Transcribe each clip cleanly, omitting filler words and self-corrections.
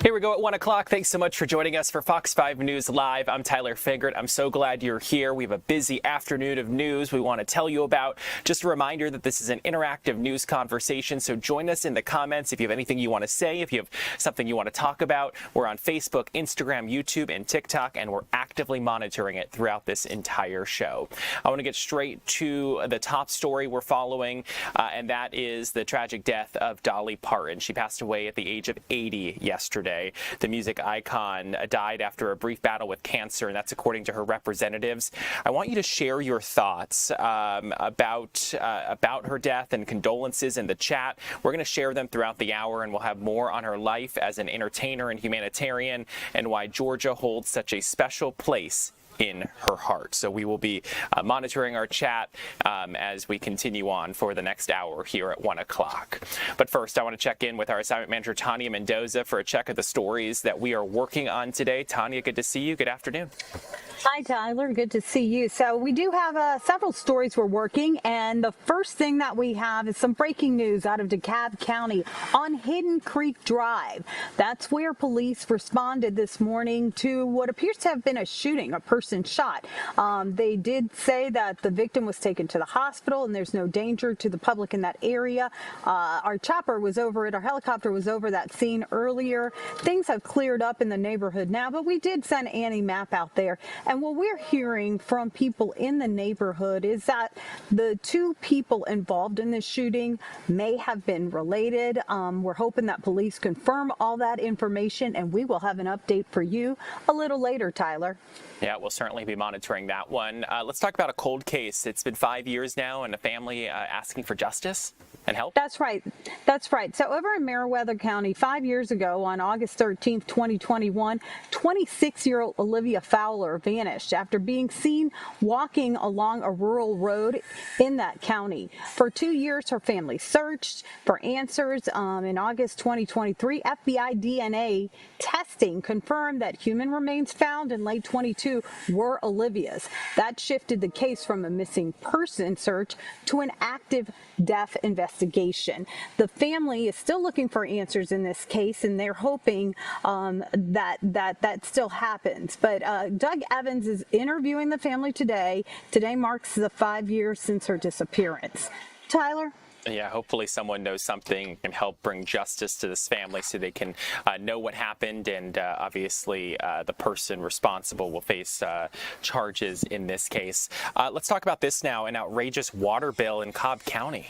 Here we go at 1 o'clock. Thanks so much for joining us for Fox 5 News Live. I'm Tyler Fingert. I'm so glad you're here. We have a busy afternoon of news we want to tell you about. Just a reminder that this is an interactive news conversation, so join us in the comments if you have anything you want to say, if you have something you want to talk about. We're on Facebook, Instagram, YouTube, and TikTok, and we're actively monitoring it throughout this entire show. I want to get straight to the top story we're following, and that is the tragic death of Dolly Parton. She passed away at the age of 80 yesterday. The music icon died after a brief battle with cancer, and that's according to her representatives. I want you to share your thoughts about her death and condolences in the chat. We're going to share them throughout the hour, and we'll have more on her life as an entertainer and humanitarian and why Georgia holds such a special place in her heart. So we will be monitoring our chat as we continue on for the next hour here at 1 o'clock. But first, I want to check in with our assignment manager, Tanya Mendoza, for a check of the stories that we are working on today. Tanya, good to see you. Good afternoon. Hi, Tyler. Good to see you. So we do have several stories we're working, and the first thing that we have is some breaking news out of DeKalb County on Hidden Creek Drive. That's where police responded this morning to what appears to have been a shooting, a person shot. They did say that the victim was taken to the hospital and there's no danger to the public in that area. Our chopper was over it, our helicopter was over that scene earlier. Things have cleared up in the neighborhood now, but we did send Annie Mapp out there. And what we're hearing from people in the neighborhood is that the two people involved in this shooting may have been related. We're hoping that police confirm all that information, and we will have an update for you a little later, Tyler. Yeah, we'll certainly be monitoring that one. Let's talk about a cold case. It's been 5 years now, and a family asking for justice and help. That's right. That's right. So over in Meriwether County, 5 years ago, on August 13th, 2021, 26-year-old Olivia Fowler vanished after being seen walking along a rural road in that county. For 2 years, her family searched for answers. In August 2023, FBI DNA testing confirmed that human remains found in late 22 were Olivia's. That shifted the case from a missing person search to an active death investigation. The family is still looking for answers in this case, and they're hoping that still happens. But Doug Evans is interviewing the family today. Today marks the 5 years since her disappearance. Tyler? Yeah, hopefully someone knows something and help bring justice to this family so they can know what happened, and obviously the person responsible will face charges in this case. Let's talk about this now, an outrageous water bill in Cobb County.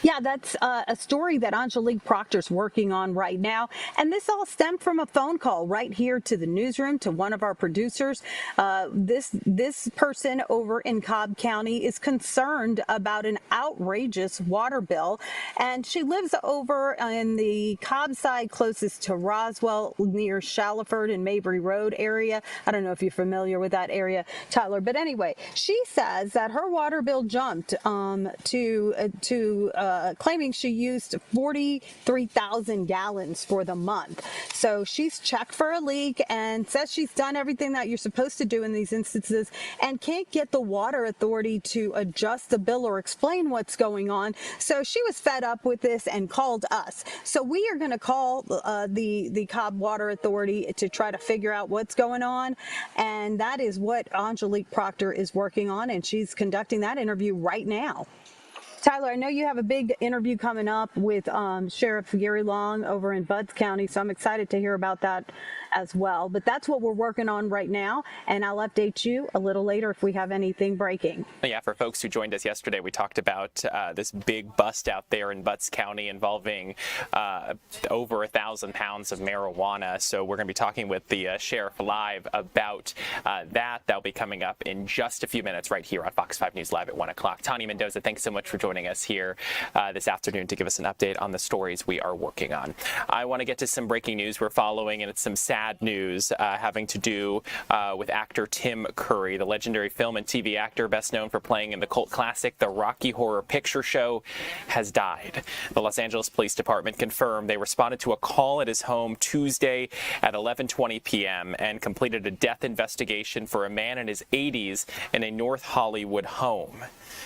Yeah, that's a story that Angelique Proctor's working on right now. And this all stemmed from a phone call right here to the newsroom to one of our producers. This person over in Cobb County is concerned about an outrageous water bill. And she lives over in the Cobb side closest to Roswell, near Shallowford and Mabry Road area. I don't know if you're familiar with that area, Tyler. But anyway, she says that her water bill jumped claiming she used 43,000 gallons for the month. So she's checked for a leak and says she's done everything that you're supposed to do in these instances and can't get the water authority to adjust the bill or explain what's going on. So she was fed up with this and called us. So we are going to call the Cobb Water Authority to try to figure out what's going on. And that is what Angelique Proctor is working on, and she's conducting that interview right now. Tyler, I know you have a big interview coming up with Sheriff Gary Long over in Buds County, so I'm excited to hear about that as well. But that's what we're working on right now, and I'll update you a little later if we have anything breaking. Yeah, for folks who joined us yesterday, we talked about this big bust out there in Buds County involving over 1,000 pounds of marijuana. So we're going to be talking with the sheriff live about that. That'll be coming up in just a few minutes right here on Fox 5 News Live at 1 o'clock. Tanya Mendoza, thanks so much for joining us here this afternoon to give us an update on the stories we are working on. I want to get to some breaking news we're following, and it's some sad news having to do with actor Tim Curry. The legendary film and TV actor, best known for playing in the cult classic The Rocky Horror Picture Show, has died. The Los Angeles Police Department confirmed they responded to a call at his home Tuesday at 11:20 p.m. and completed a death investigation for a man in his 80s in a North Hollywood home.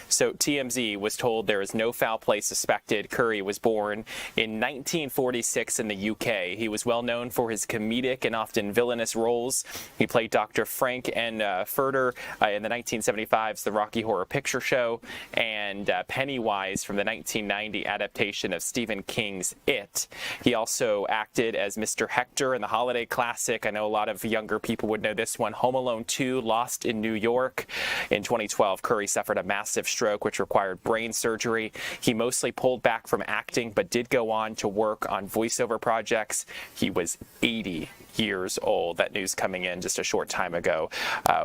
So TMZ was told told there is no foul play suspected. Curry was born in 1946 in the UK. He was well known for his comedic and often villainous roles. He played Dr. Frank and Furter in the 1975's The Rocky Horror Picture Show, and Pennywise from the 1990 adaptation of Stephen King's It. He also acted as Mr. Hector in the holiday classic. I know a lot of younger people would know this one, Home Alone 2, Lost in New York. In 2012, Curry suffered a massive stroke which required brain surgery. He mostly pulled back from acting but did go on to work on voiceover projects. He was 80 years old. That news coming in just a short time ago.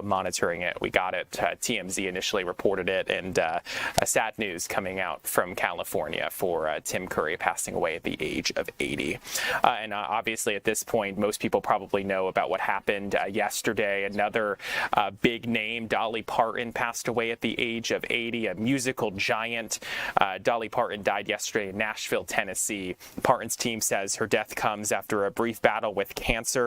Monitoring it, we got it. TMZ initially reported it, and a sad news coming out from California for Tim Curry passing away at the age of 80. And obviously at this point, most people probably know about what happened yesterday. Another big name, Dolly Parton, passed away at the age of 80, a musical giant. Dolly Parton died yesterday in Nashville, Tennessee. Parton's team says her death comes after a brief battle with cancer.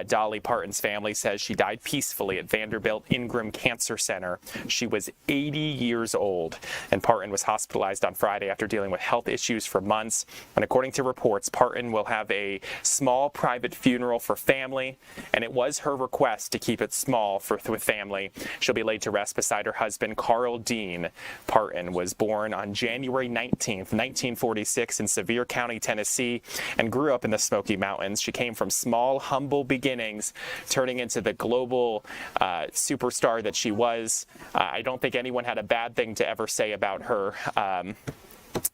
Dolly Parton's family says she died peacefully at Vanderbilt Ingram Cancer Center. She was 80 years old, and Parton was hospitalized on Friday after dealing with health issues for months. And according to reports, Parton will have a small private funeral for family, and it was her request to keep it small with family. She'll be laid to rest beside her husband, Carl Dean. Parton was born on January 19th, 1946 in Sevier County, Tennessee, and grew up in the Smoky Mountains. She came from small, humble beginnings, turning into the global superstar that she was. I don't think anyone had a bad thing to ever say about her.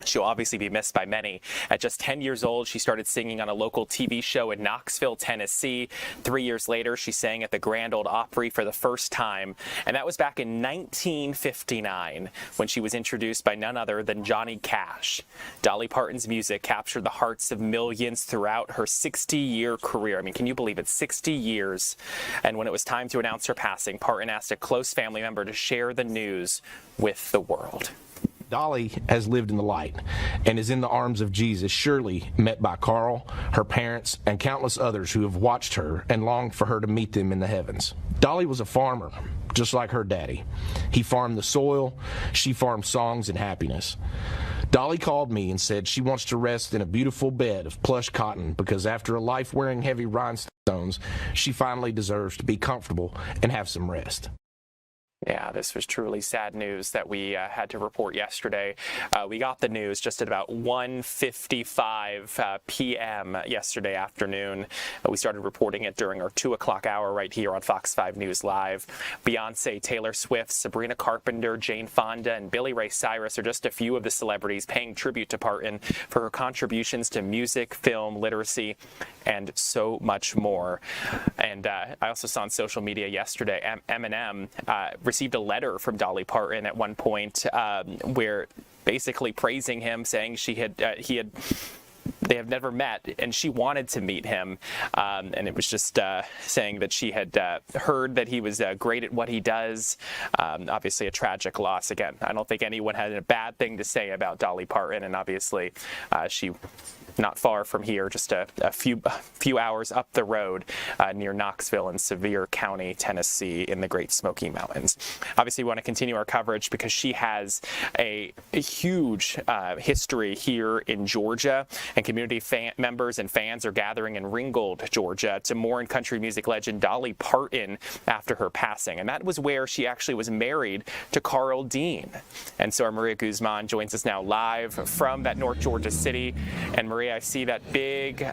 She'll obviously be missed by many. At just 10 years old, she started singing on a local TV show in Knoxville, Tennessee. 3 years later, she sang at the Grand Ole Opry for the first time, and that was back in 1959 when she was introduced by none other than Johnny Cash. Dolly Parton's music captured the hearts of millions throughout her 60-year career. I mean, can you believe it? 60 years. And when it was time to announce her passing, Parton asked a close family member to share the news with the world. Dolly has lived in the light and is in the arms of Jesus, surely met by Carl, her parents, and countless others who have watched her and longed for her to meet them in the heavens. Dolly was a farmer, just like her daddy. He farmed the soil, she farmed songs and happiness. Dolly called me and said she wants to rest in a beautiful bed of plush cotton because after a life wearing heavy rhinestones, she finally deserves to be comfortable and have some rest. Yeah, this was truly sad news that we had to report yesterday. We got the news just at about 1:55 p.m. yesterday afternoon. We started reporting it during our 2 o'clock hour right here on Fox 5 News Live. Beyonce, Taylor Swift, Sabrina Carpenter, Jane Fonda, and Billy Ray Cyrus are just a few of the celebrities paying tribute to Parton for her contributions to music, film, literacy, and so much more. And I also saw on social media yesterday, Eminem received a letter from Dolly Parton at one point where basically praising him, saying they have never met and she wanted to meet him, and it was just saying that she had heard that he was great at what he does. Obviously a tragic loss. Again, I don't think anyone had a bad thing to say about Dolly Parton, and obviously she not far from here, just a few hours up the road near Knoxville in Sevier County, Tennessee, in the Great Smoky Mountains. Obviously, we want to continue our coverage because she has a huge history here in Georgia, and community members and fans are gathering in Ringgold, Georgia, to mourn country music legend Dolly Parton after her passing. And that was where she actually was married to Carl Dean. And so our Maria Guzman joins us now live from that North Georgia city. And Maria, I see that big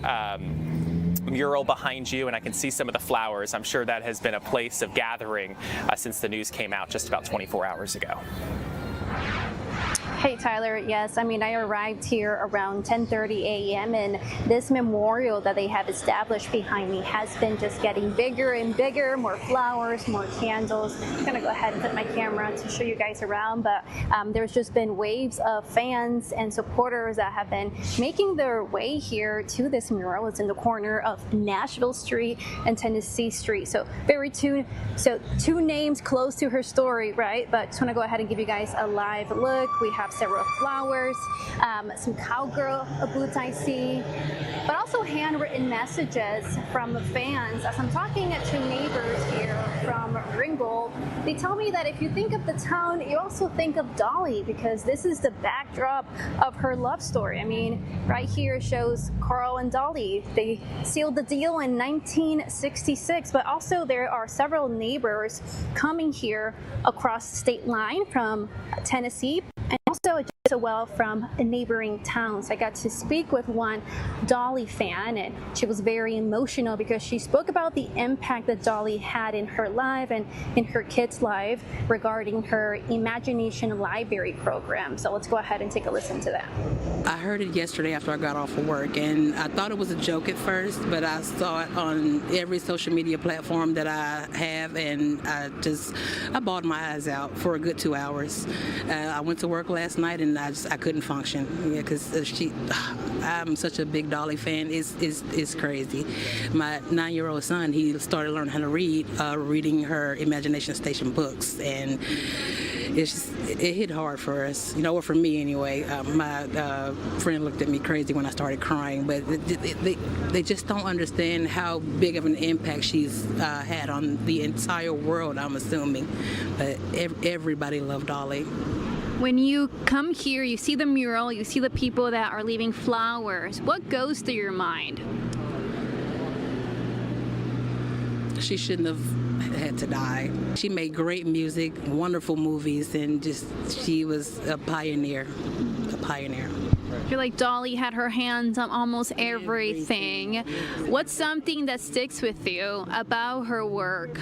mural behind you, and I can see some of the flowers. I'm sure that has been a place of gathering since the news came out just about 24 hours ago. Hey Tyler, yes, I arrived here around 10:30 a.m. and this memorial that they have established behind me has been just getting bigger and bigger, more flowers, more candles. I'm gonna go ahead and put my camera to show you guys around, but there's just been waves of fans and supporters that have been making their way here to this mural. It's in the corner of Nashville Street and Tennessee Street, so two names close to her story, right? But just want to go ahead and give you guys a live look. We have have several flowers, some cowgirl boots I see, but also handwritten messages from fans. As I'm talking to neighbors here from Ringgold, they tell me that if you think of the town, you also think of Dolly, because this is the backdrop of her love story. I mean, right here shows Carl and Dolly. They sealed the deal in 1966, but also there are several neighbors coming here across the state line from Tennessee, and also just as well from neighboring towns. I got to speak with one Dolly fan, and she was very emotional because she spoke about the impact that Dolly had in her life and in her kids' life regarding her Imagination Library program. So let's go ahead and take a listen to that. I heard it yesterday after I got off of work, and I thought it was a joke at first, but I saw it on every social media platform that I have, and I bawled my eyes out for a good 2 hours. I went to work last night, and I couldn't function, because I'm such a big Dolly fan. It's crazy. My 9-year-old son, he started learning how to read, reading her Imagination Station books, and it hit hard for us, or for me anyway. My friend looked at me crazy when I started crying, but they just don't understand how big of an impact she's had on the entire world, I'm assuming. But everybody loved Dolly. When you come here, you see the mural, you see the people that are leaving flowers. What goes through your mind? She shouldn't have had to die. She made great music, wonderful movies, and she was a pioneer. A pioneer. I feel like Dolly had her hands on almost everything. What's something that sticks with you about her work?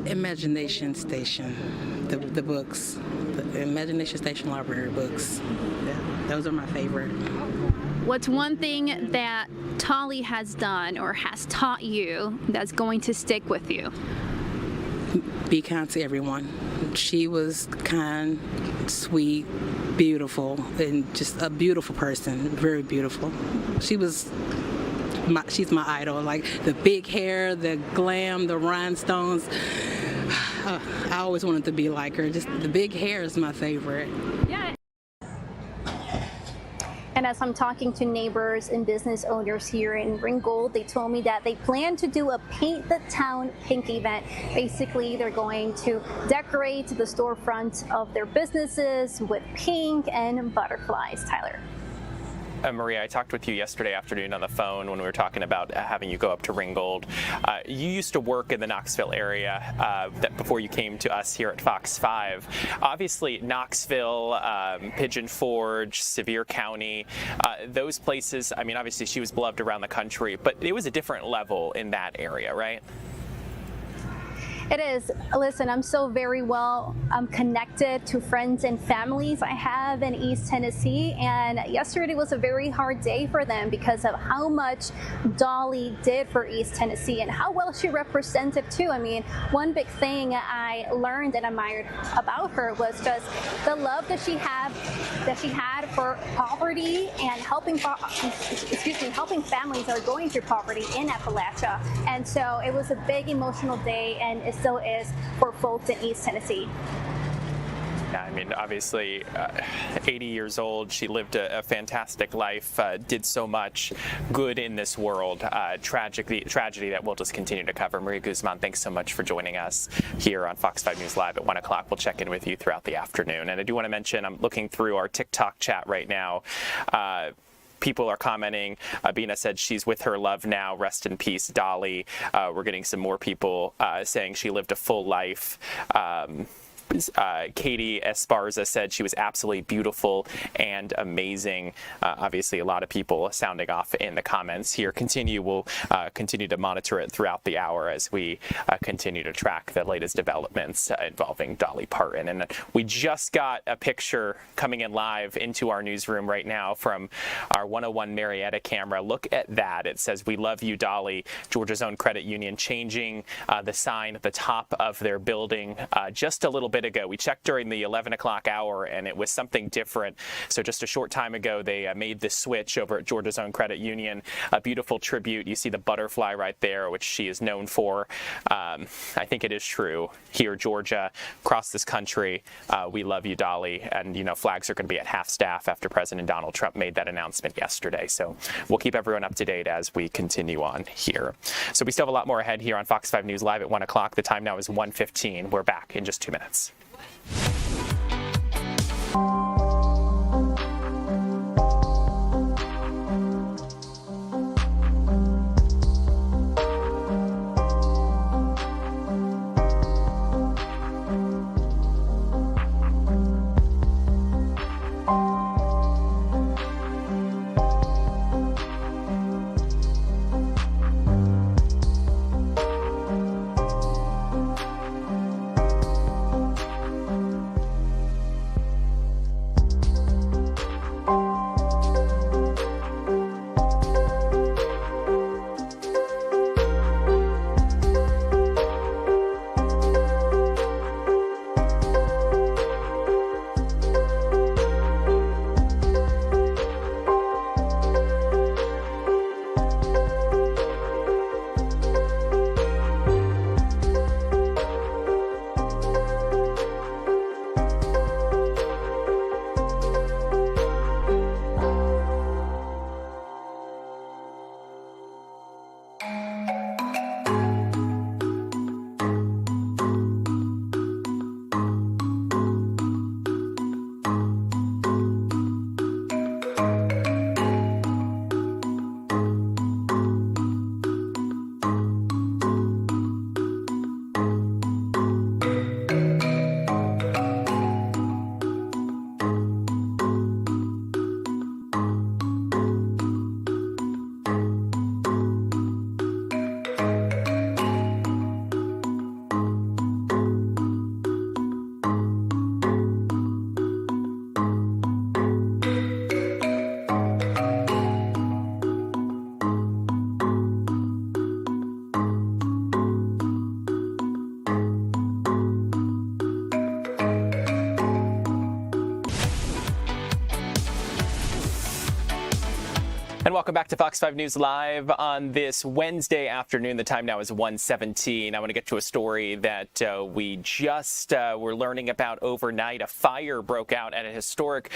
Imagination Station, the books, the Imagination Station Library books. Yeah, those are my favorite. What's one thing that Dolly has done or has taught you that's going to stick with you? Be kind to everyone. She was kind, sweet, beautiful, and just a beautiful person, very beautiful. She's my idol, like the big hair, the glam, the rhinestones. I always wanted to be like her. Just the big hair is my favorite. Yeah. And as I'm talking to neighbors and business owners here in Ringgold, they told me that they plan to do a Paint the Town Pink event. Basically, they're going to decorate the storefront of their businesses with pink and butterflies. Tyler. Maria, I talked with you yesterday afternoon on the phone when we were talking about having you go up to Ringgold. You used to work in the Knoxville area before you came to us here at Fox 5. Obviously, Knoxville, Pigeon Forge, Sevier County, those places, I mean, obviously she was beloved around the country, but it was a different level in that area, right? It is. Listen, I'm so very well connected to friends and families I have in East Tennessee, and yesterday was a very hard day for them because of how much Dolly did for East Tennessee and how well she represented too. I mean, one big thing I learned and admired about her was just the love that she had for poverty and helping families that are going through poverty in Appalachia. And so it was a big emotional day, and it still is for folks in East Tennessee. Yeah, I mean, obviously, 80 years old, she lived a fantastic life, did so much good in this world. Tragedy that we'll just continue to cover. Maria Guzman, thanks so much for joining us here on Fox 5 News Live at 1 o'clock. We'll check in with you throughout the afternoon. And I do want to mention, I'm looking through our TikTok chat right now. People are commenting. Bina said she's with her love now. Rest in peace, Dolly. We're getting some more people saying she lived a full life. Katie Esparza said she was absolutely beautiful and amazing. Obviously, a lot of people sounding off in the comments here. We'll continue to monitor it throughout the hour as we continue to track the latest developments involving Dolly Parton. And we just got a picture coming in live into our newsroom right now from our 101 Marietta camera. Look at that. It says, "We love you, Dolly." Georgia's own credit union changing the sign at the top of their building just a little bit bit ago. We checked during the 11 o'clock hour, and it was something different. So just a short time ago, they made the switch over at Georgia's Own Credit Union. A beautiful tribute. You see the butterfly right there, which she is known for. I think it is true. Here, Georgia, across this country, we love you, Dolly. And, flags are going to be at half staff after President Donald Trump made that announcement yesterday. So we'll keep everyone up to date as we continue on here. So we still have a lot more ahead here on Fox 5 News Live at 1 o'clock. The time now is 1:15. We're back in just 2 minutes. And welcome back to Fox 5 News Live on this Wednesday afternoon. The time now is 1:17. I want to get to a story that we just were learning about overnight. A fire broke out at a historic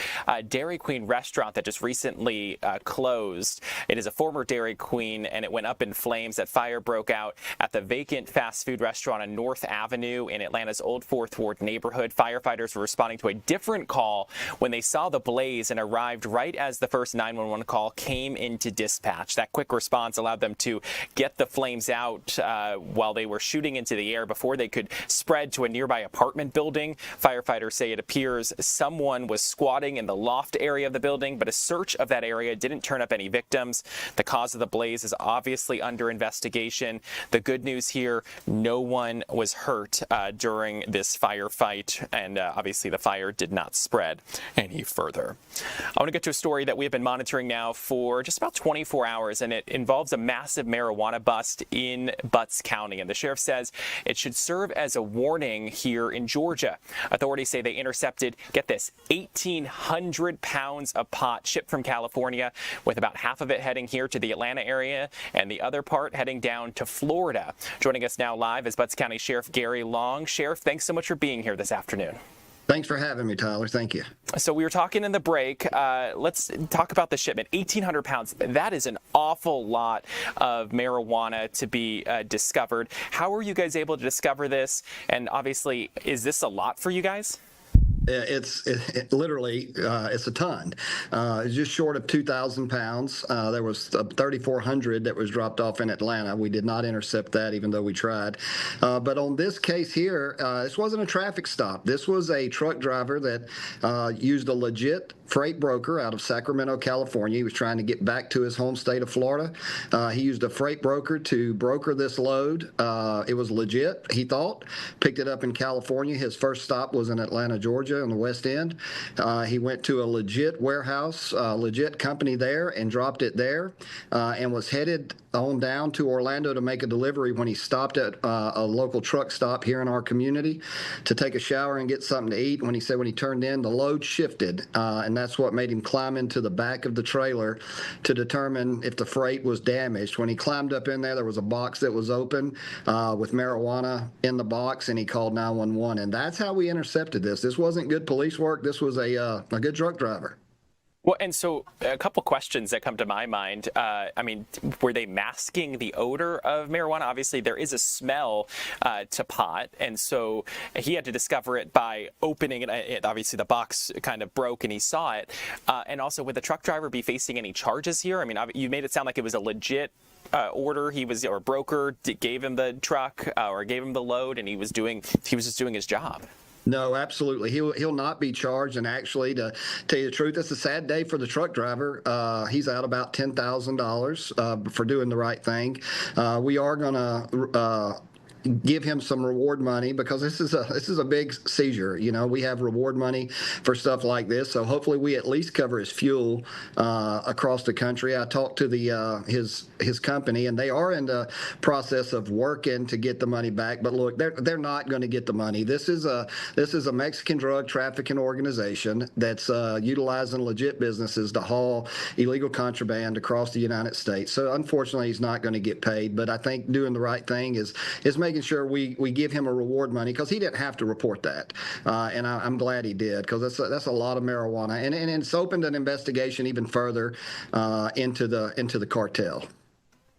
Dairy Queen restaurant that just recently closed. It is a former Dairy Queen, and it went up in flames. That fire broke out at the vacant fast food restaurant on North Avenue in Atlanta's Old Fourth Ward neighborhood. Firefighters were responding to a different call when they saw the blaze and arrived right as the first 911 call came into dispatch. That quick response allowed them to get the flames out while they were shooting into the air before they could spread to a nearby apartment building. Firefighters say it appears someone was squatting in the loft area of the building, but a search of that area didn't turn up any victims. The cause of the blaze is obviously under investigation. The good news here, no one was hurt during this firefight, and obviously the fire did not spread any further. I want to get to a story that we have been monitoring now for just about 24 hours, and it involves a massive marijuana bust in Butts County. And the sheriff says it should serve as a warning here in Georgia. Authorities say they intercepted, get this, 1,800 pounds of pot shipped from California, with about half of it heading here to the Atlanta area and the other part heading down to Florida. Joining us now live is Butts County Sheriff Gary Long. Sheriff, thanks so much for being here this afternoon. Thanks for having me, Tyler. Thank you. So we were talking in the break. Let's talk about the shipment. 1,800 pounds. That is an awful lot of marijuana to be discovered. How were you guys able to discover this? And obviously, is this a lot for you guys? It's literally it's a ton. It's just short of 2,000 pounds. There was 3,400 that was dropped off in Atlanta. We did not intercept that, even though we tried. But on this case here, this wasn't a traffic stop. This was a truck driver that used a legit freight broker out of Sacramento, California. He was trying to get back to his home state of Florida. He used a freight broker to broker this load. It was legit, he thought. Picked it up in California. His first stop was in Atlanta, Georgia, on the West End. He went to a legit warehouse, legit company there, and dropped it there, and was headed on down to Orlando to make a delivery when he stopped at a local truck stop here in our community to take a shower and get something to eat. When he said when he turned in, the load shifted, and that's what made him climb into the back of the trailer to determine if the freight was damaged. When he climbed up in there, there was a box that was open with marijuana in the box, and he called 911. And that's how we intercepted this. This wasn't good police work. This was a good truck driver. Well, and so a couple questions that come to my mind. I mean, were they masking the odor of marijuana? Obviously, there is a smell to pot, and so he had to discover it by opening it. Obviously, the box kind of broke, and he saw it. And also, would the truck driver be facing any charges here? I mean, you made it sound like it was a legit order. He was, or broker gave him the truck or gave him the load, and he was just doing his job. No, absolutely. He'll not be charged. And actually, to tell you the truth, it's a sad day for the truck driver. He's out about $10,000 for doing the right thing. We are going to give him some reward money because this is a big seizure. You know, we have reward money for stuff like this, so hopefully we at least cover his fuel across the country. I talked to his company, and they are in the process of working to get the money back. But look, they're not going to get the money. This is a Mexican drug trafficking organization that's utilizing legit businesses to haul illegal contraband across the United States. So unfortunately, he's not going to get paid. But I think doing the right thing is making sure we give him a reward money because he didn't have to report that, and I'm glad he did because that's a lot of marijuana, and it's opened an investigation even further into the cartel.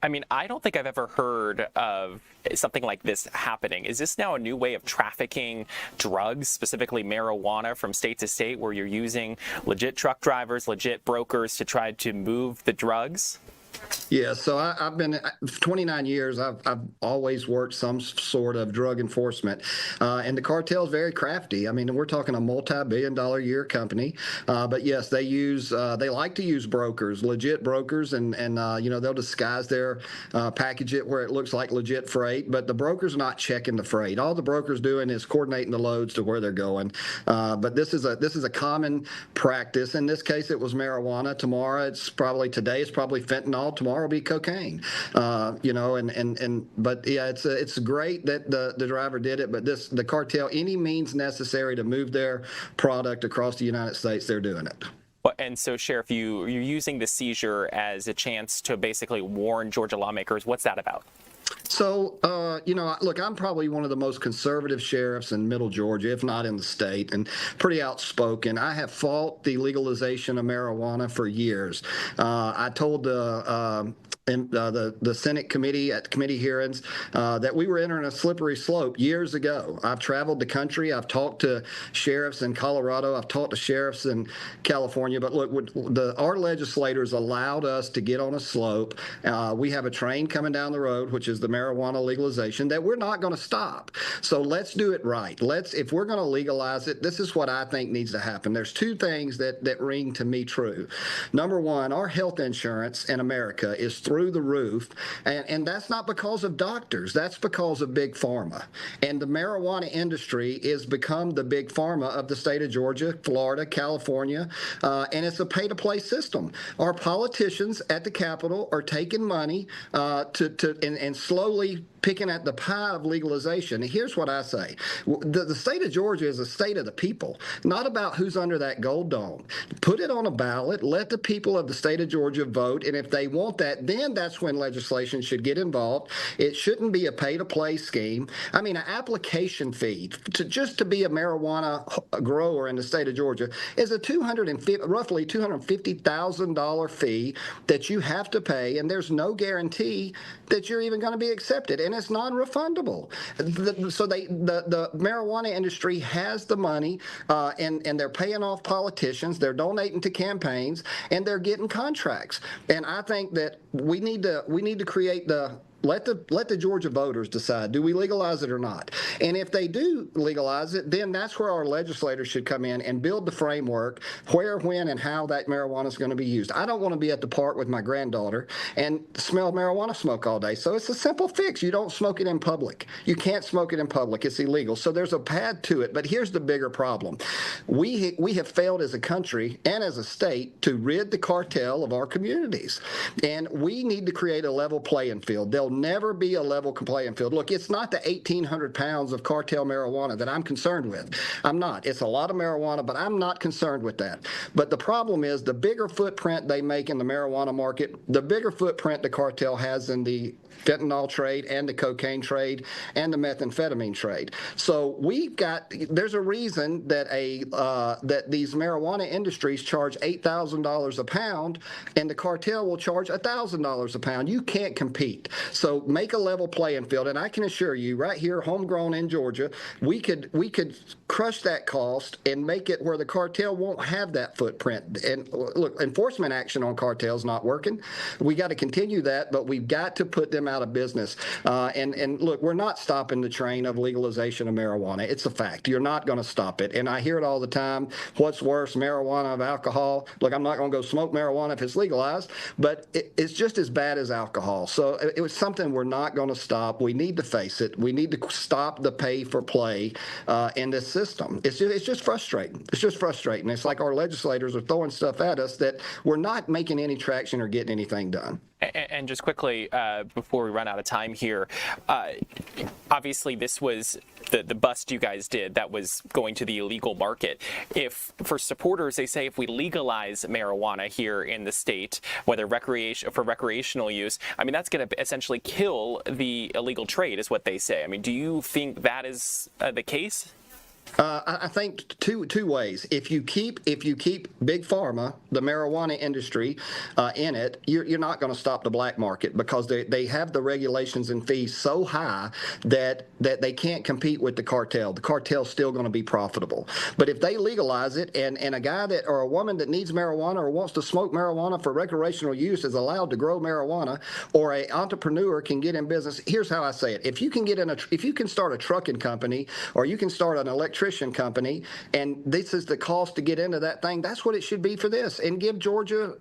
I mean, I don't think I've ever heard of something like this happening. Is this now a new way of trafficking drugs, specifically marijuana, from state to state, where you're using legit truck drivers, legit brokers to try to move the drugs? Yeah, so I've been 29 years. I've always worked some sort of drug enforcement, and the cartel is very crafty. I mean, we're talking a multi-billion-dollar year company, but yes, they like to use brokers, legit brokers, and they'll disguise their package it where it looks like legit freight, but the broker's not checking the freight. All the broker's doing is coordinating the loads to where they're going. But this is a common practice. In this case, it was marijuana. Today it's probably fentanyl. Tomorrow will be cocaine, but yeah, it's great that the driver did it, but the cartel, any means necessary to move their product across the United States, they're doing it. Well, and so, Sheriff, you're using the seizure as a chance to basically warn Georgia lawmakers. What's that about? So, look, I'm probably one of the most conservative sheriffs in Middle Georgia, if not in the state, and pretty outspoken. I have fought the legalization of marijuana for years. I told the Senate committee at committee hearings that we were entering a slippery slope years ago. I've traveled the country. I've talked to sheriffs in Colorado. I've talked to sheriffs in California. But look, our legislators allowed us to get on a slope. We have a train coming down the road, which is the marijuana legalization, that we're not going to stop. So let's do it right. If we're going to legalize it, this is what I think needs to happen. There's two things that ring to me true. Number one, our health insurance in America is through the roof, and that's not because of doctors. That's because of big pharma. And the marijuana industry is become the big pharma of the state of Georgia, Florida, California, and it's a pay-to-play system. Our politicians at the Capitol are taking money and slowly picking at the pie of legalization. And here's what I say. The state of Georgia is a state of the people, not about who's under that gold dome. Put it on a ballot. Let the people of the state of Georgia vote. And if they want that, then that's when legislation should get involved. It shouldn't be a pay-to-play scheme. I mean, an application fee just to be a marijuana grower in the state of Georgia is a roughly $250,000 fee that you have to pay, and there's no guarantee that you're even going to be accepted, and it's non-refundable. So the marijuana industry has the money, and they're paying off politicians, they're donating to campaigns, and they're getting contracts. And I think that we need to create the let the Georgia voters decide, do we legalize it or not? And if they do legalize it, then that's where our legislators should come in and build the framework where, when, and how that marijuana is going to be used. I don't want to be at the park with my granddaughter and smell marijuana smoke all day. So it's a simple fix. You don't smoke it in public. You can't smoke it in public. It's illegal. So there's a path to it. But here's the bigger problem. We have failed as a country and as a state to rid the cartel of our communities. And we need to create a level playing field. There'll never be a level playing field. Look, it's not the 1,800 pounds of cartel marijuana that I'm concerned with. I'm not. It's a lot of marijuana, but I'm not concerned with that. But the problem is the bigger footprint they make in the marijuana market, the bigger footprint the cartel has in the fentanyl trade and the cocaine trade and the methamphetamine trade. So there's a reason that that these marijuana industries charge $8,000 a pound and the cartel will charge $1,000 a pound. You can't compete. So make a level playing field. And I can assure you right here, homegrown in Georgia, we could crush that cost and make it where the cartel won't have that footprint. And look, enforcement action on cartels not working. We got to continue that, but we've got to put them out of business. And look, we're not stopping the train of legalization of marijuana. It's a fact. You're not going to stop it. And I hear it all the time. What's worse, marijuana or alcohol? Look, I'm not going to go smoke marijuana if it's legalized, but it's just as bad as alcohol. So it was something we're not going to stop. We need to face it. We need to stop the pay for play in this system. It's just frustrating. It's just frustrating. It's like our legislators are throwing stuff at us that we're not making any traction or getting anything done. And just quickly, before we run out of time here, obviously this was the bust you guys did that was going to the illegal market. If for supporters, they say if we legalize marijuana here in the state, whether for recreational use, I mean, that's going to essentially kill the illegal trade is what they say. I mean, do you think that is the case? I think two ways. If you keep big pharma, the marijuana industry, in it, you're not going to stop the black market because they have the regulations and fees so high that they can't compete with the cartel. The cartel's still going to be profitable. But if they legalize it and a guy or a woman that needs marijuana or wants to smoke marijuana for recreational use is allowed to grow marijuana, or an entrepreneur can get in business. Here's how I say it: if you can start a trucking company or you can start an electrician company, and this is the cost to get into that thing, that's what it should be for this, and give Georgia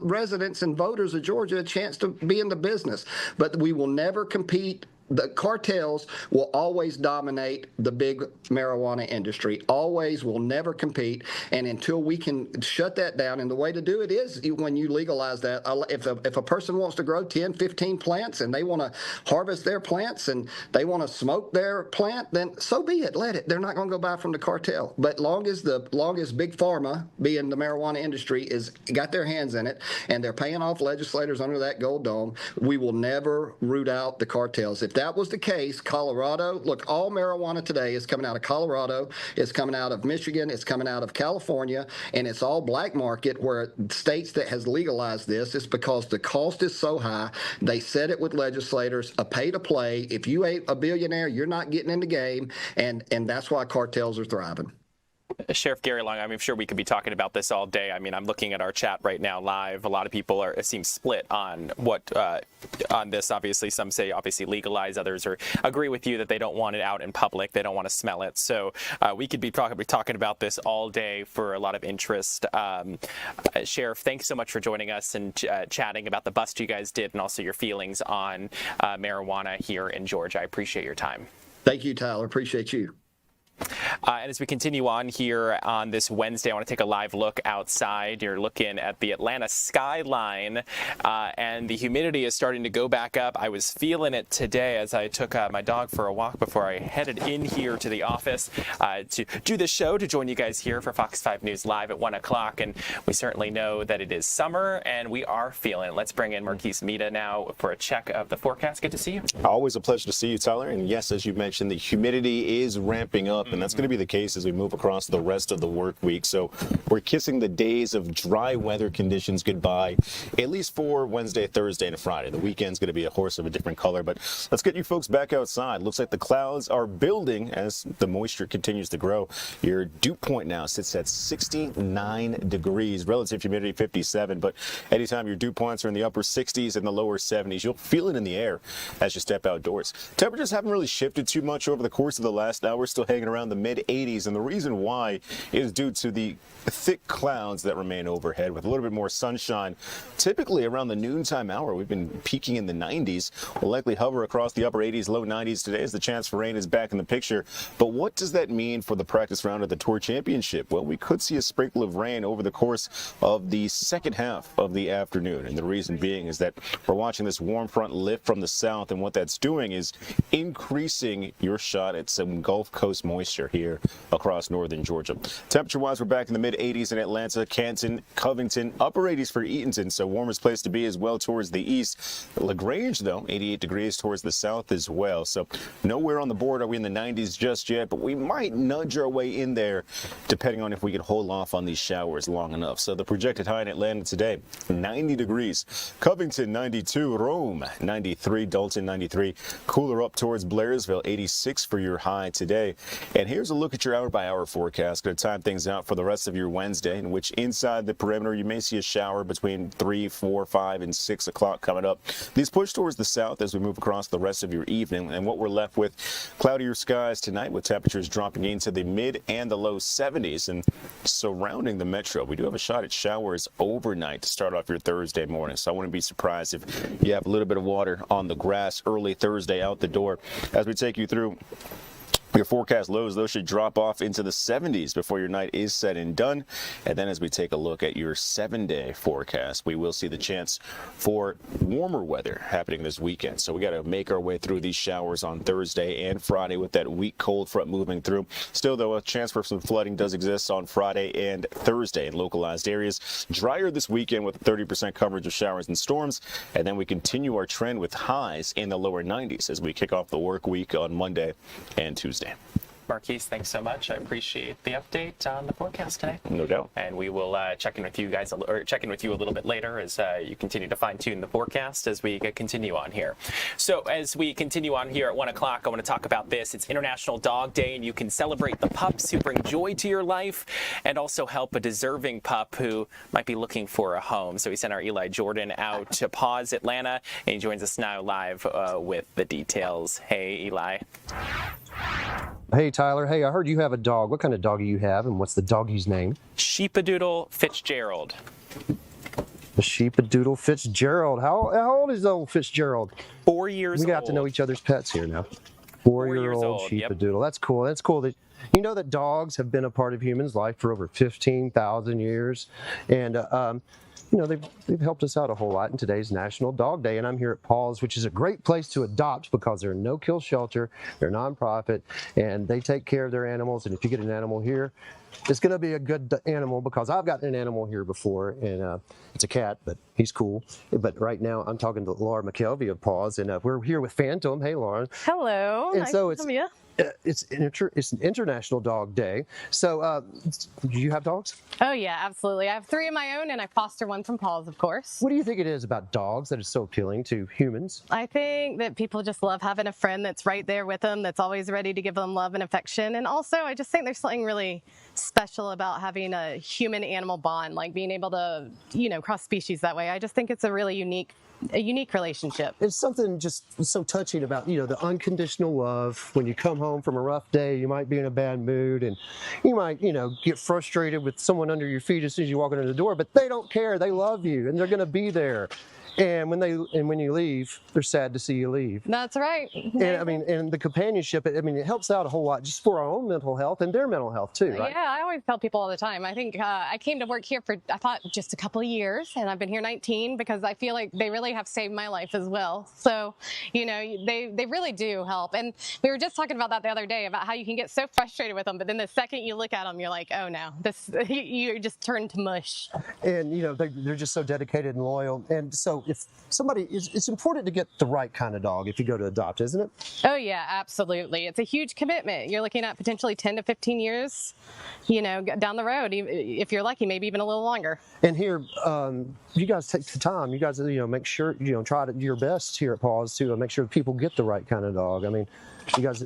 residents and voters of Georgia a chance to be in the business. But we will never compete. The cartels will always dominate the big marijuana industry, always, will never compete. And until we can shut that down, and the way to do it is when you legalize that, if a person wants to grow 10, 15 plants and they want to harvest their plants and they want to smoke their plant, then so be it, let it. They're not going to go buy from the cartel. But long as big pharma, being the marijuana industry, is got their hands in it and they're paying off legislators under that gold dome, we will never root out the cartels. If that was the case, Colorado, look, all marijuana today is coming out of Colorado, it's coming out of Michigan, it's coming out of California, and it's all black market where states that has legalized this. It's because the cost is so high. They said it with legislators, a pay to play. If you ain't a billionaire, you're not getting in the game, and that's why cartels are thriving. Sheriff Gary Long, I'm sure we could be talking about this all day. I mean, I'm looking at our chat right now live. A lot of people seem split on on this. Obviously, some say obviously legalize. Others agree with you that they don't want it out in public. They don't want to smell it. So we could be talking about this all day for a lot of interest. Sheriff, thanks so much for joining us and chatting about the bust you guys did and also your feelings on marijuana here in Georgia. I appreciate your time. Thank you, Tyler. Appreciate you. And as we continue on here on this Wednesday, I want to take a live look outside. You're looking at the Atlanta skyline, and the humidity is starting to go back up. I was feeling it today as I took my dog for a walk before I headed in here to the office to do the show, to join you guys here for Fox 5 News Live at 1 o'clock. And we certainly know that it is summer, and we are feeling it. Let's bring in Marquise Mita now for a check of the forecast. Good to see you. Always a pleasure to see you, Tyler. And yes, as you mentioned, the humidity is ramping up and that's going to be the case as we move across the rest of the work week. So we're kissing the days of dry weather conditions goodbye, at least for Wednesday, Thursday, and Friday. The weekend's going to be a horse of a different color, but let's get you folks back outside. Looks like the clouds are building as the moisture continues to grow. Your dew point now sits at 69 degrees, relative humidity 57, but anytime your dew points are in the upper 60s and the lower 70s, you'll feel it in the air as you step outdoors. Temperatures haven't really shifted too much over the course of the last hour, still hanging around the mid 80s, and the reason why is due to the thick clouds that remain overhead with a little bit more sunshine. Typically around the noontime hour, we've been peaking in the 90s. We'll likely hover across the upper 80s, low 90s today as the chance for rain is back in the picture. But what does that mean for the practice round of the Tour Championship? Well, we could see a sprinkle of rain over the course of the second half of the afternoon. And the reason being is that we're watching this warm front lift from the south, and what that's doing is increasing your shot at some Gulf Coast moisture here across northern Georgia. Temperature-wise, we're back in the mid-80s in Atlanta, Canton, Covington, upper 80s for Eatonton, so warmest place to be as well towards the east. LaGrange, though, 88 degrees towards the south as well. So nowhere on the board are we in the 90s just yet, but we might nudge our way in there depending on if we can hold off on these showers long enough. So the projected high in Atlanta today, 90 degrees. Covington, 92. Rome, 93. Dalton, 93. Cooler up towards Blairsville, 86 for your high today. And here's a look at your hour-by-hour forecast. Going to time things out for the rest of your Wednesday, in which inside the perimeter you may see a shower between 3, 4, 5, and 6 o'clock coming up. These push towards the south as we move across the rest of your evening, and what we're left with, cloudier skies tonight with temperatures dropping into the mid and the low 70s. And surrounding the metro, we do have a shot at showers overnight to start off your Thursday morning, so I wouldn't be surprised if you have a little bit of water on the grass early Thursday out the door. As we take you through your forecast lows, those should drop off into the 70s before your night is said and done. And then as we take a look at your 7-day forecast, we will see the chance for warmer weather happening this weekend. So we got to make our way through these showers on Thursday and Friday with that weak cold front moving through. Still, though, a chance for some flooding does exist on Friday and Thursday in localized areas. Drier this weekend with 30% coverage of showers and storms. And then we continue our trend with highs in the lower 90s as we kick off the work week on Monday and Tuesday. Marquise, thanks so much. I appreciate the update on the forecast today. No doubt. And we will check in with you guys, or check in with you a little bit later as you continue to fine-tune the forecast as we continue on here. So as we continue on here at 1 o'clock, I want to talk about this. It's International Dog Day, and you can celebrate the pups who bring joy to your life and also help a deserving pup who might be looking for a home. So we sent our Eli Jordan out to Paws Atlanta, and he joins us now live with the details. Hey, Eli. Hey, Tyler. Hey, I heard you have a dog. What kind of dog do you have, and what's the doggy's name? Sheepadoodle Fitzgerald. The Sheepadoodle Fitzgerald. How old is old Fitzgerald? 4 years old. We got to know each other's pets here now. 4-year-old Sheepadoodle. Yep. That's cool. That's cool. That you know that dogs have been a part of humans' life for over 15,000 years, and you know, they've helped us out a whole lot in today's National Dog Day, and I'm here at Paws, which is a great place to adopt because they're a no-kill shelter, they're nonprofit, and they take care of their animals. And if you get an animal here, it's going to be a good animal because I've gotten an animal here before, and it's a cat, but he's cool. But right now, I'm talking to Laura McKelvey of Paws, and we're here with Phantom. Hey, Lauren. Hello. And nice so to meet you. It's an International Dog Day. So, do you have dogs? Oh yeah, absolutely. I have 3 of my own, and I foster one from Paws, of course. What do you think it is about dogs that is so appealing to humans? I think that people just love having a friend that's right there with them, that's always ready to give them love and affection. And also, I just think there's something really special about having a human-animal bond, like being able to, you know, cross species that way. I just think it's a really unique relationship. It's something just so touching about, you know, the unconditional love. When you come home from a rough day, you might be in a bad mood, and you might, you know, get frustrated with someone under your feet as soon as you walk into the door, but they don't care. They love you, and they're going to be there. And when you leave, they're sad to see you leave. That's right. And I mean, and the companionship, I mean, it helps out a whole lot just for our own mental health and their mental health too, right? Yeah, I always tell people all the time. I think I came to work here for, I thought, just a couple of years, and I've been here 19 because I feel like they really have saved my life as well. So, you know, they really do help. And we were just talking about that the other day, about how you can get so frustrated with them, but then the second you look at them, you're like, oh no, you just turn to mush. And, you know, they're just so dedicated and loyal. And so So if somebody, it's important to get the right kind of dog if you go to adopt, isn't it? Oh yeah, absolutely. It's a huge commitment. You're looking at potentially 10 to 15 years, you know, down the road, if you're lucky, maybe even a little longer. And here, you guys take the time. You guys, make sure, try to do your best here at Paws to make sure people get the right kind of dog. I mean, you guys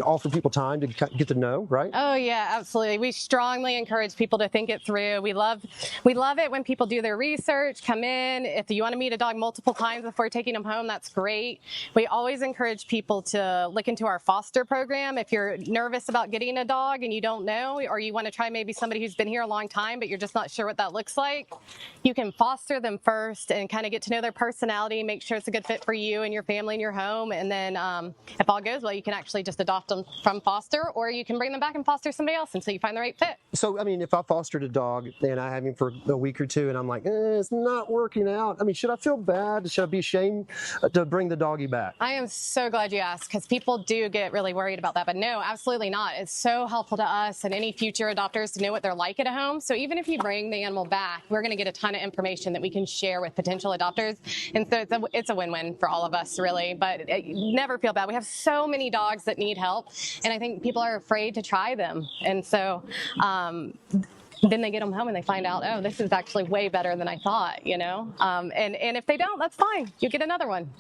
offer people time to get to know, right? Oh yeah, absolutely. We strongly encourage people to think it through. We love it when people do their research, come in. If you want to meet a dog multiple times before taking them home, that's great. We always encourage people to look into our foster program. If you're nervous about getting a dog and you don't know, or you want to try maybe somebody who's been here a long time, but you're just not sure what that looks like, you can foster them first and kind of get to know their personality, make sure it's a good fit for you and your family and your home. And then if all goes well, you can actually just adopt them from foster, or you can bring them back and foster somebody else until you find the right fit. So, I mean, if I fostered a dog and I have him for a week or two and I'm like, it's not working out, I mean, should I feel bad? Should I be ashamed to bring the doggy back? I am so glad you asked, because people do get really worried about that, but no, absolutely not. It's so helpful to us and any future adopters to know what they're like at a home. So even if you bring the animal back, we're going to get a ton of information that we can share with potential adopters. And so it's a win-win for all of us, really, but never feel bad. We have so many dogs that need help, and I think people are afraid to try them. And so then they get them home and they find out, oh, this is actually way better than I thought, and if they don't, that's fine. You get another one.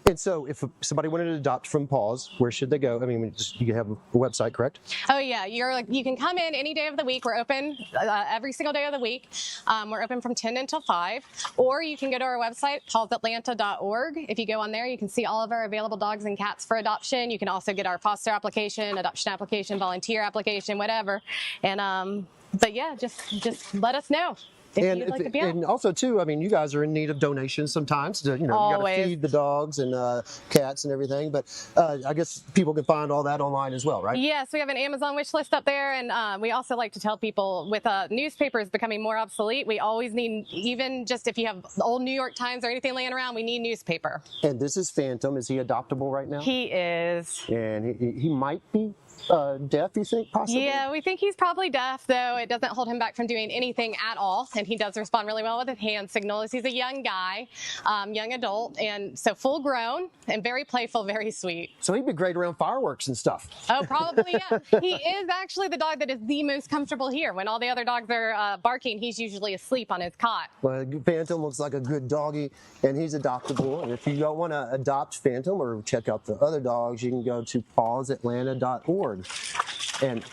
And so if somebody wanted to adopt from Paws, where should they go? I mean, you have a website, correct? Oh, yeah. You can come in any day of the week. We're open every single day of the week. We're open from 10 until 5. Or you can go to our website, pawsatlanta.org. If you go on there, you can see all of our available dogs and cats for adoption. You can also get our foster application, adoption application, volunteer application, whatever. And but yeah, just let us know. And also, too, I mean, you guys are in need of donations sometimes. You got to feed the dogs and cats and everything. But I guess people can find all that online as well, right? Yes, we have an Amazon wish list up there. And we also like to tell people, with newspapers becoming more obsolete, we always need, even just if you have old New York Times or anything laying around, we need newspaper. And this is Phantom. Is he adoptable right now? He is. And he might be deaf, you think, possibly? Yeah, we think he's probably deaf, though it doesn't hold him back from doing anything at all, and he does respond really well with his hand signals. He's a young guy, young adult, and so full grown and very playful, very sweet. So he'd be great around fireworks and stuff. Oh, probably, yeah. He is actually the dog that is the most comfortable here. When all the other dogs are barking, he's usually asleep on his cot. Well, Phantom looks like a good doggy, and he's adoptable. And if you don't want to adopt Phantom or check out the other dogs, you can go to pawsatlanta.org. And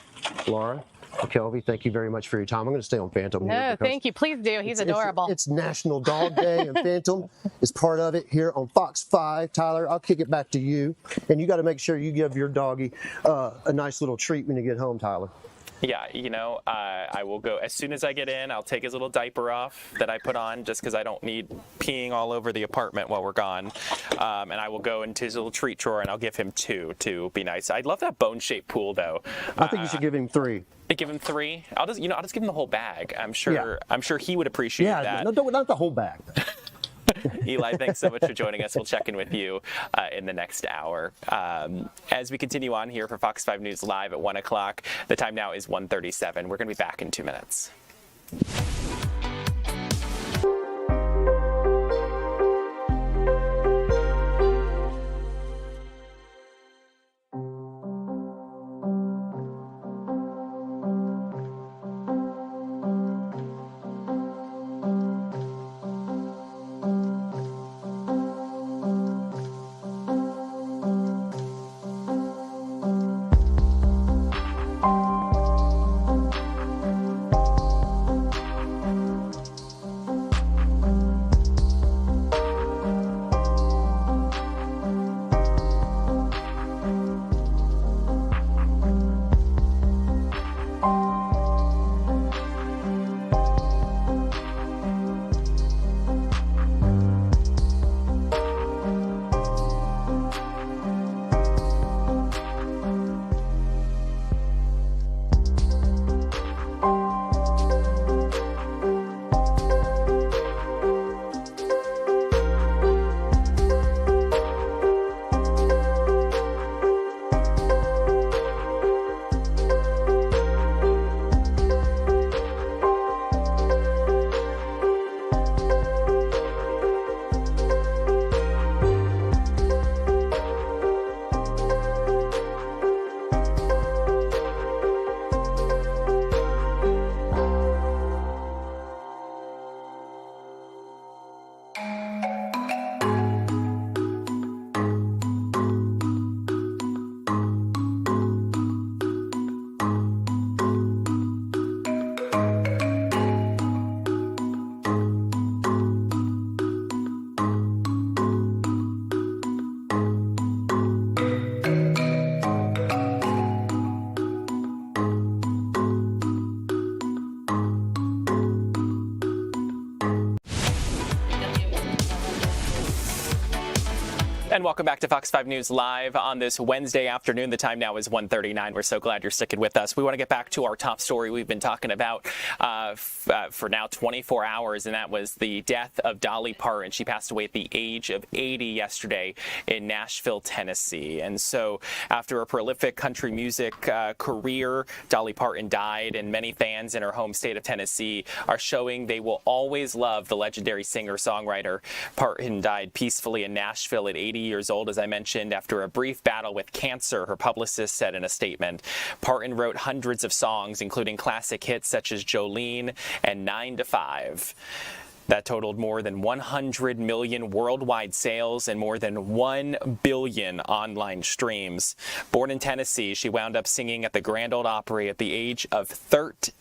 Laura, Kelvy, thank you very much for your time. I'm going to stay on Phantom here. No, thank you. Please do. He's adorable. It's National Dog Day, and Phantom is part of it here on Fox 5. Tyler, I'll kick it back to you. And you got to make sure you give your doggy a nice little treat when you get home, Tyler. Yeah, I will go as soon as I get in. I'll take his little diaper off that I put on just because I don't need peeing all over the apartment while we're gone. And I will go into his little treat drawer and I'll give him 2 to be nice. I'd love that bone-shaped pool though. I think you should give him 3. Give him 3. I'll just give him the whole bag. I'm sure he would appreciate that. No, not the whole bag. Eli, thanks so much for joining us. We'll check in with you in the next hour. As we continue on here for Fox 5 News Live at 1 o'clock, the time now is 1:37. We're going to be back in 2 minutes. And welcome back to Fox 5 News Live on this Wednesday afternoon. The time now is 1:39. We're so glad you're sticking with us. We want to get back to our top story we've been talking about for now 24 hours, and that was the death of Dolly Parton. She passed away at the age of 80 yesterday in Nashville, Tennessee. And so after a prolific country music career, Dolly Parton died, and many fans in her home state of Tennessee are showing they will always love the legendary singer-songwriter. Parton died peacefully in Nashville at 80 years old, as I mentioned, after a brief battle with cancer, her publicist said in a statement. Parton wrote hundreds of songs, including classic hits such as Jolene and 9 to 5. That totaled more than 100 million worldwide sales and more than 1 billion online streams. Born in Tennessee, she wound up singing at the Grand Ole Opry at the age of 13.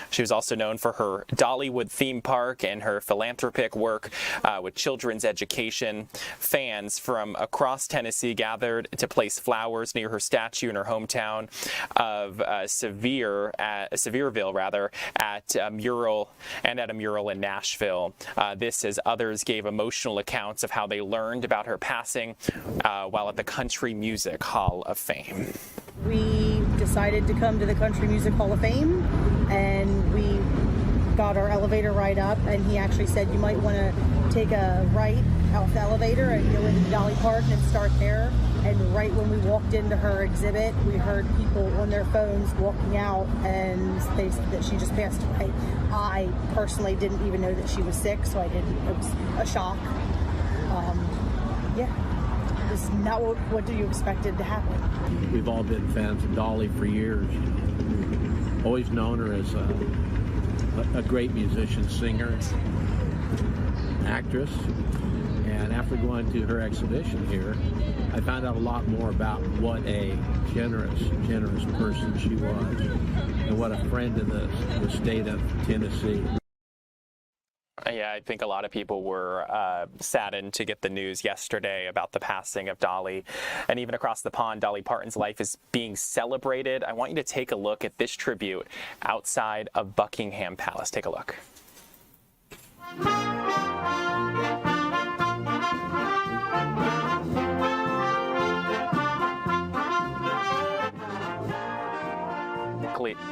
She was also known for her Dollywood theme park and her philanthropic work with children's education. Fans from across Tennessee gathered to place flowers near her statue in her hometown of Sevierville, at a mural in Nashville. This, as others gave emotional accounts of how they learned about her passing while at the Country Music Hall of Fame. We decided to come to the Country Music Hall of Fame, and we got our elevator ride up, and he actually said you might want to take a right off the elevator and go into Dolly Parton and start there. And right when we walked into her exhibit, we heard people on their phones walking out, and they said that she just passed away. I personally didn't even know that she was sick, so it was a shock. It's not what you expected to happen. We've all been fans of Dolly for years. Always known her as a great musician, singer, actress. And after going to her exhibition here, I found out a lot more about what a generous person she was, and what a friend of the state of Tennessee. Yeah, I think a lot of people were saddened to get the news yesterday about the passing of Dolly. And even across the pond, Dolly Parton's life is being celebrated. I want you to take a look at this tribute outside of Buckingham Palace. Take a look.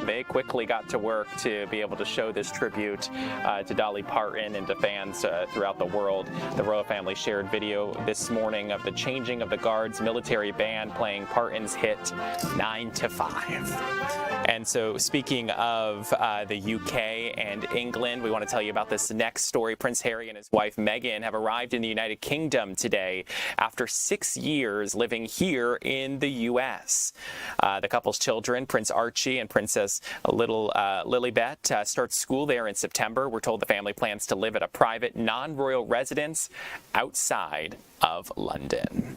They quickly got to work to be able to show this tribute to Dolly Parton and to fans throughout the world. The royal family shared video this morning of the changing of the Guards military band playing Parton's hit 9 to 5. And so speaking of the UK and England, we want to tell you about this next story. Prince Harry and his wife Meghan have arrived in the United Kingdom today after 6 years living here in the U.S. The couple's children, Prince Archie and Princess Lilibet, start school there in September. We're told the family plans to live at a private, non-royal residence outside of London.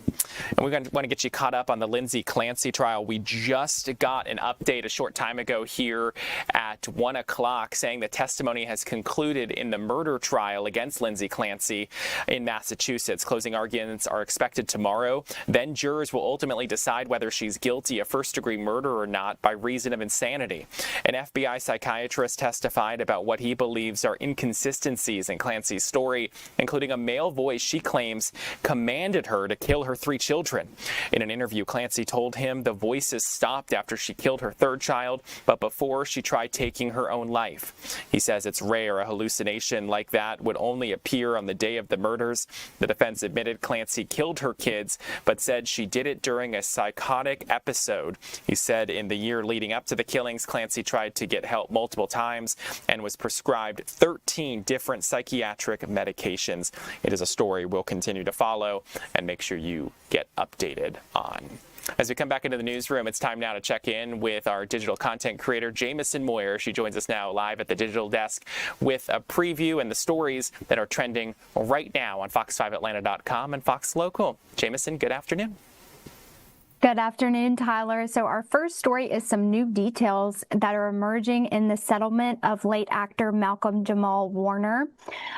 And we want to get you caught up on the Lindsay Clancy trial. We just got an update a short time ago here at 1 o'clock saying the testimony has concluded in the murder trial against Lindsay Clancy in Massachusetts. Closing arguments are expected tomorrow. Then jurors will ultimately decide whether she's guilty of first-degree murder or not by reason of insanity. An FBI psychiatrist testified about what he believes are inconsistencies in Clancy's story, including a male voice she claims commanded her to kill her 3 children. In an interview, Clancy told him the voices stopped after she killed her 3rd child, but before she tried taking her own life. He says it's rare a hallucination like that would only appear on the day of the murders. The defense admitted Clancy killed her kids, but said she did it during a psychotic episode. He said in the year leading up to the killings, Clancy tried to get help multiple times and was prescribed 13 different psychiatric medications. It is a story we'll continue to follow and make sure you get updated on. As we come back into the newsroom, it's time now to check in with our digital content creator, Jamison Moyer. She joins us now live at the digital desk with a preview and the stories that are trending right now on fox5atlanta.com and Fox Local. Jamison, good afternoon. Good afternoon, Tyler. So our first story is some new details that are emerging in the settlement of late actor Malcolm Jamal Warner.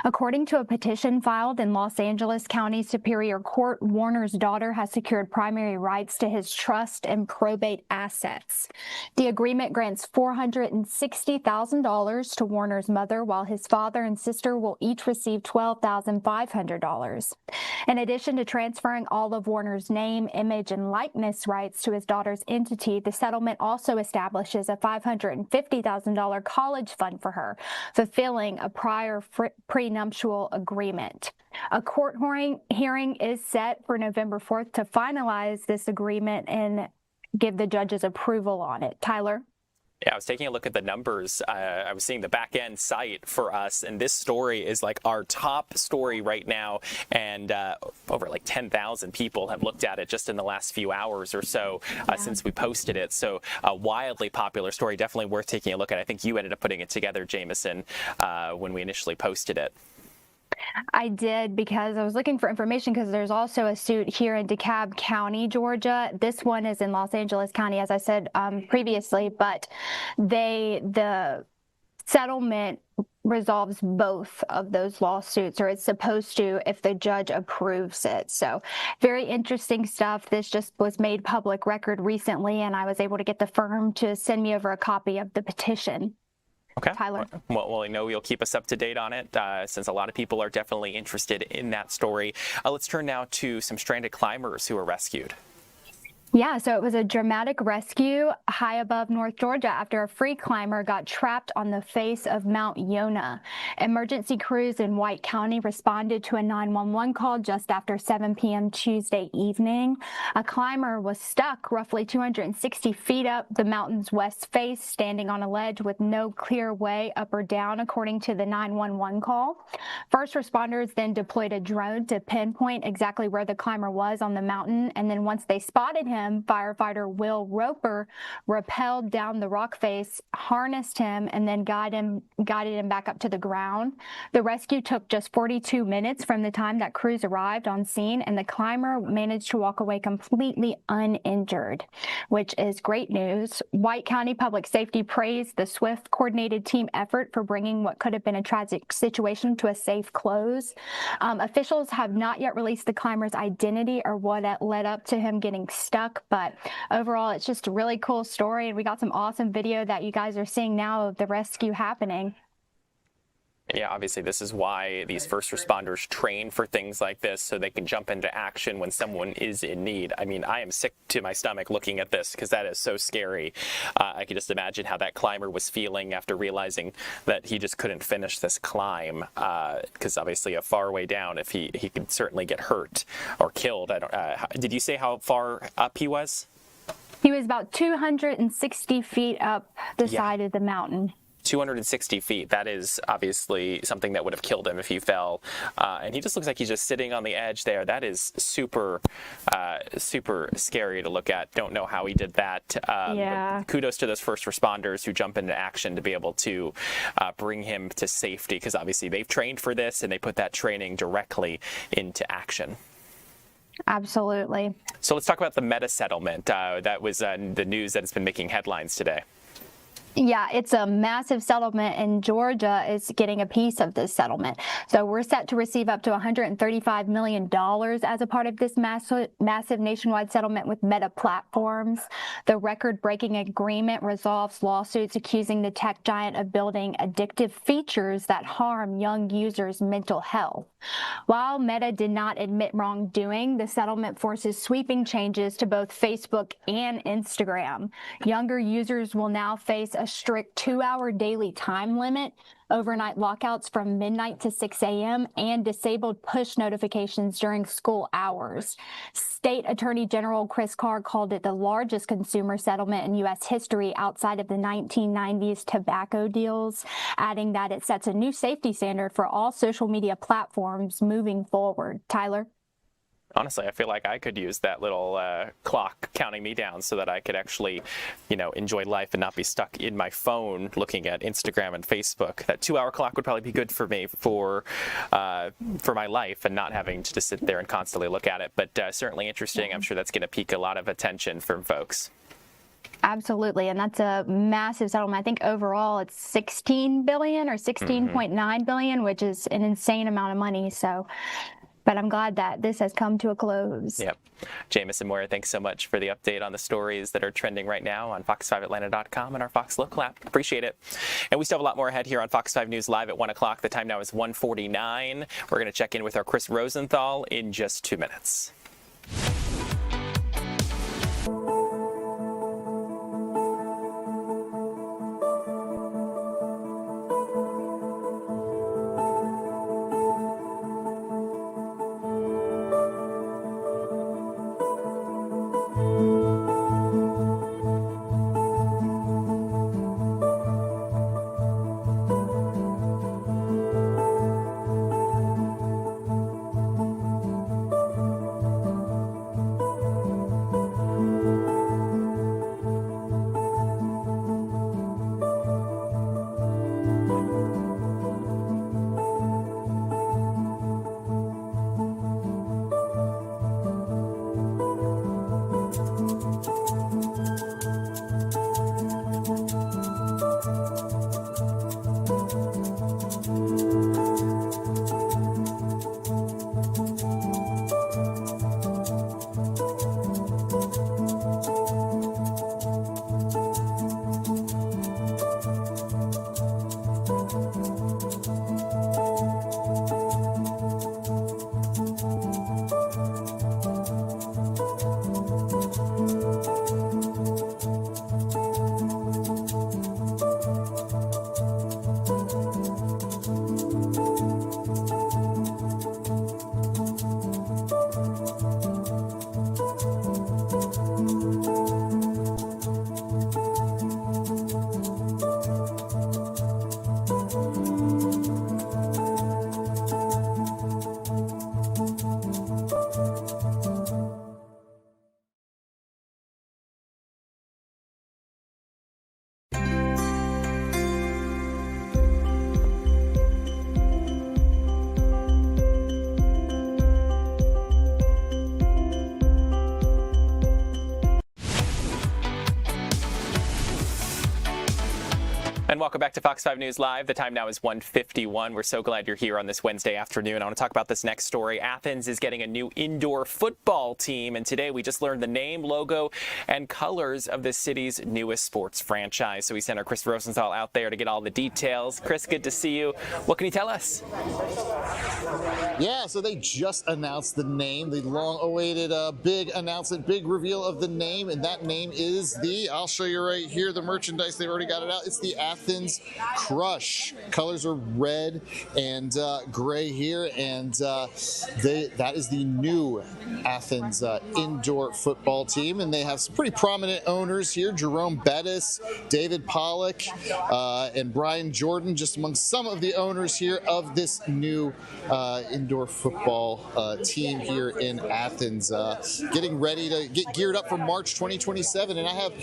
According to a petition filed in Los Angeles County Superior Court, Warner's daughter has secured primary rights to his trust and probate assets. The agreement grants $460,000 to Warner's mother, while his father and sister will each receive $12,500. In addition to transferring all of Warner's name, image, and likeness rights to his daughter's entity, the settlement also establishes a $550,000 college fund for her, fulfilling a prior prenuptial agreement. A court hearing is set for November 4th to finalize this agreement and give the judge's approval on it. Tyler? Yeah, I was taking a look at the numbers. I was seeing the back end site for us, and this story is like our top story right now. And over like 10,000 people have looked at it just in the last few hours or so since we posted it. So a wildly popular story, definitely worth taking a look at. I think you ended up putting it together, Jameson, when we initially posted it. I did, because I was looking for information, because there's also a suit here in DeKalb County, Georgia. This one is in Los Angeles County, as I said previously, but the settlement resolves both of those lawsuits, or it's supposed to if the judge approves it. So very interesting stuff. This just was made public record recently, and I was able to get the firm to send me over a copy of the petition. Okay. Tyler. Well, I know you'll keep us up to date on it since a lot of people are definitely interested in that story. Let's turn now to some stranded climbers who were rescued. Yeah, so it was a dramatic rescue high above North Georgia after a free climber got trapped on the face of Mount Yonah. Emergency crews in White County responded to a 911 call just after 7 p.m. Tuesday evening. A climber was stuck roughly 260 feet up the mountain's west face, standing on a ledge with no clear way up or down, according to the 911 call. First responders then deployed a drone to pinpoint exactly where the climber was on the mountain, and then once they spotted him, firefighter Will Roper rappelled down the rock face, harnessed him, and then guided him back up to the ground. The rescue took just 42 minutes from the time that crews arrived on scene, and the climber managed to walk away completely uninjured, which is great news. White County Public Safety praised the swift, coordinated team effort for bringing what could have been a tragic situation to a safe close. Officials have not yet released the climber's identity or what led up to him getting stuck, but overall it's just a really cool story, and we got some awesome video that you guys are seeing now of the rescue happening. Yeah, obviously this is why these first responders train for things like this, so they can jump into action when someone is in need. I mean, I am sick to my stomach looking at this because that is so scary. I can just imagine how that climber was feeling after realizing that he just couldn't finish this climb, because obviously a far way down, if he could certainly get hurt or killed. Did you say how far up he was? He was about 260 feet up the side of the mountain. 260 feet. That is obviously something that would have killed him if he fell. And he just looks like he's just sitting on the edge there. That is super, super scary to look at. Don't know how he did that. Kudos to those first responders who jump into action to be able to bring him to safety, because obviously they've trained for this and they put that training directly into action. Absolutely. So let's talk about the Meta settlement. That was the news that has been making headlines today. Yeah, it's a massive settlement, and Georgia is getting a piece of this settlement. So we're set to receive up to $135 million as a part of this massive nationwide settlement with Meta Platforms. The record-breaking agreement resolves lawsuits accusing the tech giant of building addictive features that harm young users' mental health. While Meta did not admit wrongdoing, the settlement forces sweeping changes to both Facebook and Instagram. Younger users will now face a strict 2-hour daily time limit, overnight lockouts from midnight to 6 a.m., and disabled push notifications during school hours. State Attorney General Chris Carr called it the largest consumer settlement in U.S. history outside of the 1990s tobacco deals, adding that it sets a new safety standard for all social media platforms moving forward. Tyler? Honestly, I feel like I could use that little clock counting me down so that I could actually, enjoy life and not be stuck in my phone looking at Instagram and Facebook. That 2-hour clock would probably be good for me for my life and not having to just sit there and constantly look at it. But certainly interesting. I'm sure that's going to pique a lot of attention from folks. Absolutely, and that's a massive settlement. I think overall it's 16 billion or 16.9 billion, which is an insane amount of money. So. But I'm glad that this has come to a close. Yep. Jamison Moyer, thanks so much for the update on the stories that are trending right now on fox5atlanta.com and our Fox Local app. Appreciate it. And we still have a lot more ahead here on Fox 5 News Live at 1 o'clock. The time now is 1:49. We're going to check in with our Chris Rosenthal in just 2 minutes. And welcome back to Fox 5 News Live. The time now is 1:51. We're so glad you're here on this Wednesday afternoon. I want to talk about this next story. Athens is getting a new indoor football team, and today we just learned the name, logo, and colors of the city's newest sports franchise. So we sent our Chris Rosenthal out there to get all the details. Chris, good to see you. What can you tell us? Yeah, so they just announced the name, the long-awaited big announcement, big reveal of the name, and that name is I'll show you right here, the merchandise, they've already got it out. It's the Athens Crush. Colors are red and gray here, and that is the new Athens indoor football team, and they have some pretty prominent owners here, Jerome Bettis, David Pollock, and Brian Jordan, just among some of the owners here of this new indoor football team here in Athens, getting ready to get geared up for March 2027. And I have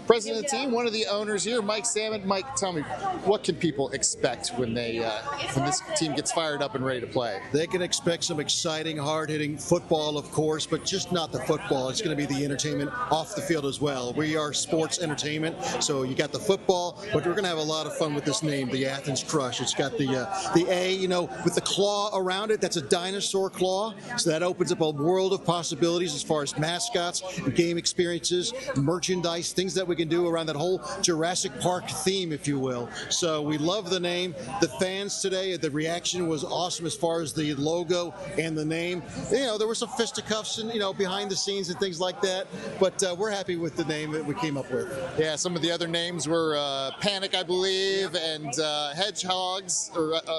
president of the team, one of the owners here, Mike Salmon. Mike, tell me, what can people expect when this team gets fired up and ready to play? They can expect some exciting, hard-hitting football, of course, but just not the football. It's going to be the entertainment off the field as well. We are sports entertainment, so you got the football, but we're going to have a lot of fun with this name, the Athens Crush. It's got the A, with the claw around it. That's a dinosaur claw, so that opens up a world of possibilities as far as mascots, game experiences, merchandise, things that we can do around that whole Jurassic Park theme, if you will. So we love the name. The fans today, the reaction was awesome as far as the logo and the name. There were some fisticuffs and behind the scenes and things like that, but we're happy with the name that we came up with. Yeah, some of the other names were Panic, I believe, and Hedgehogs,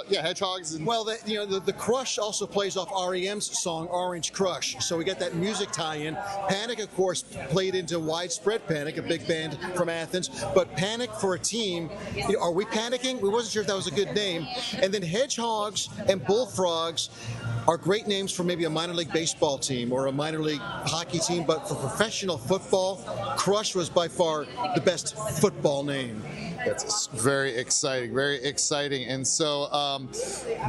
Hedgehogs. And well, the Crush also plays off REM's song Orange Crush, so we got that music tie-in. Panic, of course, played into Widespread Panic, a big band from Athens, but Panic for a team team. Are we panicking? We wasn't sure if that was a good name. And then Hedgehogs and Bullfrogs are great names for maybe a minor league baseball team or a minor league hockey team, but for professional football, Crush was by far the best football name. That's very exciting, very exciting. And so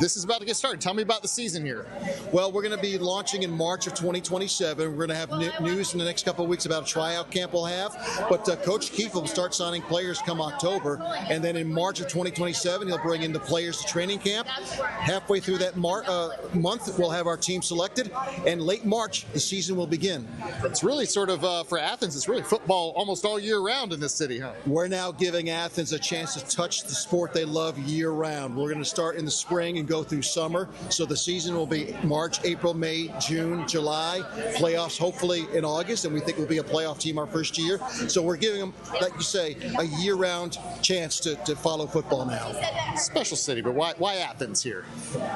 this is about to get started. Tell me about the season here. Well, we're going to be launching in March of 2027. We're going to have news in the next couple of weeks about a tryout camp we'll have. But Coach Keefe will start signing players come October. And then in March of 2027, he'll bring in the players to training camp. Halfway through that month, we'll have our team selected. And late March, the season will begin. It's really sort of, for Athens, it's really football almost all year round in this city, huh? We're now giving Athens a chance to touch the sport they love year round. We're going to start in the spring and go through summer. So the season will be March, April, May, June, July. Playoffs hopefully in August, and we think we'll be a playoff team our first year. So we're giving them, like you say, a year-round chance to follow football now. Special city, but why Athens here?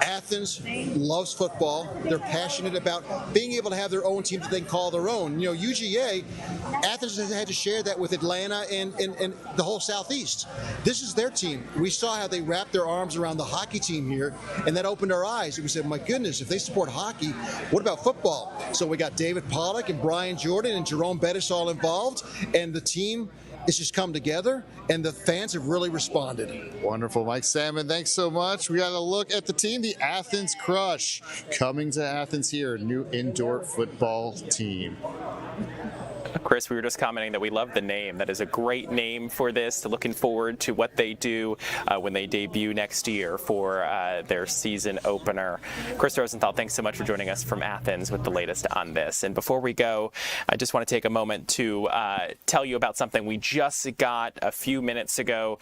Athens loves football. They're passionate about being able to have their own team that they can call their own. You know, UGA, Athens has had to share that with Atlanta and the whole Southeast. This is their team. We saw how they wrapped their arms around the hockey team here, and that opened our eyes. We said, my goodness, if they support hockey, what about football? So we got David Pollock and Brian Jordan and Jerome Bettis all involved, and the team has just come together, and the fans have really responded. Wonderful. Mike Salmon, thanks so much. We got to look at the team, the Athens Crush, coming to Athens here, new indoor football team. Chris, we were just commenting that we love the name. That is a great name for this. Looking forward to what they do when they debut next year for their season opener. Chris Rosenthal, thanks so much for joining us from Athens with the latest on this. And before we go, I just want to take a moment to tell you about something we just got a few minutes ago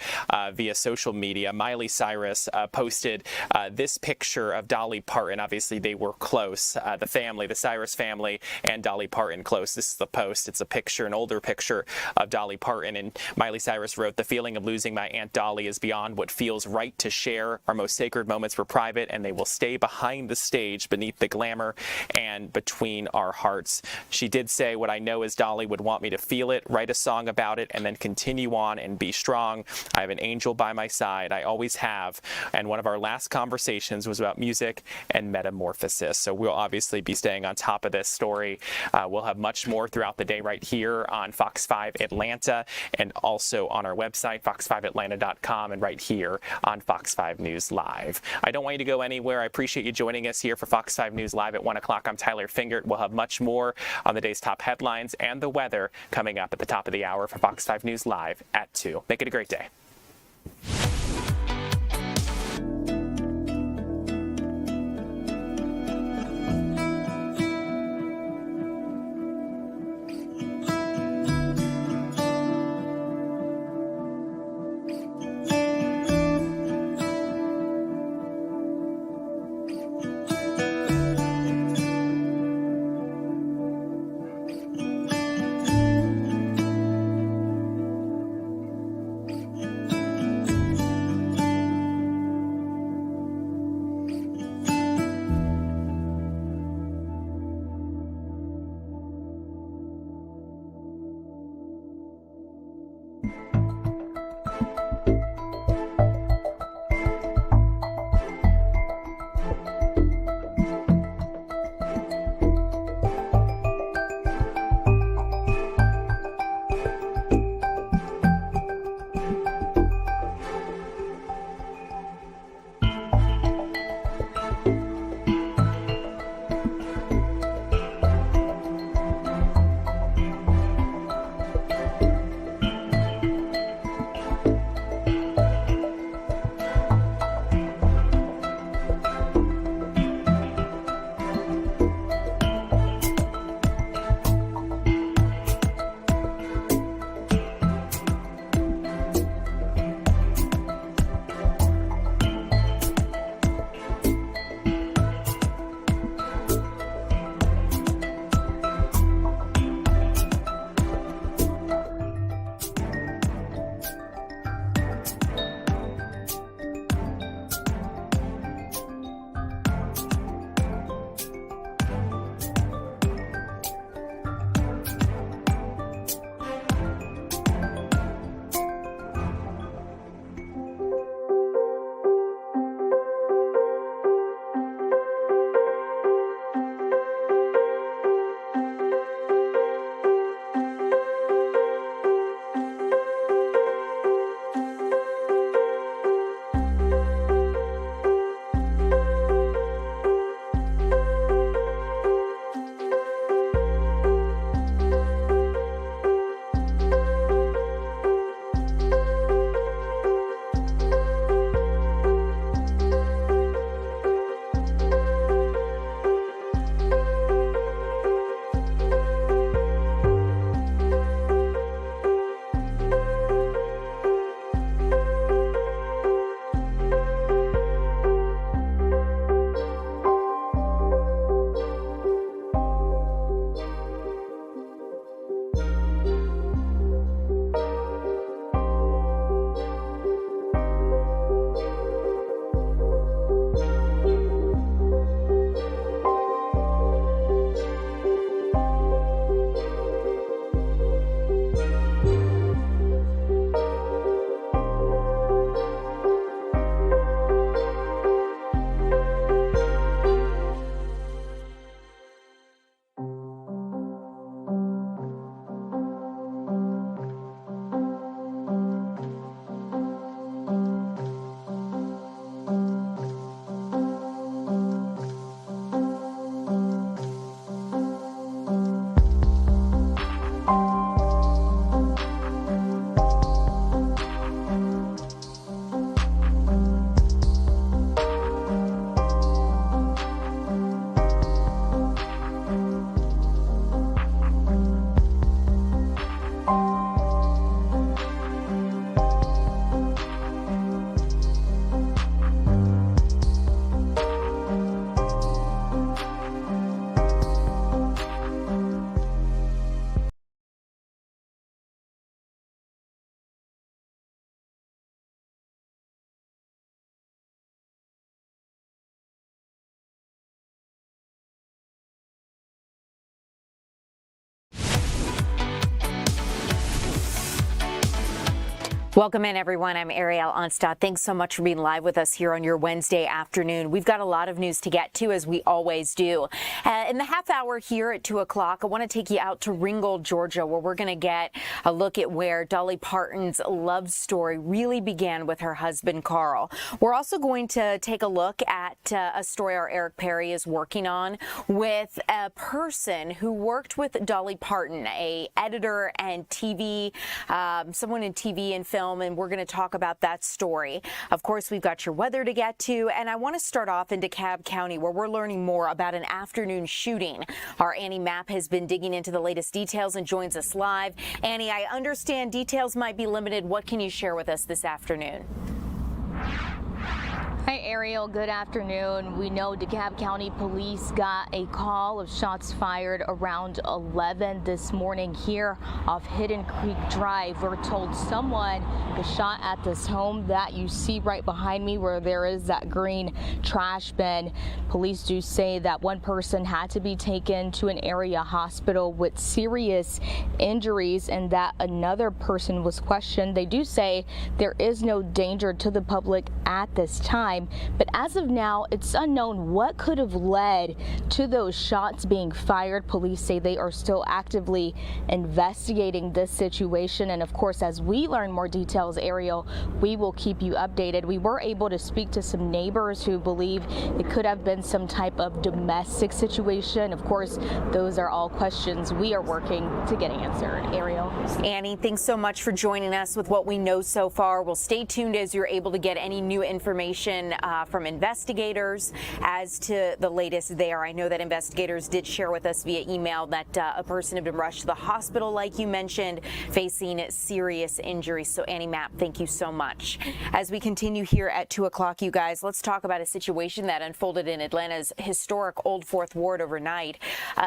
via social media. Miley Cyrus posted this picture of Dolly Parton. Obviously, they were close. The family, the Cyrus family, and Dolly Parton close. This is the post. It's a picture, an older picture of Dolly Parton, and Miley Cyrus wrote, "The feeling of losing my Aunt Dolly is beyond what feels right to share. Our most sacred moments were private, and they will stay behind the stage, beneath the glamour and between our hearts." She did say, "What I know is Dolly would want me to feel it, write a song about it, and then continue on and be strong. I have an angel by my side. I always have." And one of our last conversations was about music and metamorphosis. So we'll obviously be staying on top of this story. We'll have much more throughout the day right here on Fox 5 Atlanta, and also on our website, fox5atlanta.com, and right here on Fox 5 News Live. I don't want you to go anywhere. I appreciate you joining us here for Fox 5 News Live at 1 o'clock. I'm Tyler Fingert. We'll have much more on the day's top headlines and the weather coming up at the top of the hour for Fox 5 News Live at 2. Make it a great day. Welcome in, everyone. I'm Ariel Onstad. Thanks so much for being live with us here on your Wednesday afternoon. We've got a lot of news to get to, as we always do. In the half hour here at 2 o'clock, I want to take you out to Ringgold, Georgia, where we're going to get a look at where Dolly Parton's love story really began with her husband, Carl. We're also going to take a look at a story our Eric Perry is working on with a person who worked with Dolly Parton, a editor and TV, someone in TV and film, and we're going to talk about that story. Of course, we've got your weather to get to, and I want to start off in DeKalb County, where we're learning more about an afternoon shooting. Our Annie Mapp has been digging into the latest details and joins us live. Annie, I understand details might be limited. What can you share with us this afternoon? Hi, Ariel. Good afternoon. We know DeKalb County Police got a call of shots fired around 11 this morning here off Hidden Creek Drive. We're told someone was shot at this home that you see right behind me, where there is that green trash bin. Police do say that one person had to be taken to an area hospital with serious injuries and that another person was questioned. They do say there is no danger to the public at this time. But as of now, it's unknown what could have led to those shots being fired. Police say they are still actively investigating this situation. And of course, as we learn more details, Ariel, we will keep you updated. We were able to speak to some neighbors who believe it could have been some type of domestic situation. Of course, those are all questions we are working to get answered. Ariel. Annie, thanks so much for joining us with what we know so far. We'll stay tuned as you're able to get any new information from investigators as to the latest there. I know that investigators did share with us via email that a person had been rushed to the hospital, like you mentioned, facing serious injuries. So Annie Mapp, thank you so much. As we continue here at 2 o'clock, you guys, let's talk about a situation that unfolded in Atlanta's historic Old Fourth Ward overnight.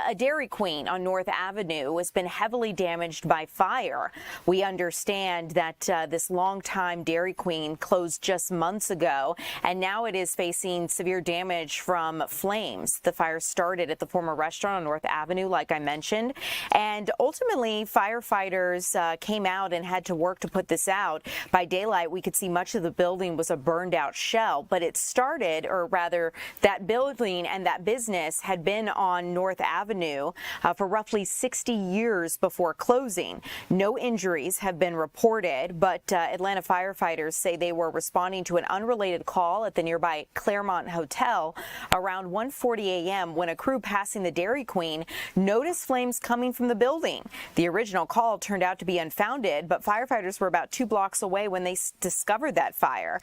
A Dairy Queen on North Avenue has been heavily damaged by fire. We understand that this longtime Dairy Queen closed just months ago, and now it is facing severe damage from flames. The fire started at the former restaurant on North Avenue, like I mentioned, and ultimately firefighters came out and had to work to put this out. By daylight, we could see much of the building was a burned out shell, but it started, or rather that building and that business had been on North Avenue for roughly 60 years before closing. No injuries have been reported, but Atlanta firefighters say they were responding to an unrelated call at the nearby Claremont Hotel around 1:40 a.m. when a crew passing the Dairy Queen noticed flames coming from the building. The original call turned out to be unfounded, but firefighters were about 2 blocks away when they discovered that fire.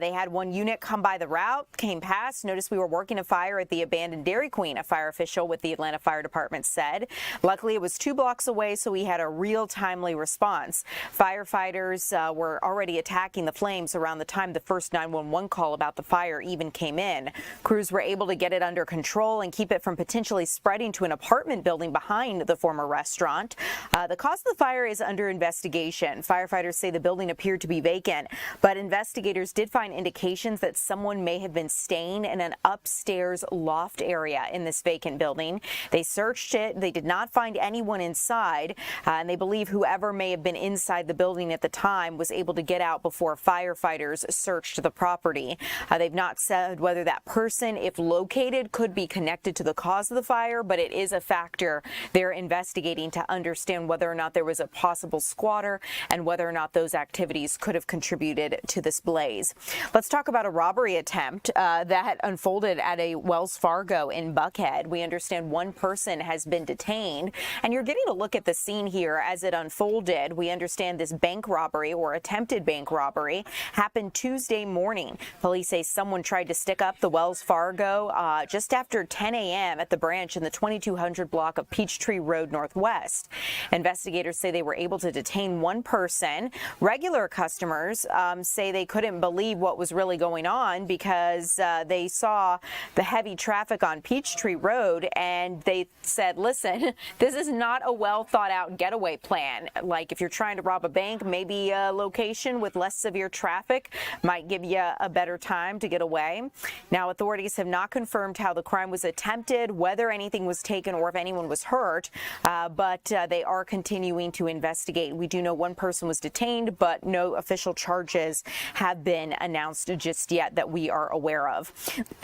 They had one unit come by the route, came past, noticed we were working a fire at the abandoned Dairy Queen, a fire official with the Atlanta Fire Department said. Luckily, it was 2 blocks away, so we had a real timely response. Firefighters were already attacking the flames around the time the first 911 call about the fire even came in. Crews were able to get it under control and keep it from potentially spreading to an apartment building behind the former restaurant. The cause of the fire is under investigation. Firefighters say the building appeared to be vacant, but investigators did find indications that someone may have been staying in an upstairs loft area in this vacant building. They searched it. They did not find anyone inside, and they believe whoever may have been inside the building at the time was able to get out before firefighters searched the property. They've not said whether that person, if located, could be connected to the cause of the fire, but it is a factor they're investigating to understand whether or not there was a possible squatter and whether or not those activities could have contributed to this blaze. Let's talk about a robbery attempt that unfolded at a Wells Fargo in Buckhead. We understand one person has been detained, and you're getting a look at the scene here as it unfolded. We understand this bank robbery, or attempted bank robbery, happened Tuesday morning. Police say someone tried to stick up the Wells Fargo just after 10 a.m. at the branch in the 2200 block of Peachtree Road Northwest. Investigators say they were able to detain one person. Regular customers say they couldn't believe what was really going on because they saw the heavy traffic on Peachtree Road, and they said, listen, this is not a well thought out getaway plan. Like if you're trying to rob a bank, maybe a location with less severe traffic might give you a better better time to get away. Now, authorities have not confirmed how the crime was attempted, whether anything was taken or if anyone was hurt, but they are continuing to investigate. We do know one person was detained, but no official charges have been announced just yet that we are aware of.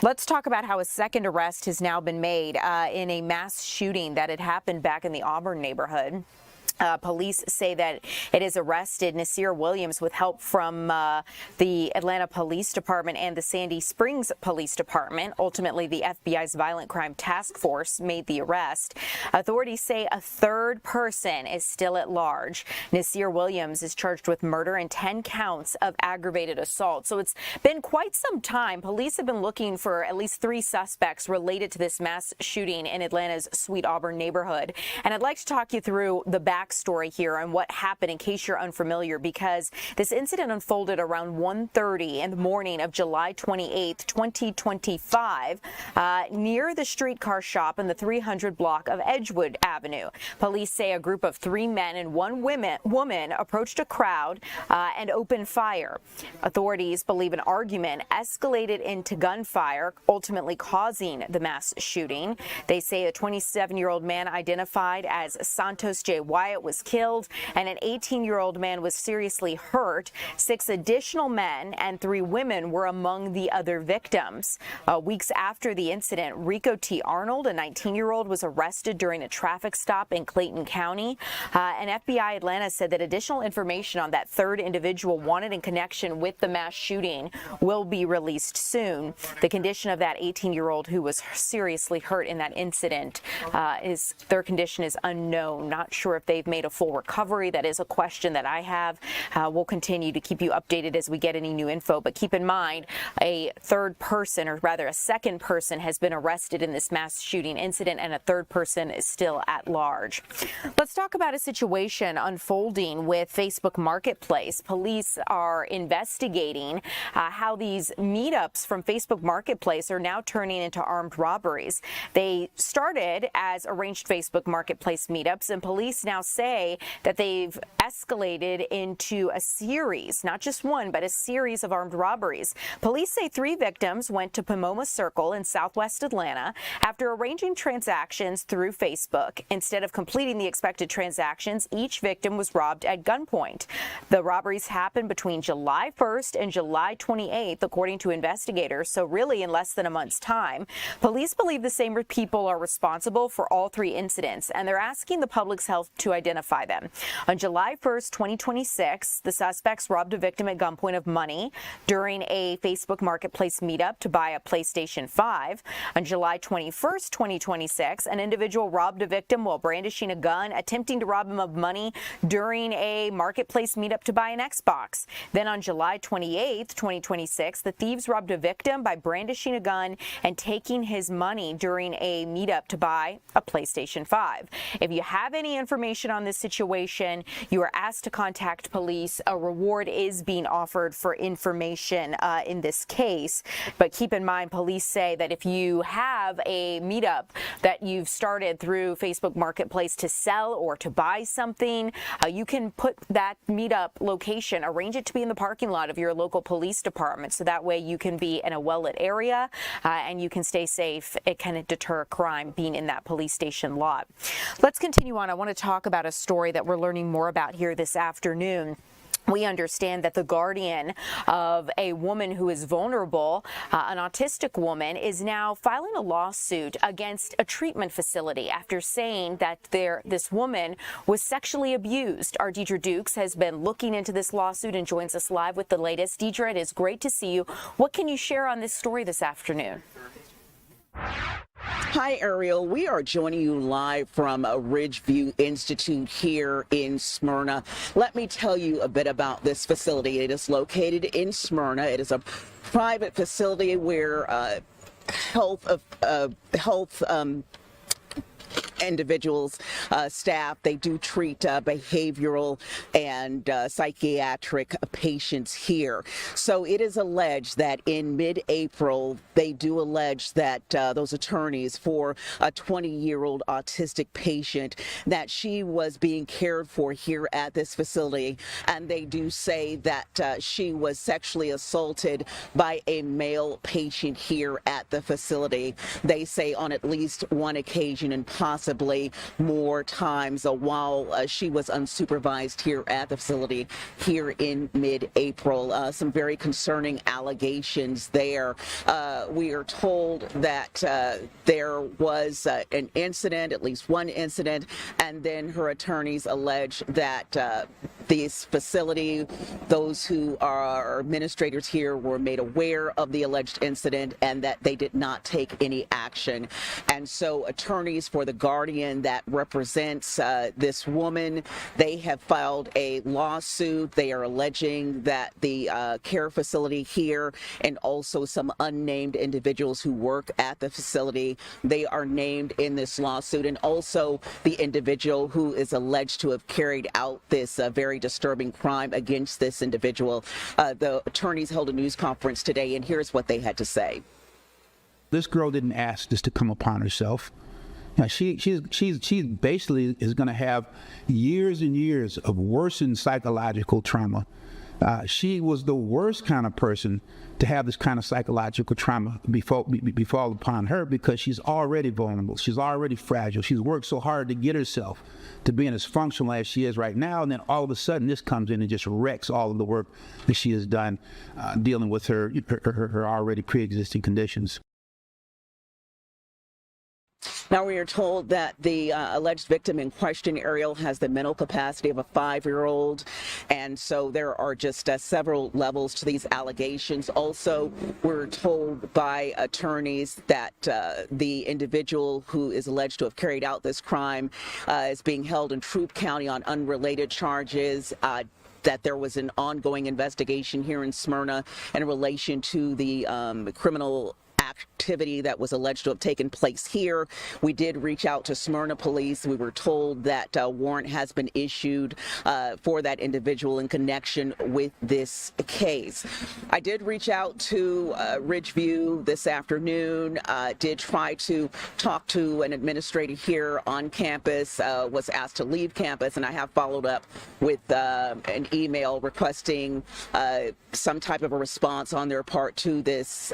Let's talk about how a second arrest has now been made in a mass shooting that had happened back in the Auburn neighborhood. Police say that it has arrested Nasir Williams with help from the Atlanta Police Department and the Sandy Springs Police Department. Ultimately, the FBI's Violent Crime Task Force made the arrest. Authorities say a third person is still at large. Nasir Williams is charged with murder and 10 counts of aggravated assault. So it's been quite some time. Police have been looking for at least 3 suspects related to this mass shooting in Atlanta's Sweet Auburn neighborhood. And I'd like to talk you through the backstory here on what happened in case you're unfamiliar, because this incident unfolded around 1:30 in the morning of July 28th, 2025, near the streetcar shop in the 300 block of Edgewood Avenue. Police say a group of 3 men and 1 woman approached a crowd and opened fire. Authorities believe an argument escalated into gunfire, ultimately causing the mass shooting. They say a 27-year-old man identified as Santos J. Wyatt was killed and an 18-year-old man was seriously hurt. 6 additional men and 3 women were among the other victims. Weeks after the incident, Rico T. Arnold, a 19-year-old, was arrested during a traffic stop in Clayton County. And FBI Atlanta said that additional information on that third individual wanted in connection with the mass shooting will be released soon. The condition of that 18-year-old who was seriously hurt in that incident their condition is unknown. Not sure if they've made a full recovery. That is a question that I have. We'll continue to keep you updated as we get any new info, but keep in mind a third person, or rather a second person, has been arrested in this mass shooting incident, and a third person is still at large. Let's talk about a situation unfolding with Facebook Marketplace. Police are investigating how these meetups from Facebook Marketplace are now turning into armed robberies. They started as arranged Facebook Marketplace meetups, and police now say that they've escalated into a series, not just one, but a series of armed robberies. Police say 3 victims went to Pomona Circle in southwest Atlanta after arranging transactions through Facebook. Instead of completing the expected transactions, each victim was robbed at gunpoint. The robberies happened between July 1st and July 28th, according to investigators, so really in less than a month's time. Police believe the same people are responsible for all 3 incidents, and they're asking the public's help to identify them. On July 1st, 2026, the suspects robbed a victim at gunpoint of money during a Facebook Marketplace meetup to buy a PlayStation 5. On July 21st, 2026, an individual robbed a victim while brandishing a gun, attempting to rob him of money during a Marketplace meetup to buy an Xbox. Then on July 28th, 2026, the thieves robbed a victim by brandishing a gun and taking his money during a meetup to buy a PlayStation 5. If you have any information on this situation, you are asked to contact police. A reward is being offered for information in this case. But keep in mind, police say that if you have a meetup that you've started through Facebook Marketplace to sell or to buy something, you can put that meetup location, arrange it to be in the parking lot of your local police department, so that way you can be in a well-lit area and you can stay safe. It can deter crime being in that police station lot. Let's continue on. I want to talk about a story that we're learning more about here this afternoon. We understand that the guardian of a woman who is vulnerable, an autistic woman, is now filing a lawsuit against a treatment facility after saying that this woman was sexually abused. Our Deidre Dukes has been looking into this lawsuit and joins us live with the latest. Deidre, it is great to see you. What can you share on this story this afternoon? Hi, Ariel. We are joining you live from Ridgeview Institute here in Smyrna. Let me tell you a bit about this facility. It is located in Smyrna. It is a private facility where individuals, staff. They do treat behavioral and psychiatric patients here. So it is alleged that in mid-April, they do allege that those attorneys for a 20-year-old autistic patient, that she was being cared for here at this facility, and they do say that she was sexually assaulted by a male patient here at the facility. They say on at least one occasion and possibly more times while she was unsupervised here at the facility here in mid-April. Some very concerning allegations there. We are told that there was an incident, at least one incident, and then her attorneys allege that this facility, those who are administrators here, were made aware of the alleged incident and that they did not take any action. And so attorneys for the guardian that represents this woman, they have filed a lawsuit. They are alleging that the care facility here and also some unnamed individuals who work at the facility, they are named in this lawsuit, and also the individual who is alleged to have carried out this very disturbing crime against this individual. The attorneys held a news conference today, and here's what they had to say. This girl didn't ask this to come upon herself. Now, she basically is going to have years and years of worsened psychological trauma. She was the worst kind of person to have this kind of psychological trauma befall upon her, because she's already vulnerable. She's already fragile. She's worked so hard to get herself to being as functional as she is right now, and then all of a sudden this comes in and just wrecks all of the work that she has done dealing with her already pre-existing conditions. Now we are told that the alleged victim in question, Ariel, has the mental capacity of a 5-year-old, and so there are just several levels to these allegations. Also, we're told by attorneys that the individual who is alleged to have carried out this crime is being held in Troup County on unrelated charges. That there was an ongoing investigation here in Smyrna in relation to the criminal activity that was alleged to have taken place here. We did reach out to Smyrna police. We were told that a warrant has been issued for that individual in connection with this case. I did reach out to Ridgeview this afternoon, did try to talk to an administrator here on campus, was asked to leave campus, and I have followed up with an email requesting some type of a response on their part to this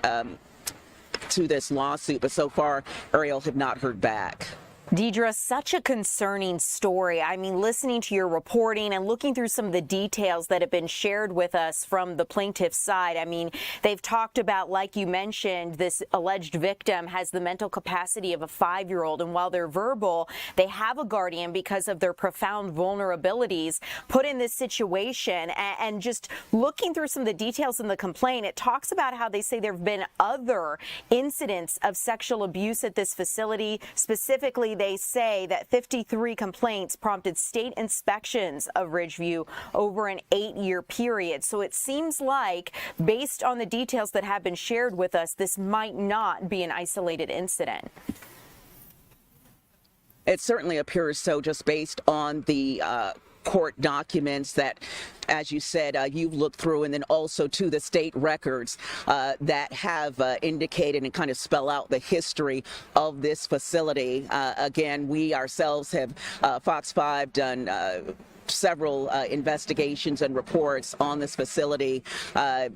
lawsuit, but so far, Ariel have not heard back. Deidre, such a concerning story. I mean, listening to your reporting and looking through some of the details that have been shared with us from the plaintiff's side. I mean, they've talked about, like you mentioned, this alleged victim has the mental capacity of a 5-year-old. And while they're verbal, they have a guardian because of their profound vulnerabilities put in this situation. And just looking through some of the details in the complaint, it talks about how they say there have been other incidents of sexual abuse at this facility. Specifically, they say that 53 complaints prompted state inspections of Ridgeview over an 8-year period. So it seems like, based on the details that have been shared with us, this might not be an isolated incident. It certainly appears so, just based on the court documents that, as you said, you've looked through, and then also to the state records that have indicated and kind of spell out the history of this facility. Again, we ourselves have, Fox 5, done several investigations and reports on this facility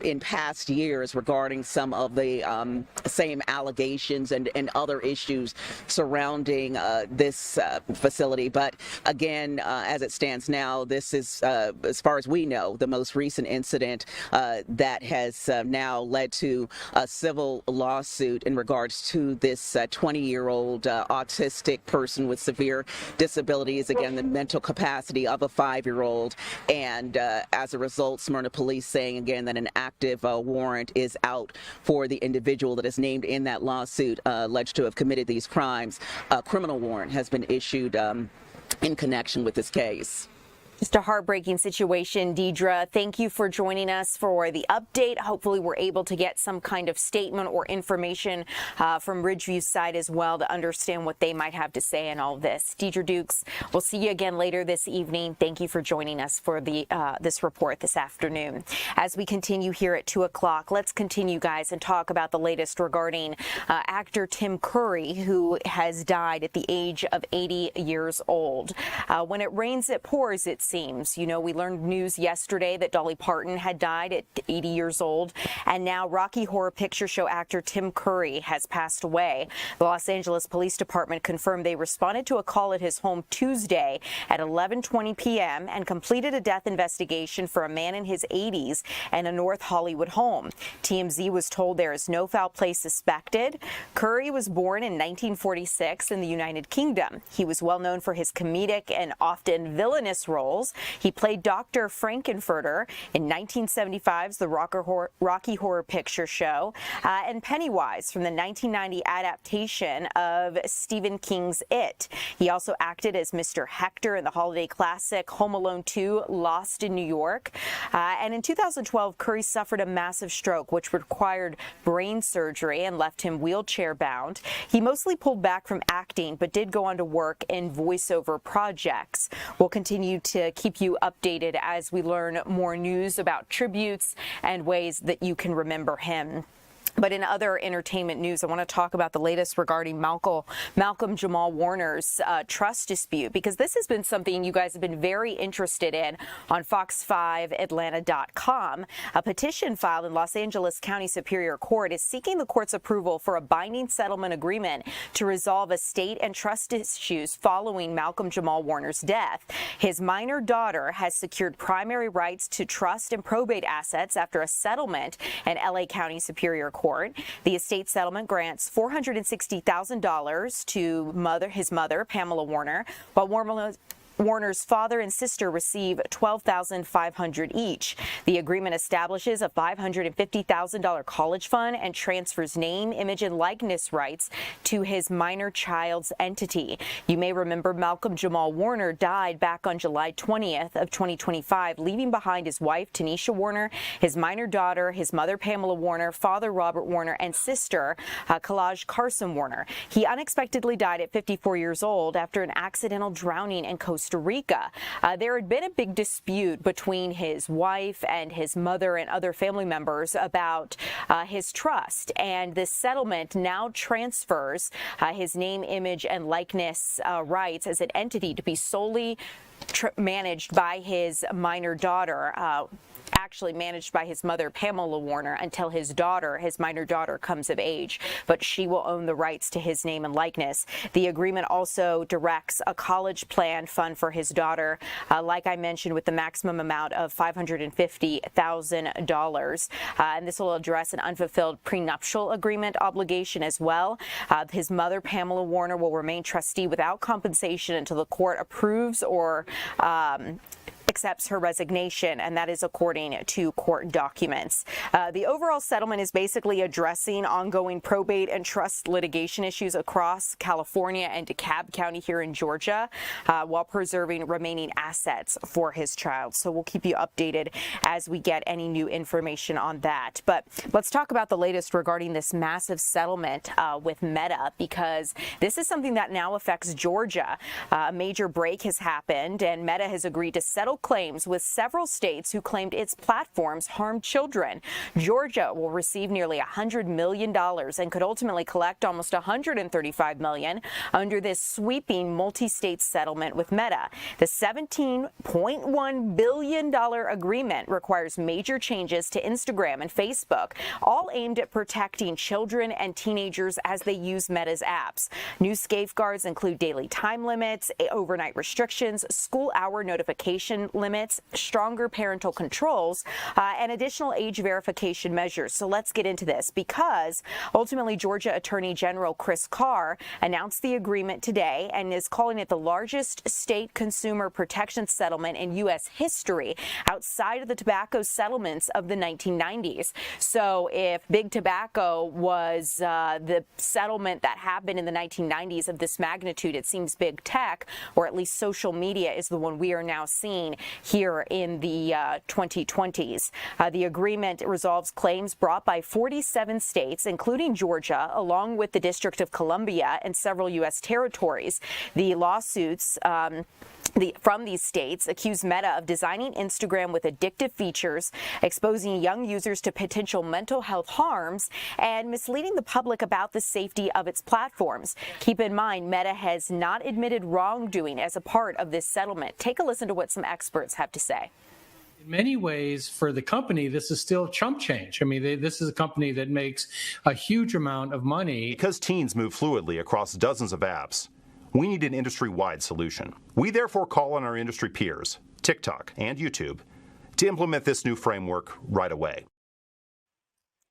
in past years regarding some of the same allegations and other issues surrounding this facility. But again, as it stands now, this is, as far as we know, the most recent incident that has now led to a civil lawsuit in regards to this 20-year-old autistic person with severe disabilities, again, the mental capacity of a 5-year-old, and as a result, Smyrna police saying again that an active warrant is out for the individual that is named in that lawsuit alleged to have committed these crimes. A criminal warrant has been issued in connection with this case. Just a heartbreaking situation, Deidre. Thank you for joining us for the update. Hopefully we're able to get some kind of statement or information from Ridgeview's side as well to understand what they might have to say in all of this. Deidre Dukes, we'll see you again later this evening. Thank you for joining us for the this report this afternoon. As we continue here at 2 o'clock, let's continue, guys, and talk about the latest regarding actor Tim Curry, who has died at the age of 80 years old. When it rains, it pours, it seems. You know, we learned news yesterday that Dolly Parton had died at 80 years old, and now Rocky Horror Picture Show actor Tim Curry has passed away. The Los Angeles Police Department confirmed they responded to a call at his home Tuesday at 11:20 p.m. and completed a death investigation for a man in his 80s in a North Hollywood home. TMZ was told there is no foul play suspected. Curry was born in 1946 in the United Kingdom. He was well known for his comedic and often villainous roles. He played Dr. Frankenfurter in 1975's The Rocky Horror Picture Show and Pennywise from the 1990 adaptation of Stephen King's It. He also acted as Mr. Hector in the holiday classic Home Alone 2, Lost in New York. And in 2012, Curry suffered a massive stroke, which required brain surgery and left him wheelchair-bound. He mostly pulled back from acting, but did go on to work in voiceover projects. We'll continue to keep you updated as we learn more news about tributes and ways that you can remember him. But in other entertainment news, I want to talk about the latest regarding Malcolm Jamal Warner's trust dispute, because this has been something you guys have been very interested in on Fox5Atlanta.com. A petition filed in Los Angeles County Superior Court is seeking the court's approval for a binding settlement agreement to resolve estate and trust issues following Malcolm Jamal Warner's death. His minor daughter has secured primary rights to trust and probate assets after a settlement in LA County Superior Court. The estate settlement grants $460,000 to his mother, Pamela Warner, while Warner's father and sister receive $12,500 each. The agreement establishes a $550,000 college fund and transfers name, image, and likeness rights to his minor child's entity. You may remember Malcolm Jamal Warner died back on July 20th of 2025, leaving behind his wife, Tanisha Warner, his minor daughter, his mother, Pamela Warner, father, Robert Warner, and sister, Kalaj Carson Warner. He unexpectedly died at 54 years old after an accidental drowning in Costa Rica. There had been a big dispute between his wife and his mother and other family members about his trust, and this settlement now transfers his name, image, and likeness rights as an entity to be solely managed by his minor daughter, actually managed by his mother, Pamela Warner, until his minor daughter, comes of age. But she will own the rights to his name and likeness. The agreement also directs a college plan fund for his daughter, like I mentioned, with the maximum amount of $550,000. And this will address an unfulfilled prenuptial agreement obligation as well. His mother, Pamela Warner, will remain trustee without compensation until the court approves or accepts her resignation, and that is according to court documents. The overall settlement is basically addressing ongoing probate and trust litigation issues across California and DeKalb County here in Georgia, while preserving remaining assets for his child. So we'll keep you updated as we get any new information on that. But let's talk about the latest regarding this massive settlement with Meta, because this is something that now affects Georgia. A major break has happened, and Meta has agreed to settle claims with several states who claimed its platforms harmed children. Georgia will receive nearly $100 million and could ultimately collect almost $135 million under this sweeping multi-state settlement with Meta. The $17.1 billion agreement requires major changes to Instagram and Facebook, all aimed at protecting children and teenagers as they use Meta's apps. New safeguards include daily time limits, overnight restrictions, school hour notification limits, stronger parental controls, and additional age verification measures. So let's get into this, because ultimately Georgia Attorney General Chris Carr announced the agreement today and is calling it the largest state consumer protection settlement in U.S. history outside of the tobacco settlements of the 1990s. So if Big Tobacco was the settlement that happened in the 1990s of this magnitude, it seems Big Tech, or at least social media, is the one we are now seeing here in the 2020s. The agreement resolves claims brought by 47 states, including Georgia, along with the District of Columbia and several U.S. territories. The lawsuits from these states accuse Meta of designing Instagram with addictive features, exposing young users to potential mental health harms, and misleading the public about the safety of its platforms. Keep in mind, Meta has not admitted wrongdoing as a part of this settlement. Take a listen to what some experts have to say. In many ways, for the company, this is still chump change. I mean, this is a company that makes a huge amount of money. Because teens move fluidly across dozens of apps, we need an industry-wide solution. We therefore call on our industry peers, TikTok and YouTube, to implement this new framework right away.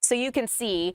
So you can see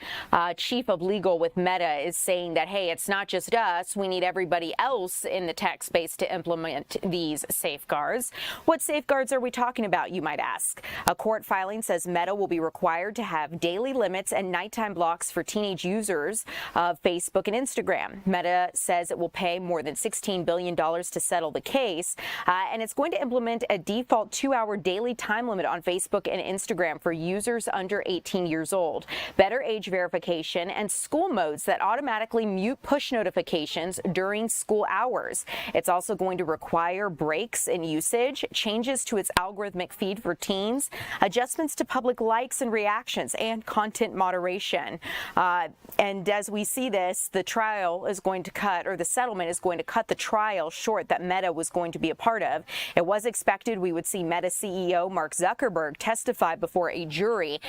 Chief of Legal with Meta is saying that, hey, it's not just us. We need everybody else in the tech space to implement these safeguards. What safeguards are we talking about, you might ask? A court filing says Meta will be required to have daily limits and nighttime blocks for teenage users of Facebook and Instagram. Meta says it will pay more than $16 billion to settle the case, and it's going to implement a default 2-hour daily time limit on Facebook and Instagram for users under 18 years old. Better age verification, and school modes that automatically mute push notifications during school hours. It's also going to require breaks in usage, changes to its algorithmic feed for teens, adjustments to public likes and reactions, and content moderation. And as we see this, the trial is going to cut, or the settlement is going to cut the trial short that Meta was going to be a part of. It was expected we would see Meta CEO Mark Zuckerberg testify before a jury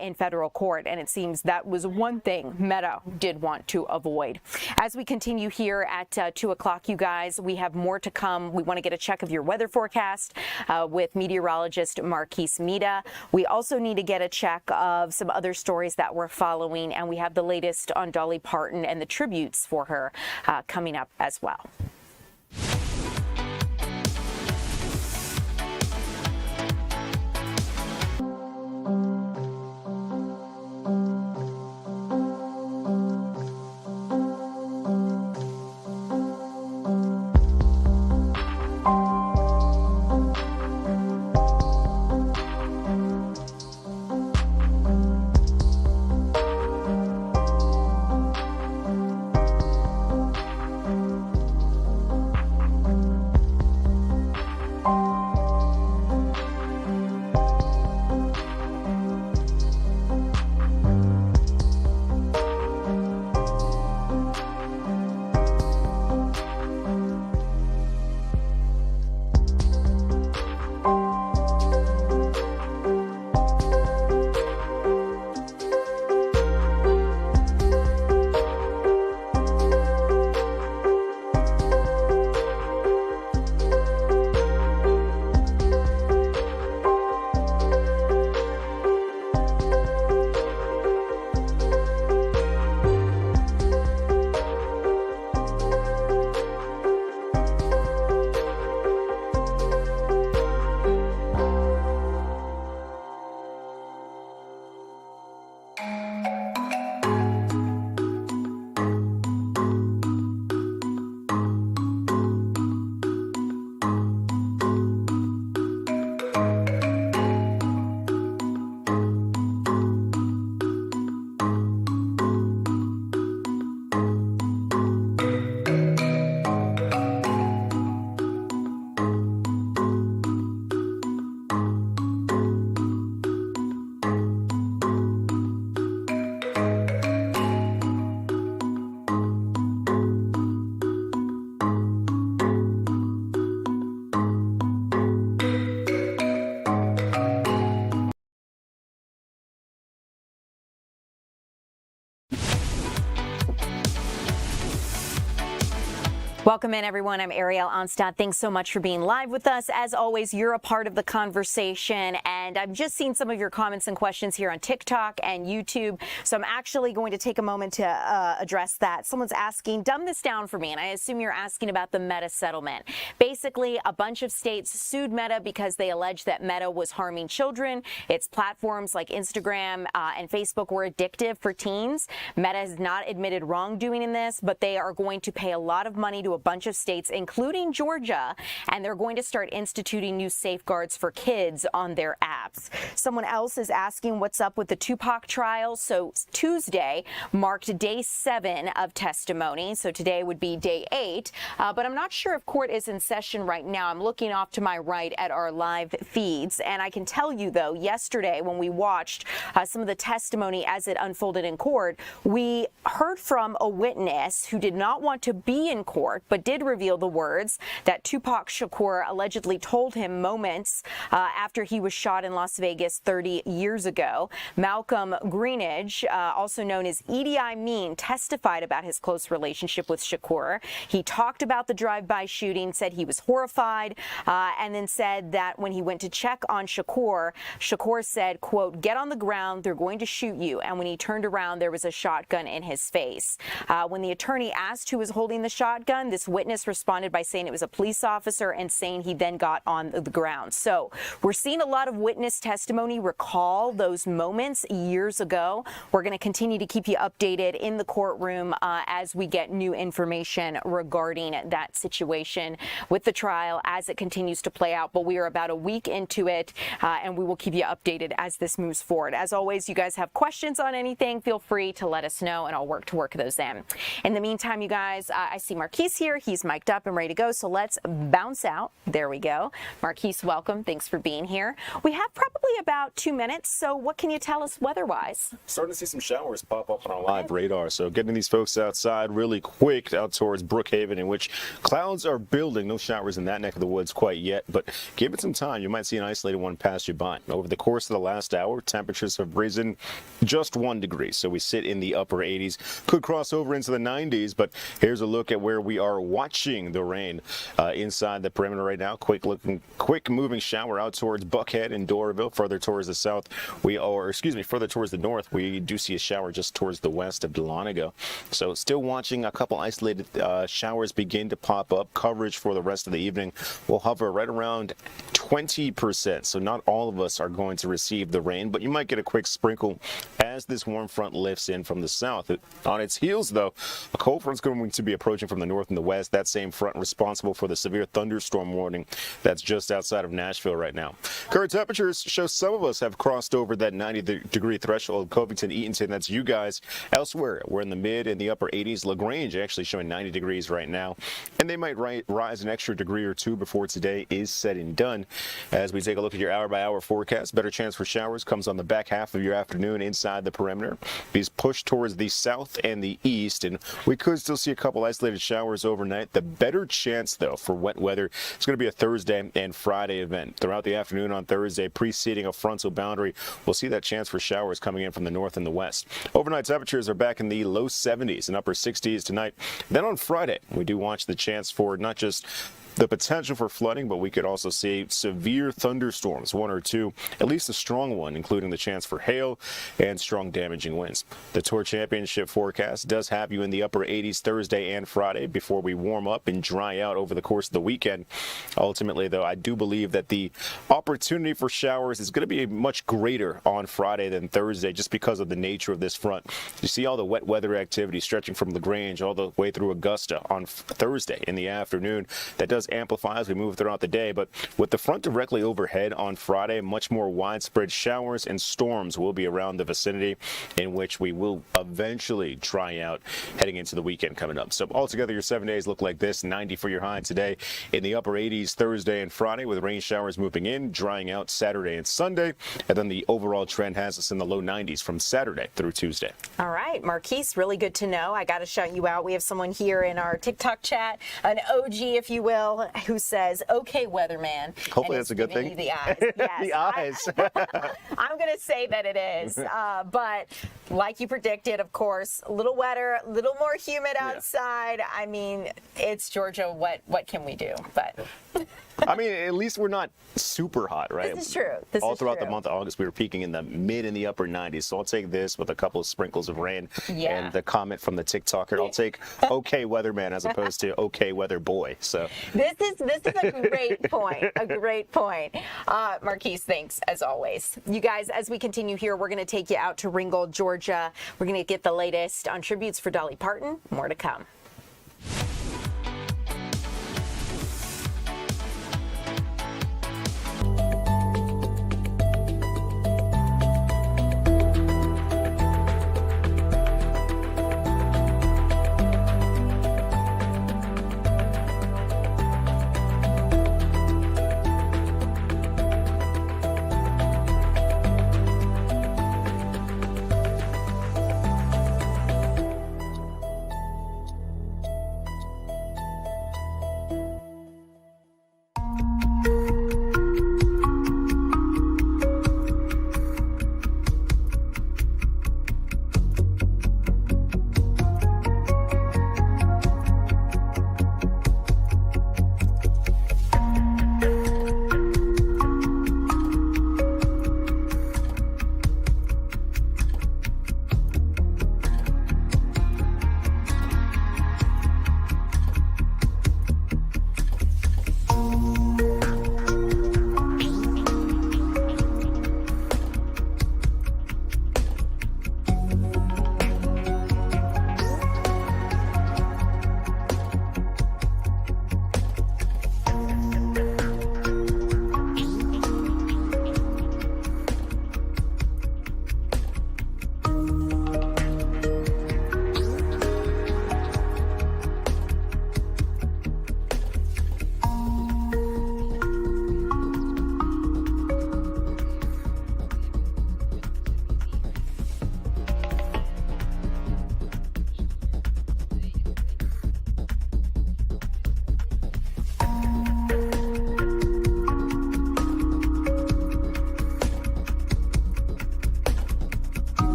in federal court. And it seems that was one thing Meta did want to avoid. As we continue here at 2 o'clock, you guys, we have more to come. We want to get a check of your weather forecast with meteorologist Marquise Mita. We also need to get a check of some other stories that we're following, and we have the latest on Dolly Parton and the tributes for her coming up as well. Welcome in, everyone. I'm Ariel Onstad. Thanks so much for being live with us. As always, you're a part of the conversation, and I've just seen some of your comments and questions here on TikTok and YouTube, so I'm actually going to take a moment to address that. Someone's asking, dumb this down for me, and I assume you're asking about the Meta settlement. Basically, a bunch of states sued Meta because they alleged that Meta was harming children. Its platforms like Instagram and Facebook were addictive for teens. Meta has not admitted wrongdoing in this, but they are going to pay a lot of money to to a bunch of states, including Georgia, and they're going to start instituting new safeguards for kids on their apps. Someone else is asking what's up with the Tupac trial. So Tuesday marked day 7 of testimony. So today would be day 8, but I'm not sure if court is in session right now. I'm looking off to my right at our live feeds, and I can tell you, though, yesterday when we watched some of the testimony as it unfolded in court, we heard from a witness who did not want to be in court, but did reveal the words that Tupac Shakur allegedly told him moments after he was shot in Las Vegas 30 years ago. Malcolm Greenidge, also known as Idi Amin, testified about his close relationship with Shakur. He talked about the drive-by shooting, said he was horrified, and then said that when he went to check on Shakur, Shakur said, quote, "Get on the ground, they're going to shoot you." And when he turned around, there was a shotgun in his face. When the attorney asked who was holding the shotgun, this witness responded by saying it was a police officer and saying he then got on the ground. So we're seeing a lot of witness testimony recall those moments years ago. We're going to continue to keep you updated in the courtroom as we get new information regarding that situation with the trial as it continues to play out. But we are about a week into it, and we will keep you updated as this moves forward. As always, you guys have questions on anything, feel free to let us know, and I'll work those in. In the meantime, you guys, I see Marquise here. He's mic'd up and ready to go, so let's bounce out. There we go. Marquise, welcome. Thanks for being here. We have probably about 2 minutes, so what can you tell us weather-wise? Starting to see some showers pop up on our live radar, so getting these folks outside really quick out towards Brookhaven, in which clouds are building. No showers in that neck of the woods quite yet, but give it some time. You might see an isolated one pass you by. Over the course of the last hour, temperatures have risen just 1 degree, so we sit in the upper 80s. Could cross over into the 90s, but here's a look at where we are watching the rain inside the perimeter right now. Quick moving shower out towards Buckhead and Doraville. Further towards the south, further towards the north, we do see a shower just towards the west of Dahlonega. So still watching a couple isolated showers begin to pop up. Coverage for the rest of the evening will hover right around 20%. So not all of us are going to receive the rain, but you might get a quick sprinkle as this warm front lifts in from the south. On its heels, though, a cold front is going to be approaching from the north and the west. That same front responsible for the severe thunderstorm warning that's just outside of Nashville right now. Current temperatures show some of us have crossed over that 90-degree threshold. Covington, Eatonton, that's you guys. Elsewhere, we're in the mid and the upper 80s. LaGrange actually showing 90 degrees right now, and they might rise an extra degree or two before today is said and done. As we take a look at your hour-by-hour forecast, better chance for showers comes on the back half of your afternoon inside the perimeter. These push towards the south and the east, and we could still see a couple isolated showers overnight. The better chance, though, for wet weather is going to be a Thursday and Friday event. Throughout the afternoon on Thursday, preceding a frontal boundary, we'll see that chance for showers coming in from the north and the west. Overnight temperatures are back in the low 70s and upper 60s tonight. Then on Friday, we do watch the chance for not just the potential for flooding, but we could also see severe thunderstorms, 1 or 2, at least a strong one, including the chance for hail and strong damaging winds. The Tour Championship forecast does have you in the upper 80s Thursday and Friday before we warm up and dry out over the course of the weekend. Ultimately, though, I do believe that the opportunity for showers is going to be much greater on Friday than Thursday just because of the nature of this front. You see all the wet weather activity stretching from LaGrange all the way through Augusta on Thursday in the afternoon. That does amplify as we move throughout the day, but with the front directly overhead on Friday, much more widespread showers and storms will be around the vicinity, in which we will eventually dry out heading into the weekend coming up. So altogether, your 7 days look like this: 90 for your high today, in the upper 80s Thursday and Friday, with rain showers moving in, drying out Saturday and Sunday, and then the overall trend has us in the low 90s from Saturday through Tuesday. All right, Marquise, really good to know. I got to shout you out. We have someone here in our TikTok chat, an OG, if you will, who says, "Okay, weatherman." Hopefully that's a good thing. The eyes. Yes. The eyes. I'm going to say that it is. But like you predicted, of course, a little wetter, a little more humid outside. Yeah. I mean, it's Georgia. What can we do? But I mean, at least we're not super hot, right? This is true. All throughout the month of August, we were peaking in the mid and the upper 90s. So I'll take this with a couple of sprinkles of rain. Yeah. And the comment from the TikToker, I'll take okay weatherman as opposed to okay weather boy. So this is a great point. A great point. Marquise, thanks as always. You guys, as we continue here, we're going to take you out to Ringgold, Georgia. We're going to get the latest on tributes for Dolly Parton. More to come.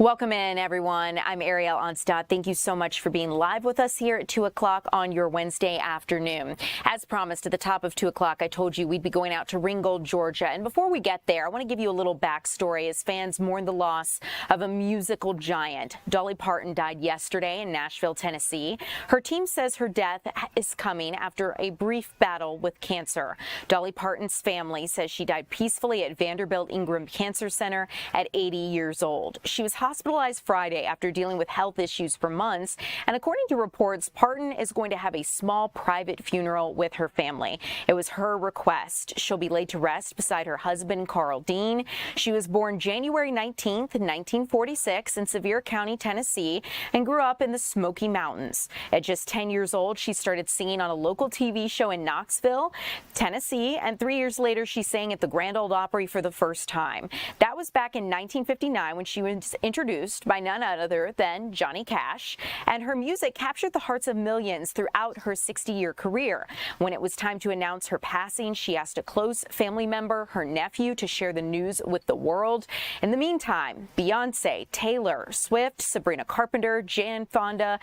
Welcome in, everyone. I'm Ariel Onstadt. Thank you so much for being live with us here at 2 o'clock on your Wednesday afternoon. As promised, at the top of 2 o'clock, I told you we'd be going out to Ringgold, Georgia. And before we get there, I want to give you a little backstory as fans mourn the loss of a musical giant. Dolly Parton died yesterday in Nashville, Tennessee. Her team says her death is coming after a brief battle with cancer. Dolly Parton's family says she died peacefully at Vanderbilt Ingram Cancer Center at 80 years old. She was hospitalized Friday after dealing with health issues for months, and according to reports, Parton is going to have a small private funeral with her family. It was her request. She'll be laid to rest beside her husband, Carl Dean. She was born January 19th, 1946 in Sevier County, Tennessee, and grew up in the Smoky Mountains. At just 10 years old, she started singing on a local TV show in Knoxville, Tennessee, and 3 years later, she sang at the Grand Ole Opry for the first time. That was back in 1959 when she was introduced by none other than Johnny Cash, and her music captured the hearts of millions throughout her 60-year career. When it was time to announce her passing, she asked a close family member, her nephew, to share the news with the world. In the meantime, Beyonce, Taylor Swift, Sabrina Carpenter, Jane Fonda,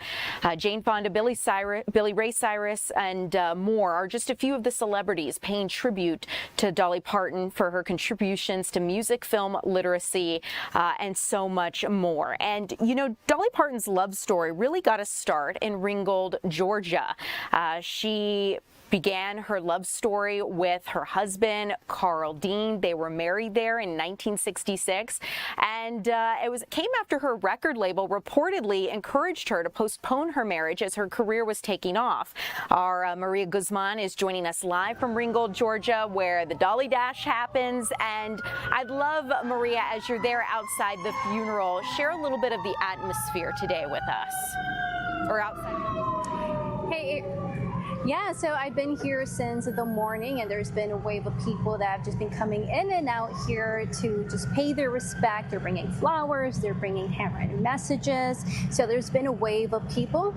Billy Ray Cyrus, and more are just a few of the celebrities paying tribute to Dolly Parton for her contributions to music, film, literacy, and so much more. And, you know, Dolly Parton's love story really got a start in Ringgold, Georgia. She began her love story with her husband, Carl Dean. They were married there in 1966, and it came after her record label reportedly encouraged her to postpone her marriage as her career was taking off. Our Maria Guzman is joining us live from Ringgold, Georgia, where the Dolly Dash happens, and I'd love, Maria, as you're there outside the funeral, share a little bit of the atmosphere today with us, or outside. Hey. Yeah, so I've been here since the morning, and there's been a wave of people that have just been coming in and out here to just pay their respect. They're bringing flowers, they're bringing handwritten messages. So there's been a wave of people.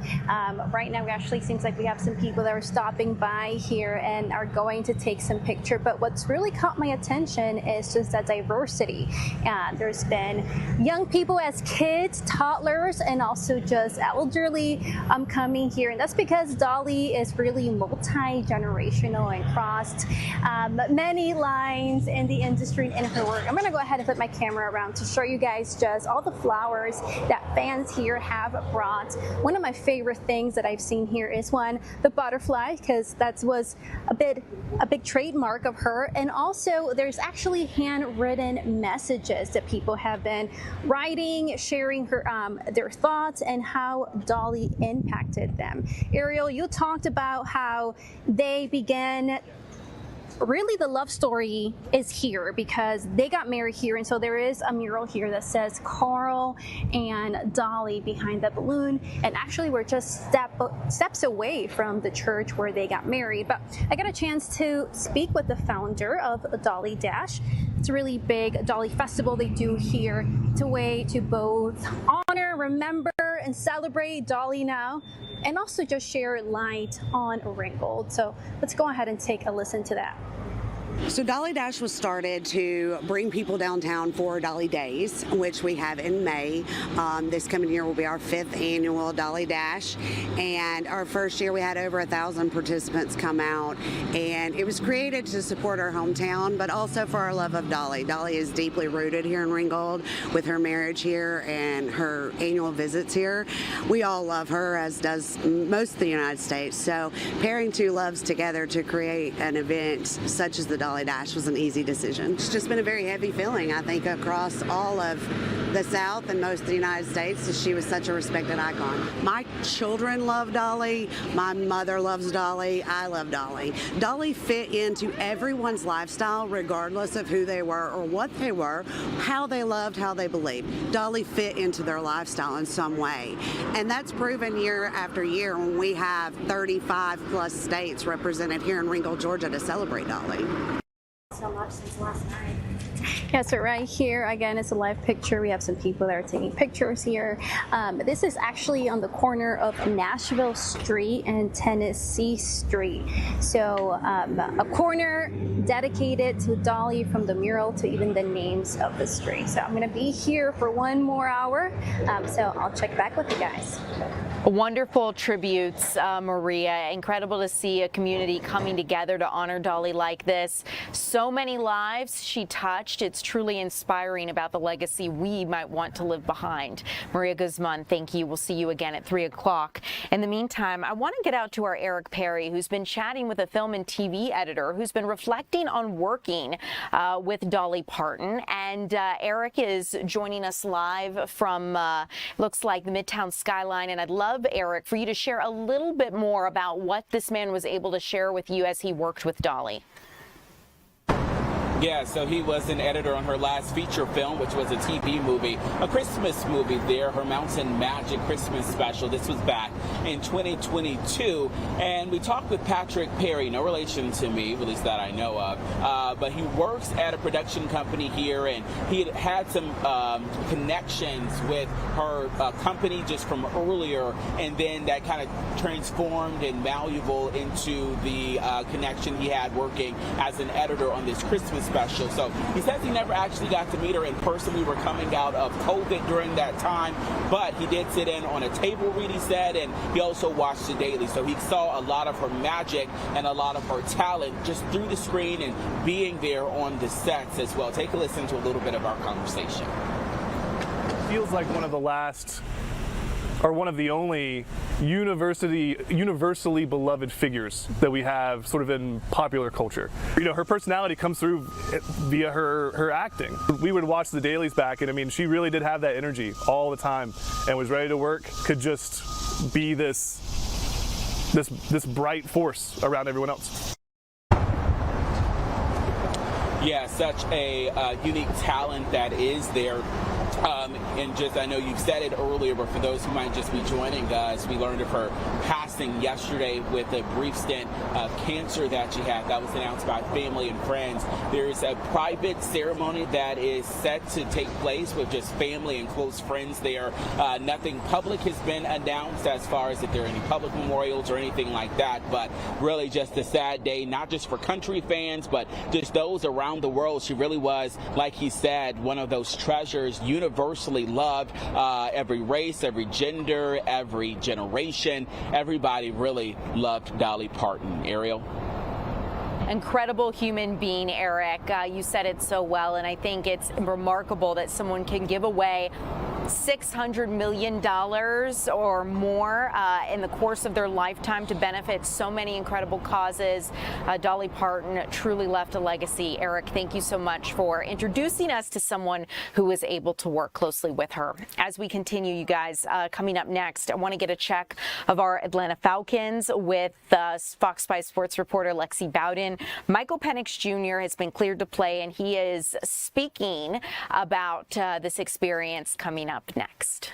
Right now, it actually seems like we have some people that are stopping by here and are going to take some picture. But what's really caught my attention is just that diversity. There's been young people as kids, toddlers, and also just elderly coming here. And that's because Dolly is really multi-generational and crossed many lines in the industry and in her work. I'm going to go ahead and flip my camera around to show you guys just all the flowers that fans here have brought. One of my favorite things that I've seen here is the butterfly, because that was a big trademark of her. And also there's actually handwritten messages that people have been writing, sharing their thoughts and how Dolly impacted them. Ariel, you talked about how they began. Really, the love story is here because they got married here, and so there is a mural here that says Carl and Dolly behind the balloon, and actually we're just steps away from the church where they got married. But I got a chance to speak with the founder of Dolly Dash. It's a really big Dolly festival they do here. It's a way to both honor, remember, and celebrate Dolly now, and also just share light on Ringgold. So let's go ahead and take a listen to that. So Dolly Dash was started to bring people downtown for Dolly Days, which we have in May. This coming year will be our 5th annual Dolly Dash, and our first year we had over 1,000 participants come out, and it was created to support our hometown, but also for our love of Dolly. Dolly is deeply rooted here in Ringgold with her marriage here and her annual visits here. We all love her, as does most of the United States, so pairing two loves together to create an event such as the Dolly Dash was an easy decision. It's just been a very heavy feeling, I think, across all of the South and most of the United States, as she was such a respected icon. My children love Dolly. My mother loves Dolly. I love Dolly. Dolly fit into everyone's lifestyle, regardless of who they were or what they were, how they loved, how they believed. Dolly fit into their lifestyle in some way. And that's proven year after year when we have 35 plus states represented here in Ringgold, Georgia to celebrate Dolly. So much since last night. Yeah, so right here, again, it's a live picture. We have some people that are taking pictures here. This is actually on the corner of Nashville Street and Tennessee Street. So a corner dedicated to Dolly, from the mural to even the names of the street. So I'm going to be here for one more hour. So I'll check back with you guys. Wonderful tributes, Maria. Incredible to see a community coming together to honor Dolly like this. So many lives she touched. It's truly inspiring about the legacy we might want to leave behind. Maria Guzman, thank you. We'll see you again at 3 o'clock. In the meantime, I want to get out to our Eric Perry, who's been chatting with a film and TV editor who's been reflecting on working with Dolly Parton. And Eric is joining us live from, looks like the Midtown skyline. And I'd love, Eric, for you to share a little bit more about what this man was able to share with you as he worked with Dolly. Yeah, so he was an editor on her last feature film, which was a TV movie, a Christmas movie there, her Mountain Magic Christmas special. This was back in 2022. And we talked with Patrick Perry, no relation to me, at least that I know of, but he works at a production company here, and he had some connections with her company just from earlier, and then that kind of transformed and malleable into the connection he had working as an editor on this Christmas special. So he says he never actually got to meet her in person. We were coming out of COVID during that time, but he did sit in on a table read, he said, and he also watched the daily. So he saw a lot of her magic and a lot of her talent just through the screen and being there on the sets as well. Take a listen to a little bit of our conversation. Feels like one of the last, or one of the only universally beloved figures that we have sort of in popular culture. You know, her personality comes through via her acting. We would watch the dailies back, and I mean, she really did have that energy all the time and was ready to work, could just be this bright force around everyone else. Yeah, such a unique talent that is there. And just, I know you've said it earlier, but for those who might just be joining us, we learned of her passing yesterday with a brief stint of cancer that she had. That was announced by family and friends. There's a private ceremony that is set to take place with just family and close friends there. Nothing public has been announced as far as if there are any public memorials or anything like that, but really just a sad day, not just for country fans, but just those around the world. She really was, like he said, one of those treasures, universally loved. Every race, every gender, every generation, everybody really loved Dolly Parton. Ariel? Incredible human being, Eric. You said it so well, and I think it's remarkable that someone can give away $600 million or more in the course of their lifetime to benefit so many incredible causes. Dolly Parton truly left a legacy. Eric, thank you so much for introducing us to someone who was able to work closely with her. As we continue, you guys, coming up next, I want to get a check of our Atlanta Falcons with Fox 5 sports reporter Lexi Bowden. Michael Penix Jr. has been cleared to play, and he is speaking about this experience coming up next.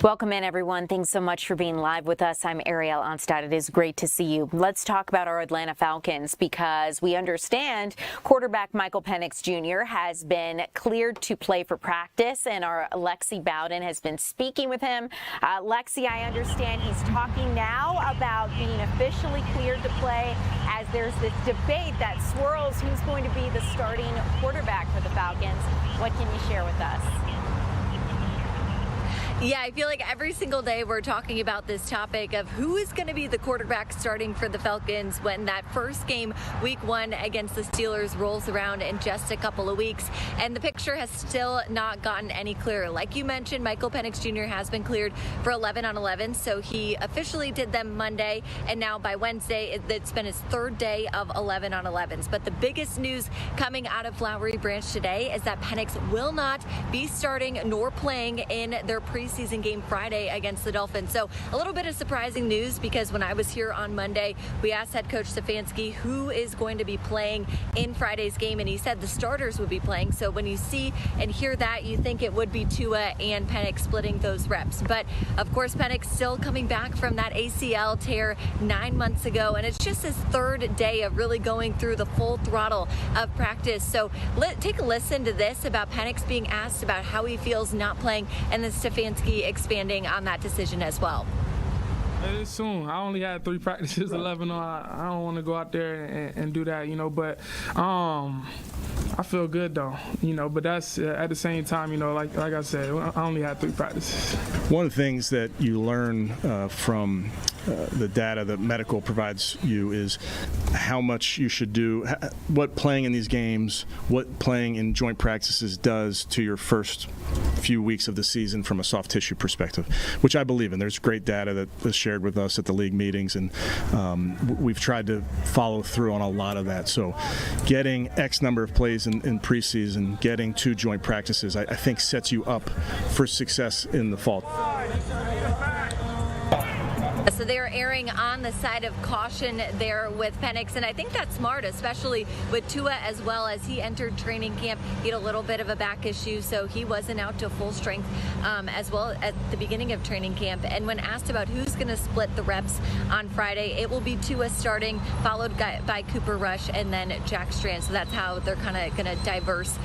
Welcome in, everyone. Thanks so much for being live with us. I'm Ariel Onstad. It is great to see you. Let's talk about our Atlanta Falcons because we understand quarterback Michael Penix Jr. has been cleared to play for practice, and our Lexi Bowden has been speaking with him. Lexi, I understand he's talking now about being officially cleared to play as there's this debate that swirls who's going to be the starting quarterback for the Falcons. What can you share with us? Yeah, I feel like every single day we're talking about this topic of who is going to be the quarterback starting for the Falcons when that first game, week 1 against the Steelers, rolls around in just a couple of weeks. And the picture has still not gotten any clearer. Like you mentioned, Michael Penix Jr. has been cleared for 11 on 11, so he officially did them Monday, and now by Wednesday, it's been his third day of 11 on 11s. But the biggest news coming out of Flowery Branch today is that Penix will not be starting nor playing in their preseason game Friday against the Dolphins. So a little bit of surprising news, because when I was here on Monday, we asked head coach Stefanski who is going to be playing in Friday's game, and he said the starters would be playing. So when you see and hear that, you think it would be Tua and Penix splitting those reps. But of course, Penix still coming back from that ACL tear 9 months ago, and it's just his third day of really going through the full throttle of practice. So take a listen to this about Penix being asked about how he feels not playing, and then Stefanski expanding on that decision as well. It's soon. I only had 3 practices, 11 on. I don't want to go out there and do that, but I feel good though, but that's at the same time, like I said, I only had 3 practices. One of the things that you learn from the data that medical provides you is how much you should do, what playing in these games, what playing in joint practices does to your first few weeks of the season from a soft tissue perspective, which I believe in. There's great data that is shared with us at the league meetings, and we've tried to follow through on a lot of that. So getting X number of plays in preseason, getting 2 joint practices, I think sets you up for success in the fall. So they're erring on the side of caution there with Penix, and I think that's smart, especially with Tua as well. As he entered training camp, he had a little bit of a back issue, so he wasn't out to full strength as well at the beginning of training camp. And when asked about who's going to split the reps on Friday, it will be Tua starting, followed by Cooper Rush, and then Jack Strand. So that's how they're kind of going to diverse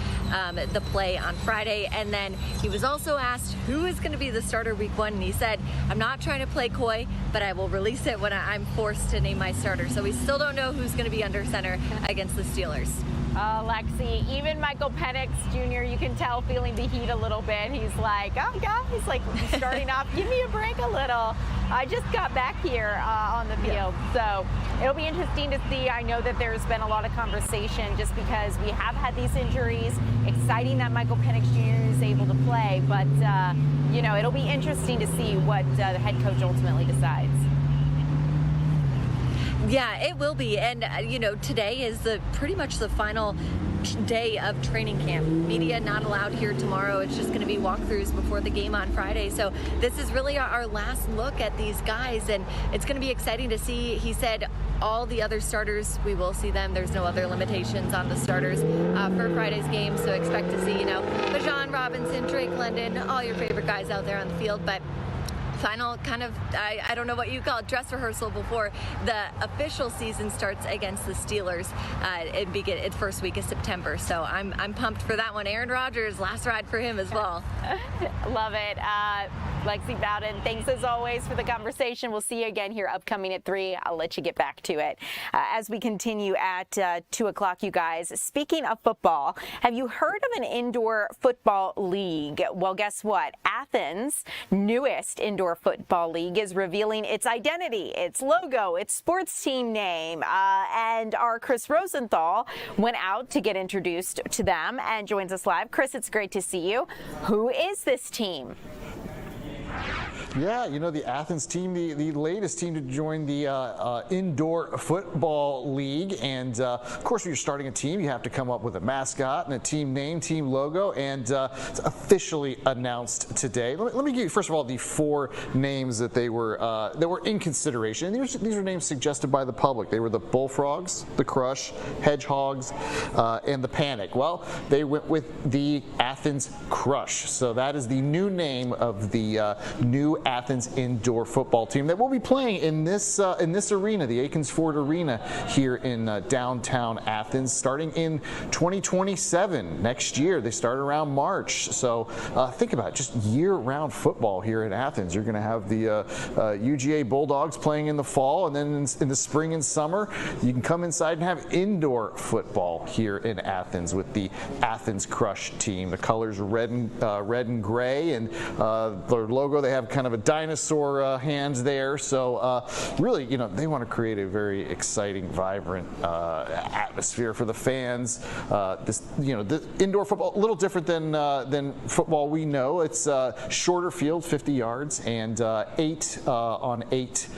the play on Friday. And then he was also asked who is going to be the starter week 1, and he said, "I'm not trying to play coy, but I will release it when I'm forced to name my starter." So we still don't know who's going to be under center against the Steelers. Lexi, even Michael Penix Jr., you can tell feeling the heat a little bit. He's like, oh, guys, like starting off, give me a break a little. I just got back here on the field. So it'll be interesting to see. I know that there's been a lot of conversation just because we have had these injuries. Exciting that Michael Penix Jr. is able to play, but, it'll be interesting to see what the head coach ultimately decides. Yeah, it will be. And, today is pretty much the final day of training camp. Media not allowed here tomorrow. It's just going to be walkthroughs before the game on Friday. So this is really our last look at these guys, and it's going to be exciting to see. He said all the other starters, we will see them. There's no other limitations on the starters for Friday's game. So expect to see, Bijan Robinson, Drake London, all your favorite guys out there on the field. But final kind of, I don't know what you call it, dress rehearsal before the official season starts against the Steelers. It first week of September, so I'm pumped for that one. Aaron Rodgers, last ride for him as well. Love it. Lexi Bowden, thanks as always for the conversation. We'll see you again here upcoming at 3. I'll let you get back to it. As we continue at 2 o'clock, you guys, speaking of football, have you heard of an indoor football league? Well, guess what? Athens' newest indoor football league is revealing its identity, its logo, its sports team name, and our Chris Rosenthal went out to get introduced to them and joins us live. Chris, it's great to see you. Who is this team? Yeah, you know, the Athens team, the latest team to join the Indoor Football League. And, of course, when you're starting a team, you have to come up with a mascot and a team name, team logo, and it's officially announced today. Let me give you, first of all, the 4 names that that were in consideration. These are names suggested by the public. They were the Bullfrogs, the Crush, Hedgehogs, and the Panic. Well, they went with the Athens Crush. So that is the new name of the new Athens indoor football team that will be playing in this arena, the Akins Ford Arena here in downtown Athens, starting in 2027 next year. They start around March. So think about it, just year-round football here in Athens. You're going to have the UGA Bulldogs playing in the fall, and then in the spring and summer, you can come inside and have indoor football here in Athens with the Athens Crush team. The colors are red and gray, and their logo, they have kind of a dinosaur hands there. So really, you know, they want to create a very exciting, vibrant atmosphere for the fans. The indoor football, a little different than football we know. It's shorter field, 50 yards, and 8 on 8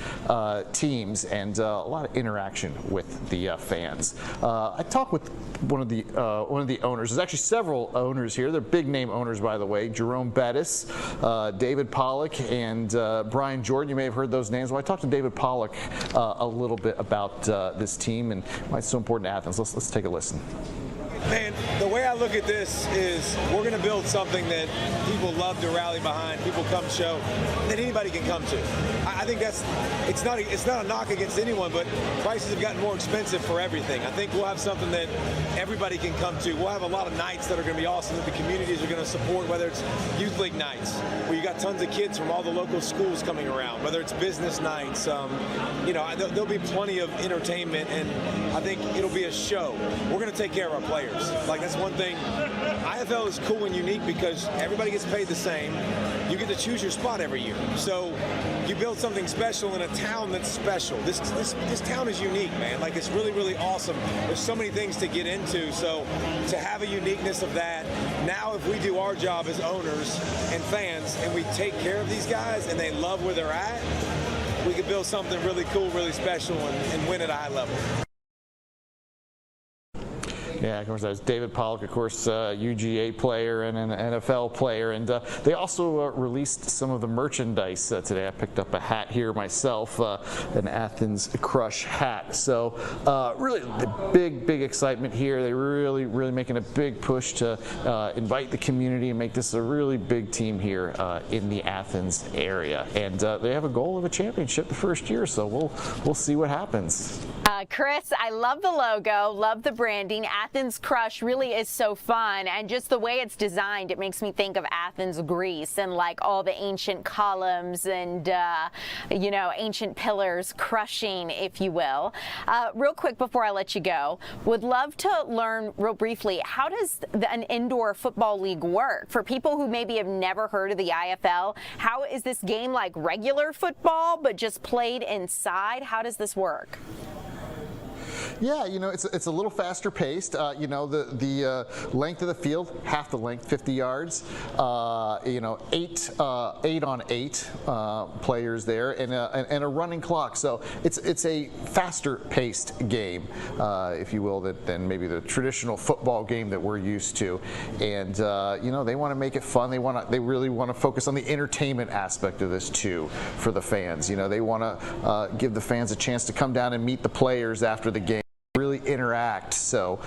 teams, and a lot of interaction with the fans. I talked with one of the owners. There's actually several owners here. They're big name owners, by the way. Jerome Bettis, David Pollock, and Brian Jordan. You may have heard those names. Well, I talked to David Pollock a little bit about this team and why it's so important to Athens. Let's take a listen. Man, the way I look at this is we're going to build something that people love to rally behind, people come show, that anybody can come to. I think it's not a knock against anyone, but prices have gotten more expensive for everything. I think we'll have something that everybody can come to. We'll have a lot of nights that are going to be awesome that the communities are going to support, whether it's youth league nights, where you got tons of kids from all the local schools coming around, whether it's business nights. There'll be plenty of entertainment, and I think it'll be a show. We're going to take care of our players. Like, that's one thing. IFL is cool and unique because everybody gets paid the same. You get to choose your spot every year. So you build something special in a town that's special. This town is unique, man. Like, it's really, really awesome. There's so many things to get into. So to have a uniqueness of that, now if we do our job as owners and fans and we take care of these guys and they love where they're at, we can build something really cool, really special, and win at a high level. Yeah, of course, that was David Pollock, of course, UGA player and an NFL player. And they also released some of the merchandise today. I picked up a hat here myself, an Athens Crush hat. So really the big excitement here. They're really making a big push to invite the community and make this a really big team here in the Athens area. And they have a goal of a championship the first year, so we'll see what happens. Chris, I love the logo, love the branding. Athens Crush really is so fun, and just the way it's designed, it makes me think of Athens, Greece, and like all the ancient columns and ancient pillars crushing, if you will. Real quick before I let you go, would love to learn real briefly, how does an indoor football league work? For people who maybe have never heard of the IFL, how is this game like regular football but just played inside? How does this work? Yeah, it's a little faster paced. The length of the field, half the length, 50 yards. 8 on 8 players there, and a running clock. So it's a faster paced game, if you will, than maybe the traditional football game that we're used to. And they want to make it fun. They really want to focus on the entertainment aspect of this too for the fans. They want to give the fans a chance to come down and meet the players after the game, really interact. So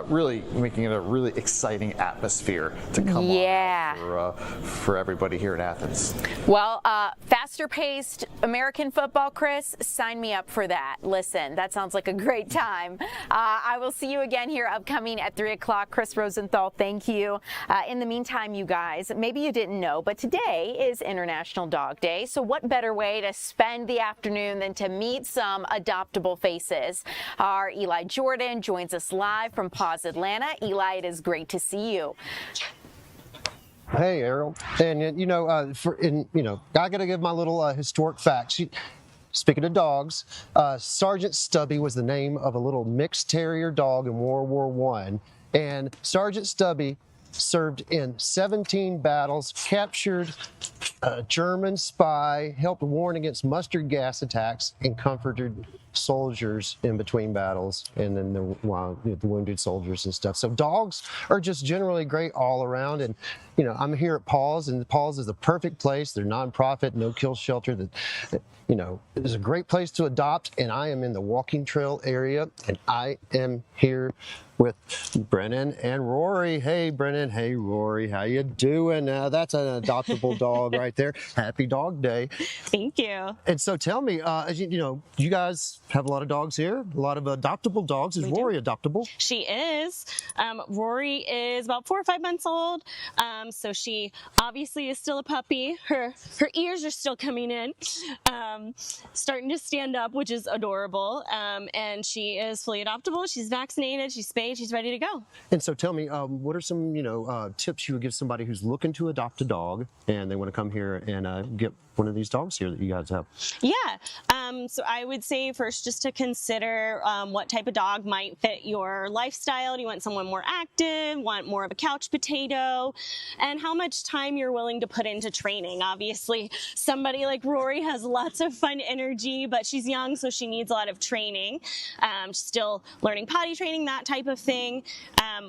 really making it a really exciting atmosphere to come on for everybody here in Athens. Well, faster paced American football, Chris, sign me up for that. Listen, that sounds like a great time. I will see you again here upcoming at 3 o'clock. Chris Rosenthal, thank you. In the meantime, you guys, maybe you didn't know, but today is International Dog Day. So what better way to spend the afternoon than to meet some adoptable faces? Our Eli Jordan joins us live from Paws Atlanta. Eli, it is great to see you. Hey, Errol. And I got to give my little historic facts. Speaking of dogs, Sergeant Stubby was the name of a little mixed terrier dog in World War I. And Sergeant Stubby served in 17 battles, captured a German spy, helped warn against mustard gas attacks, and comforted soldiers in between battles, and then the wounded soldiers and stuff. So dogs are just generally great all around. And I'm here at Paws, and Paws is the perfect place. They're nonprofit, no-kill shelter that is a great place to adopt. And I am in the walking trail area, and I am here with Brennan and Rory. Hey, Brennan. Hey, Rory. How you doing? That's an adoptable dog right there. Happy Dog Day. Thank you. And so tell me, you guys have a lot of dogs here, a lot of adoptable dogs. Is Rory adoptable? She is. Rory is about 4 or 5 months old. So she obviously is still a puppy. Her ears are still coming in, starting to stand up, which is adorable. And she is fully adoptable. She's vaccinated. She's spayed. She's ready to go. And so tell me, what are some, tips you would give somebody who's looking to adopt a dog and they want to come here and get one of these dogs here that you guys have? Yeah. So I would say first just to consider what type of dog might fit your lifestyle. Do you want someone more active, want more of a couch potato, and how much time you're willing to put into training. Obviously, somebody like Rory has lots of fun energy, but she's young, so she needs a lot of training. Still learning potty training, that type of thing,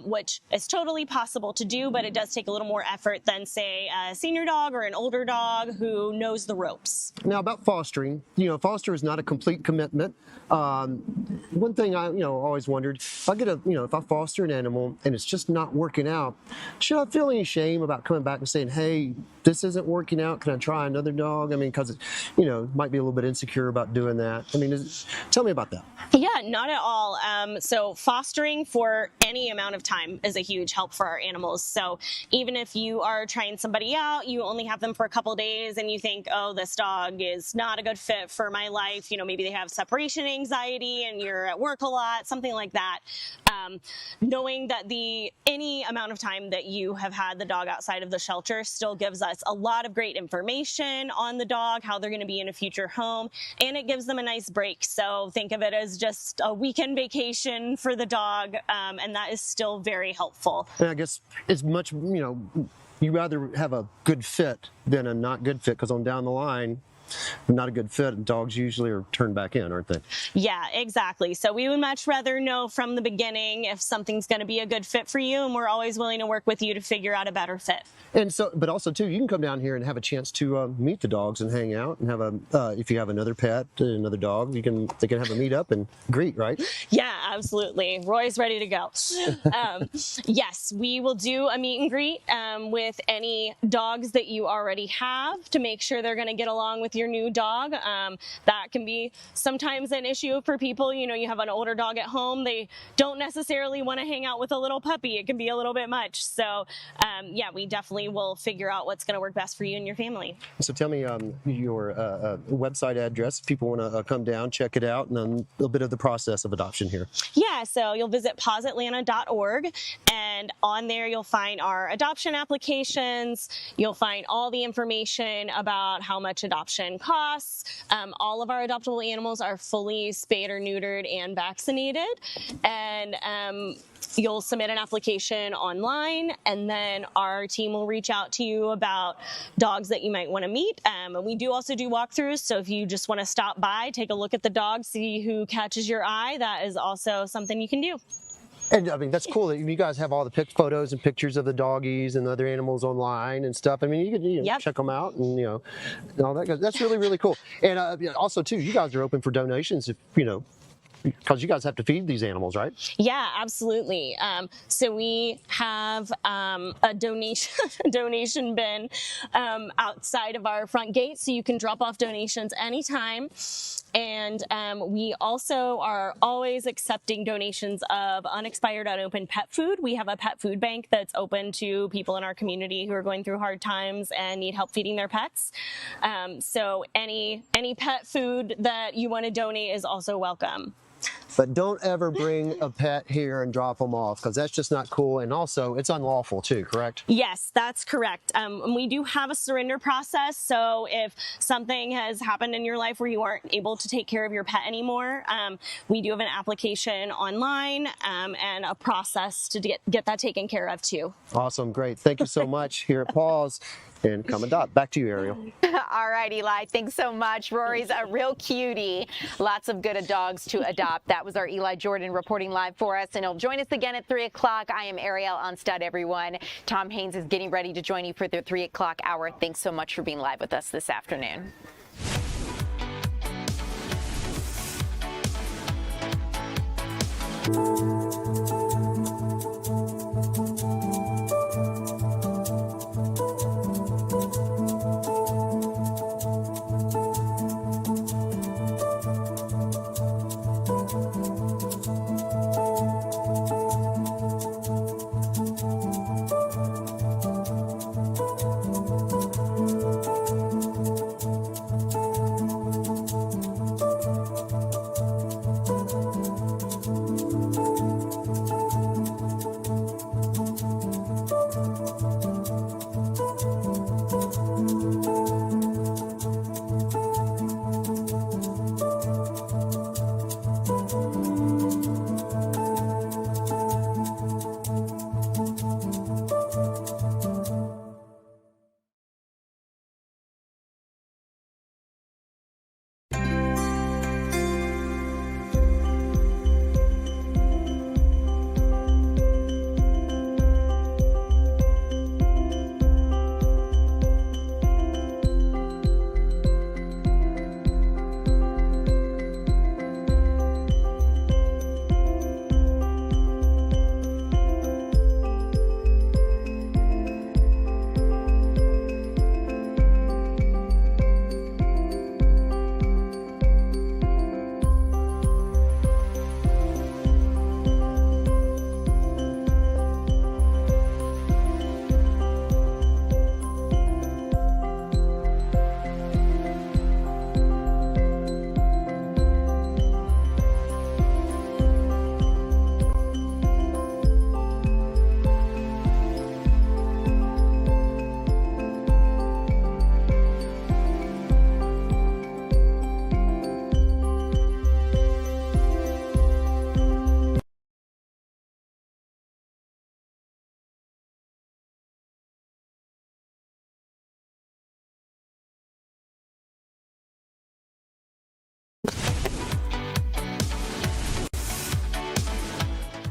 which is totally possible to do, but it does take a little more effort than, say, a senior dog or an older dog who knows the ropes. Now about fostering, foster is not a complete commitment. One thing I, always wondered, if I foster an animal and it's just not working out, should I feel any shame about coming back and saying, hey, this isn't working out, can I try another dog? I mean, because might be a little bit insecure about doing that. I mean, tell me about that. Yeah, not at all. So fostering for any amount of time is a huge help for our animals. So even if you are trying somebody out, you only have them for a couple days and you think, oh, this dog is not a good fit for my life. Maybe they have separation anxiety and you're at work a lot, something like that. Knowing that any amount of time that you have had the dog outside of the shelter still gives us a lot of great information on the dog, how they're going to be in a future home, and it gives them a nice break. So think of it as just a weekend vacation for the dog, and that is still very helpful. And I guess it's much, you rather have a good fit than a not good fit, because on down the line, not a good fit, dogs usually are turned back in, aren't they? Yeah, exactly. So we would much rather know from the beginning if something's going to be a good fit for you, and we're always willing to work with you to figure out a better fit. And so, but also too, you can come down here and have a chance to meet the dogs and hang out and have if you have another pet, another dog, they can have a meet up and greet, right? Yeah, absolutely. Roy's ready to go. Yes, we will do a meet and greet with any dogs that you already have to make sure they're going to get along with your new dog. That can be sometimes an issue for people. You have an older dog at home, they don't necessarily want to hang out with a little puppy. It can be a little bit much. So yeah, we definitely will figure out what's going to work best for you and your family. So tell me your website address if people want to come down, check it out, and then a little bit of the process of adoption here. Yeah, so you'll visit pawsatlanta.org, and on there you'll find our adoption applications. You'll find all the information about how much adoption costs. All of our adoptable animals are fully spayed or neutered and vaccinated, and you'll submit an application online, and then our team will reach out to you about dogs that you might want to meet. And we do also do walkthroughs, so if you just want to stop by, take a look at the dog, see who catches your eye, that is also something you can do. And I mean, that's cool that you guys have all the photos and pictures of the doggies and the other animals online and stuff. I mean, you can check them out and all that. That's really, really cool. And also too, you guys are open for donations if because you guys have to feed these animals, right? Yeah, absolutely. So we have a donation bin outside of our front gate, so you can drop off donations anytime. And we also are always accepting donations of unexpired, unopened pet food. We have a pet food bank that's open to people in our community who are going through hard times and need help feeding their pets. So any pet food that you want to donate is also welcome. But don't ever bring a pet here and drop them off, because that's just not cool. And also, it's unlawful too, correct? Yes, that's correct. We do have a surrender process. So if something has happened in your life where you aren't able to take care of your pet anymore, we do have an application online and a process to get that taken care of too. Awesome, great. Thank you so much here at Paws. And come adopt. Back to you, Ariel. All right, Eli, thanks so much. Rory's a real cutie. Lots of good dogs to adopt. That was our Eli Jordan reporting live for us, and he'll join us again at 3 o'clock. I am Ariel Onstud, everyone. Tom Haynes is getting ready to join you for the 3 o'clock hour. Thanks so much for being live with us this afternoon.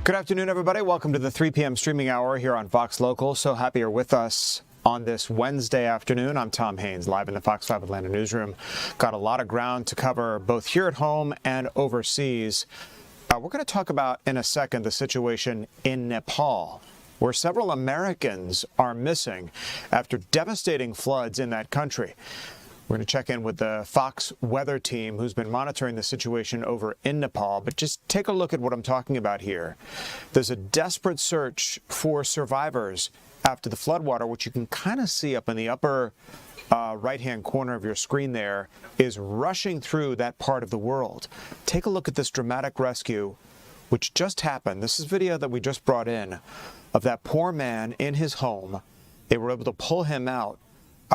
Good afternoon, everybody. Welcome to the 3 p.m. streaming hour here on Fox Local. So happy you're with us on this Wednesday afternoon. I'm Tom Haynes, live in the Fox 5 Atlanta newsroom. Got a lot of ground to cover both here at home and overseas. We're going to talk about in a second the situation in Nepal, where several Americans are missing after devastating floods in that country. We're going to check in with the Fox weather team who's been monitoring the situation over in Nepal. But just take a look at what I'm talking about here. There's a desperate search for survivors after the floodwater, which you can kind of see up in the upper right-hand corner of your screen there, is rushing through that part of the world. Take a look at this dramatic rescue, which just happened. This is video that we just brought in of that poor man in his home. They were able to pull him out.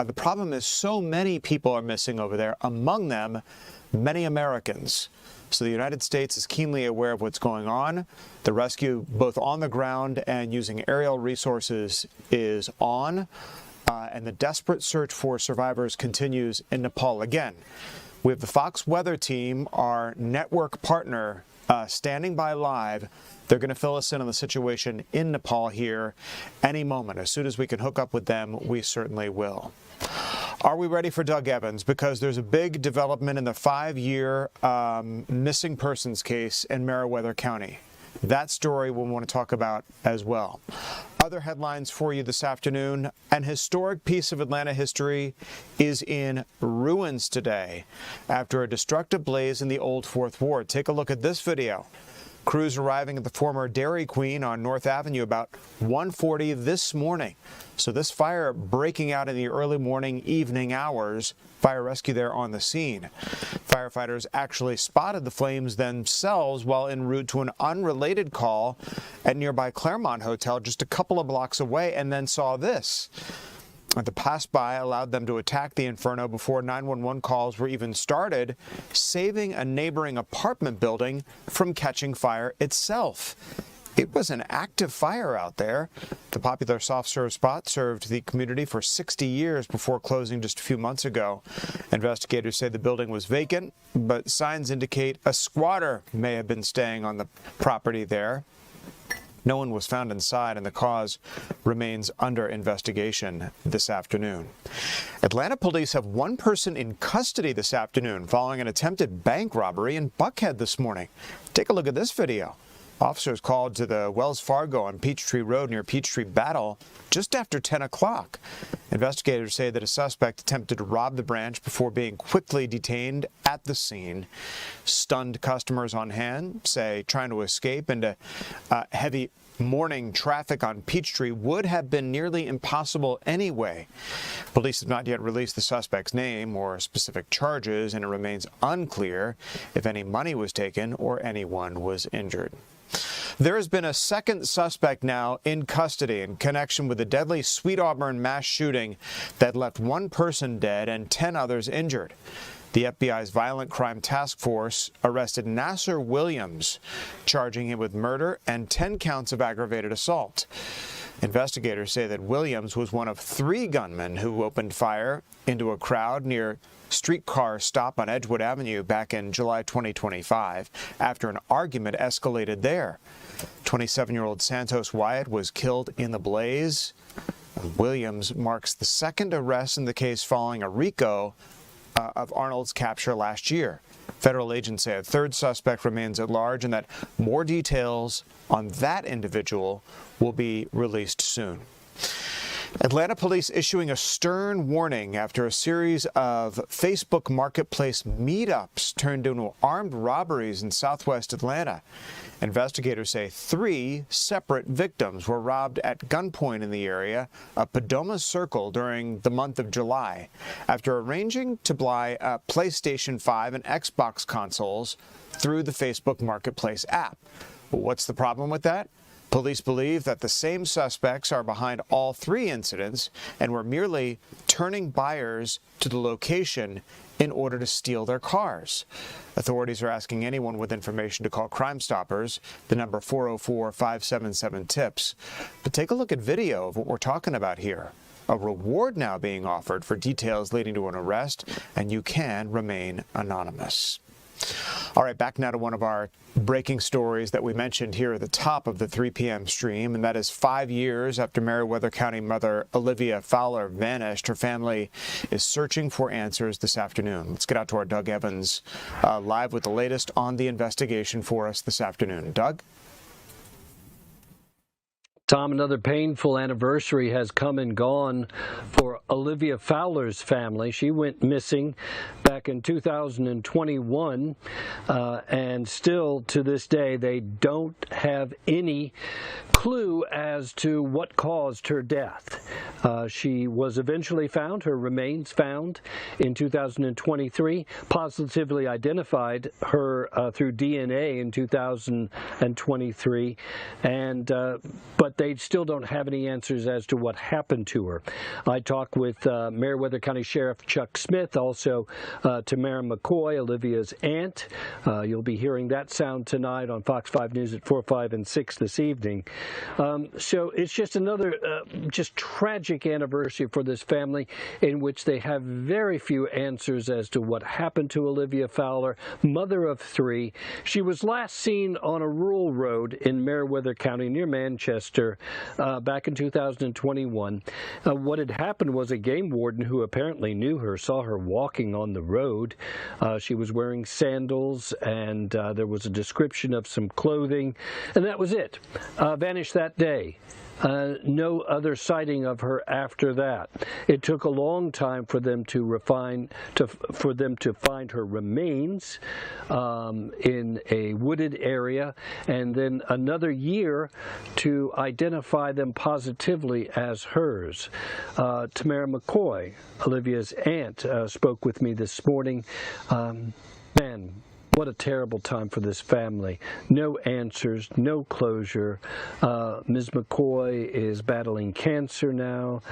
The problem is so many people are missing over there, among them many Americans. So the United States is keenly aware of what's going on. The rescue, both on the ground and using aerial resources, is on. And the desperate search for survivors continues in Nepal. Again, we have the Fox weather team, our network partner, standing by live. They're going to fill us in on the situation in Nepal here any moment. As soon as we can hook up with them, we certainly will. Are we ready for Doug Evans? Because there's a big development in the 5-year missing persons case in Meriwether County. That story we'll want to talk about as well. Other headlines for you this afternoon. An historic piece of Atlanta history is in ruins today after a destructive blaze in the Old Fourth Ward. Take a look at this video. Crews arriving at the former Dairy Queen on North Avenue about 1:40 this morning. So this fire breaking out in the early morning, evening hours. Fire rescue there on the scene. Firefighters actually spotted the flames themselves while en route to an unrelated call at nearby Claremont Hotel just a couple of blocks away, and then saw this. The pass-by allowed them to attack the inferno before 911 calls were even started, saving a neighboring apartment building from catching fire itself. It was an active fire out there. The popular soft-serve spot served the community for 60 years before closing just a few months ago. Investigators say the building was vacant, but signs indicate a squatter may have been staying on the property there. No one was found inside, and the cause remains under investigation this afternoon. Atlanta police have one person in custody this afternoon following an attempted bank robbery in Buckhead this morning. Take a look at this video. Officers called to the Wells Fargo on Peachtree Road near Peachtree Battle just after 10 o'clock. Investigators say that a suspect attempted to rob the branch before being quickly detained at the scene. Stunned customers on hand say trying to escape into heavy morning traffic on Peachtree would have been nearly impossible anyway. Police have not yet released the suspect's name or specific charges, and it remains unclear if any money was taken or anyone was injured. There has been a second suspect now in custody in connection with the deadly Sweet Auburn mass shooting that left one person dead and 10 others injured. The FBI's Violent Crime Task Force arrested Nasser Williams, charging him with murder and 10 counts of aggravated assault. Investigators say that Williams was one of 3 gunmen who opened fire into a crowd near streetcar stop on Edgewood Avenue back in July 2025 after an argument escalated there. 27-year-old Santos Wyatt was killed in the blaze. Williams marks the second arrest in the case following a RICO of Arnold's capture last year. Federal agents say a third suspect remains at large and that more details on that individual will be released soon. Atlanta police issuing a stern warning after a series of Facebook Marketplace meetups turned into armed robberies in southwest Atlanta. Investigators say 3 separate victims were robbed at gunpoint in the area of Podoma Circle during the month of July after arranging to buy PlayStation 5 and Xbox consoles through the Facebook Marketplace app. What's the problem with that? Police believe that the same suspects are behind all 3 incidents and were merely turning buyers to the location in order to steal their cars. Authorities are asking anyone with information to call Crime Stoppers, the number 404-577-TIPS. But take a look at video of what we're talking about here. A reward now being offered for details leading to an arrest, and you can remain anonymous. All right, back now to one of our breaking stories that we mentioned here at the top of the 3 p.m. stream, and that is 5 years after Meriwether County mother Olivia Fowler vanished. Her family is searching for answers this afternoon. Let's get out to our Doug Evans live with the latest on the investigation for us this afternoon. Doug? Tom, another painful anniversary has come and gone for Olivia Fowler's family. She went missing back in 2021, and still to this day they don't have any clue as to what caused her death. She was eventually found, her remains found in 2023, positively identified her through DNA in 2023, and but they still don't have any answers as to what happened to her. I talked with Meriwether County Sheriff Chuck Smith, also Tamara McCoy, Olivia's aunt. You'll be hearing that sound tonight on Fox 5 News at 4, 5, and 6 this evening. So it's just another just tragic anniversary for this family in which they have very few answers as to what happened to Olivia Fowler, mother of 3. She was last seen on a rural road in Meriwether County near Manchester back in 2021. What had happened was a game warden who apparently knew her saw her walking on the road. She was wearing sandals, and there was a description of some clothing, and that was it. Vanished that day. No other sighting of her after that. It took a long time for them to find her remains in a wooded area, and then another year to identify them positively as hers. Tamara McCoy, Olivia's aunt, spoke with me this morning. Man, what a terrible time for this family. No answers, no closure. Ms. McCoy is battling cancer now,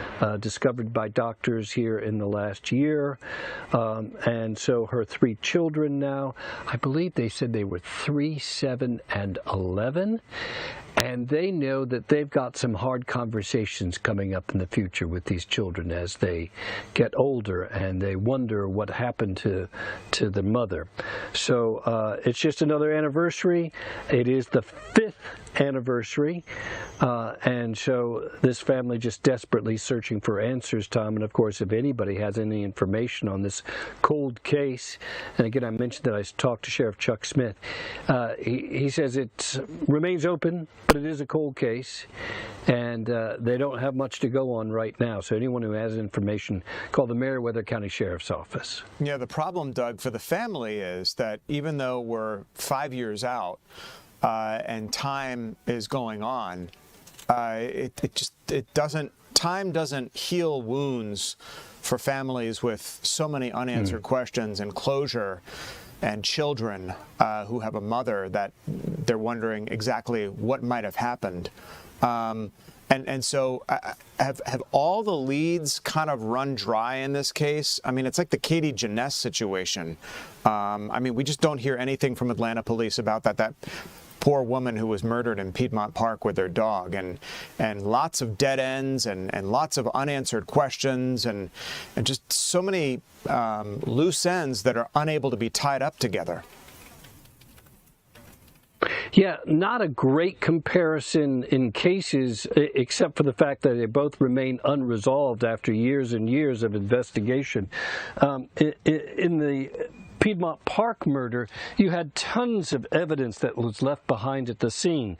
discovered by doctors here in the last year. And so her 3 children now, I believe they said they were 3, 7, and 11. And they know that they've got some hard conversations coming up in the future with these children as they get older and they wonder what happened to the mother. So it's just another anniversary. It is the 5th anniversary. And so this family just desperately searching for answers, Tom. And of course, if anybody has any information on this cold case, and again, I mentioned that I talked to Sheriff Chuck Smith, he says it remains open, but it is a cold case, and they don't have much to go on right now. So anyone who has information, call the Meriwether County Sheriff's Office. Yeah, the problem, Doug, for the family is that even though we're 5 years out and time is going on, time doesn't heal wounds for families with so many unanswered questions and closure, and children who have a mother that they're wondering exactly what might have happened. And so have all the leads kind of run dry in this case? I mean, it's like the Katie Janess situation. I mean, we just don't hear anything from Atlanta police about that poor woman who was murdered in Piedmont Park with their dog, and lots of dead ends and lots of unanswered questions and just so many loose ends that are unable to be tied up together. Yeah, not a great comparison in cases, except for the fact that they both remain unresolved after years and years of investigation. In the Piedmont Park murder, you had tons of evidence that was left behind at the scene.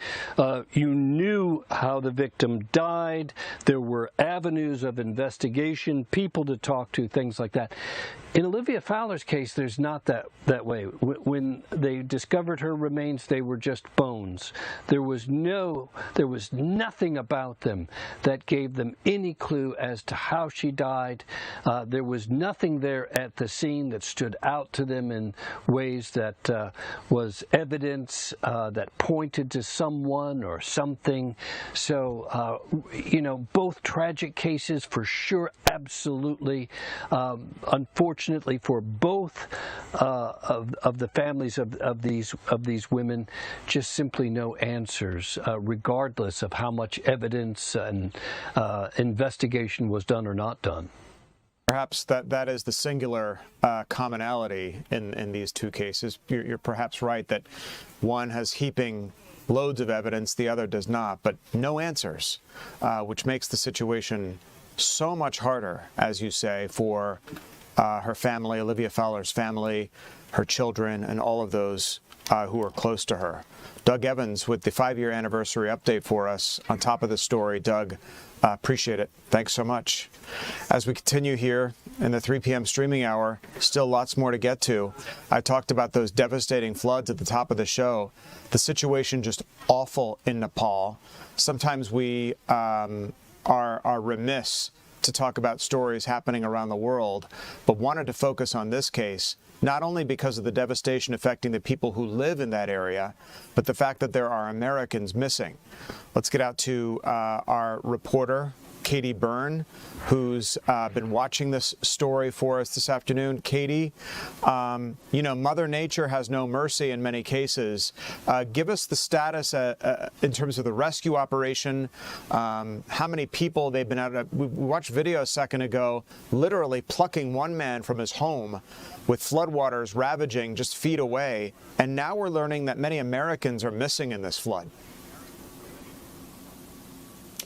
You knew how the victim died. There were avenues of investigation, people to talk to, things like that. In Olivia Fowler's case, there's not that way. When they discovered her remains, they were just bones. There was nothing about them that gave them any clue as to how she died. There was nothing there at the scene that stood out to them in ways that was evidence that pointed to someone or something. So, both tragic cases for sure, absolutely. Unfortunately for both of the families of these women, just simply no answers, regardless of how much evidence and investigation was done or not done. Perhaps that is the singular commonality in these two cases. You're perhaps right that one has heaping loads of evidence, the other does not, but no answers, which makes the situation so much harder, as you say, for her family, Olivia Fowler's family, her children, and all of those who are close to her. Doug Evans with the 5-year anniversary update for us on top of the story. Doug, appreciate it. Thanks so much. As we continue here in the 3 p.m. streaming hour, still lots more to get to. I talked about those devastating floods at the top of the show. The situation just awful in Nepal. Sometimes we are remiss to talk about stories happening around the world, but wanted to focus on this case, not only because of the devastation affecting the people who live in that area, but the fact that there are Americans missing. Let's get out to our reporter, Katie Byrne, who's been watching this story for us this afternoon. Katie, Mother Nature has no mercy in many cases. Give us the status in terms of the rescue operation, how many people they've been out. We watched video a second ago, literally plucking one man from his home with floodwaters ravaging just feet away. And now we're learning that many Americans are missing in this flood.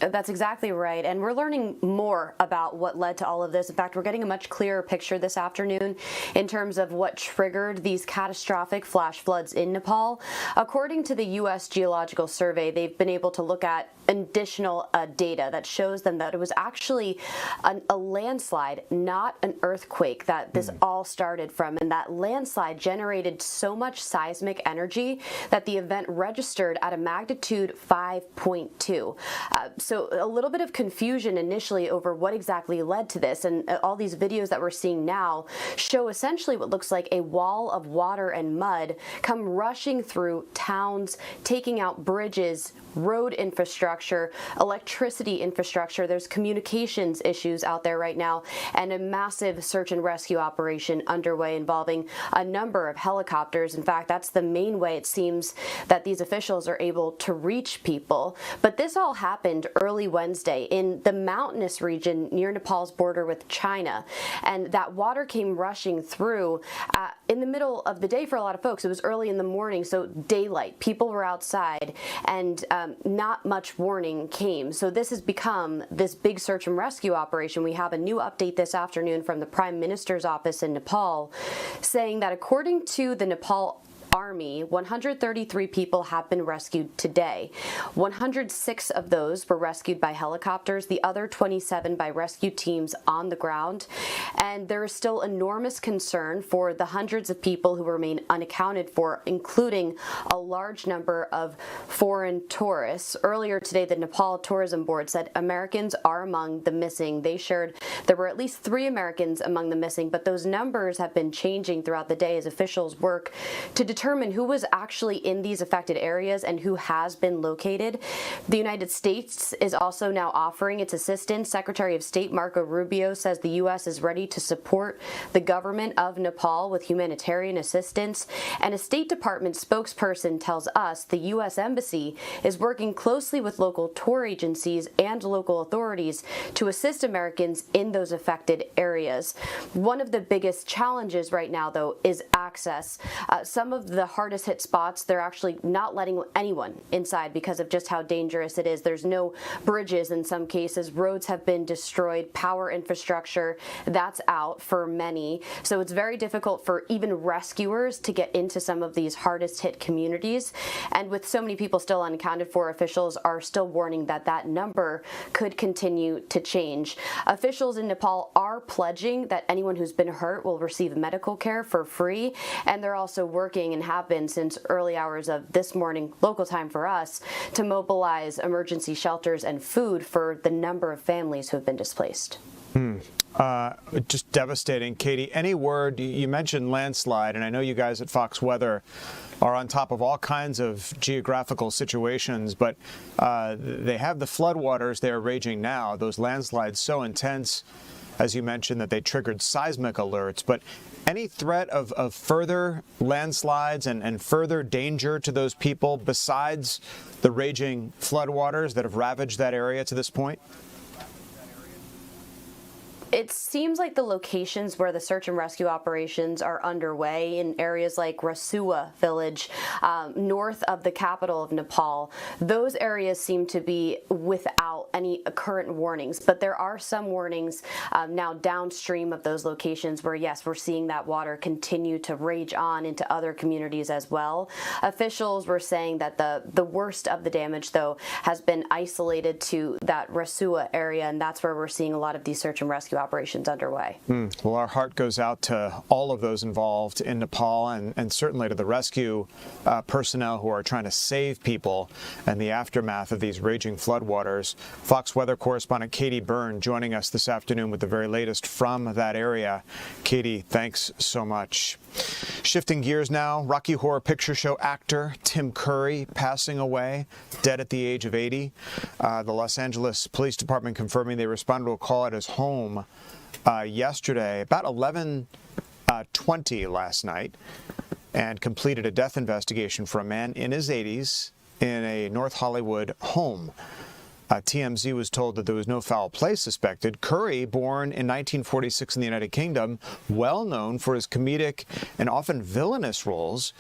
That's exactly right. And we're learning more about what led to all of this. In fact, we're getting a much clearer picture this afternoon in terms of what triggered these catastrophic flash floods in Nepal. According to the U.S. Geological Survey, they've been able to look at additional data that shows them that it was actually a landslide, not an earthquake, that this all started from. And that landslide generated so much seismic energy that the event registered at a magnitude 5.2. So a little bit of confusion initially over what exactly led to this, and all these videos that we're seeing now show essentially what looks like a wall of water and mud come rushing through towns, taking out bridges, road infrastructure, electricity infrastructure. There's communications issues out there right now, and a massive search and rescue operation underway involving a number of helicopters. In fact, that's the main way it seems that these officials are able to reach people. But this all happened early Wednesday in the mountainous region near Nepal's border with China, and that water came rushing through in the middle of the day for a lot of folks. It was early in the morning, so daylight. People were outside, and not much warning came. So this has become this big search and rescue operation. We have a new update this afternoon from the Prime Minister's office in Nepal saying that according to the Nepal Army, 133 people have been rescued today. 106 of those were rescued by helicopters, the other 27 by rescue teams on the ground. And there is still enormous concern for the hundreds of people who remain unaccounted for, including a large number of foreign tourists. Earlier today, the Nepal Tourism Board said Americans are among the missing. They shared there were at least 3 Americans among the missing, but those numbers have been changing throughout the day as officials work to determine who was actually in these affected areas and who has been located. The United States is also now offering its assistance. Secretary of State Marco Rubio says the U.S. is ready to support the government of Nepal with humanitarian assistance. And a State Department spokesperson tells us the U.S. Embassy is working closely with local tour agencies and local authorities to assist Americans in those affected areas. One of the biggest challenges right now, though, is access. Some of the hardest hit spots, they're actually not letting anyone inside because of just how dangerous it is. There's no bridges in some cases. Roads have been destroyed. Power infrastructure, that's out for many. So it's very difficult for even rescuers to get into some of these hardest hit communities. And with so many people still unaccounted for, officials are still warning that that number could continue to change. Officials in Nepal are pledging that anyone who's been hurt will receive medical care for free. And they're also working and have been since early hours of this morning, local time for us, to mobilize emergency shelters and food for the number of families who have been displaced. Just devastating. Katie, any word? You mentioned landslide, and I know you guys at Fox Weather are on top of all kinds of geographical situations, but they have the floodwaters there raging now. Those landslides so intense, as you mentioned, that they triggered seismic alerts. But any threat of further landslides and further danger to those people besides the raging floodwaters that have ravaged that area to this point? It seems like the locations where the search and rescue operations are underway in areas like Rasua village, north of the capital of Nepal, those areas seem to be without any current warnings. But there are some warnings now downstream of those locations where, yes, we're seeing that water continue to rage on into other communities as well. Officials were saying that the worst of the damage, though, has been isolated to that Rasua area, and that's where we're seeing a lot of these search and rescue operations underway. Well, our heart goes out to all of those involved in Nepal and certainly to the rescue personnel who are trying to save people in the aftermath of these raging floodwaters. Fox Weather correspondent Katie Byrne joining us this afternoon with the very latest from that area. Katie, thanks so much. Shifting gears now, Rocky Horror Picture Show actor Tim Curry passing away, dead at the age of 80. The Los Angeles Police Department confirming they responded to a call at his home yesterday, about 11:20 last night, and completed a death investigation for a man in his 80s in a North Hollywood home. TMZ was told that there was no foul play suspected. Curry, born in 1946 in the United Kingdom, well known for his comedic and often villainous roles.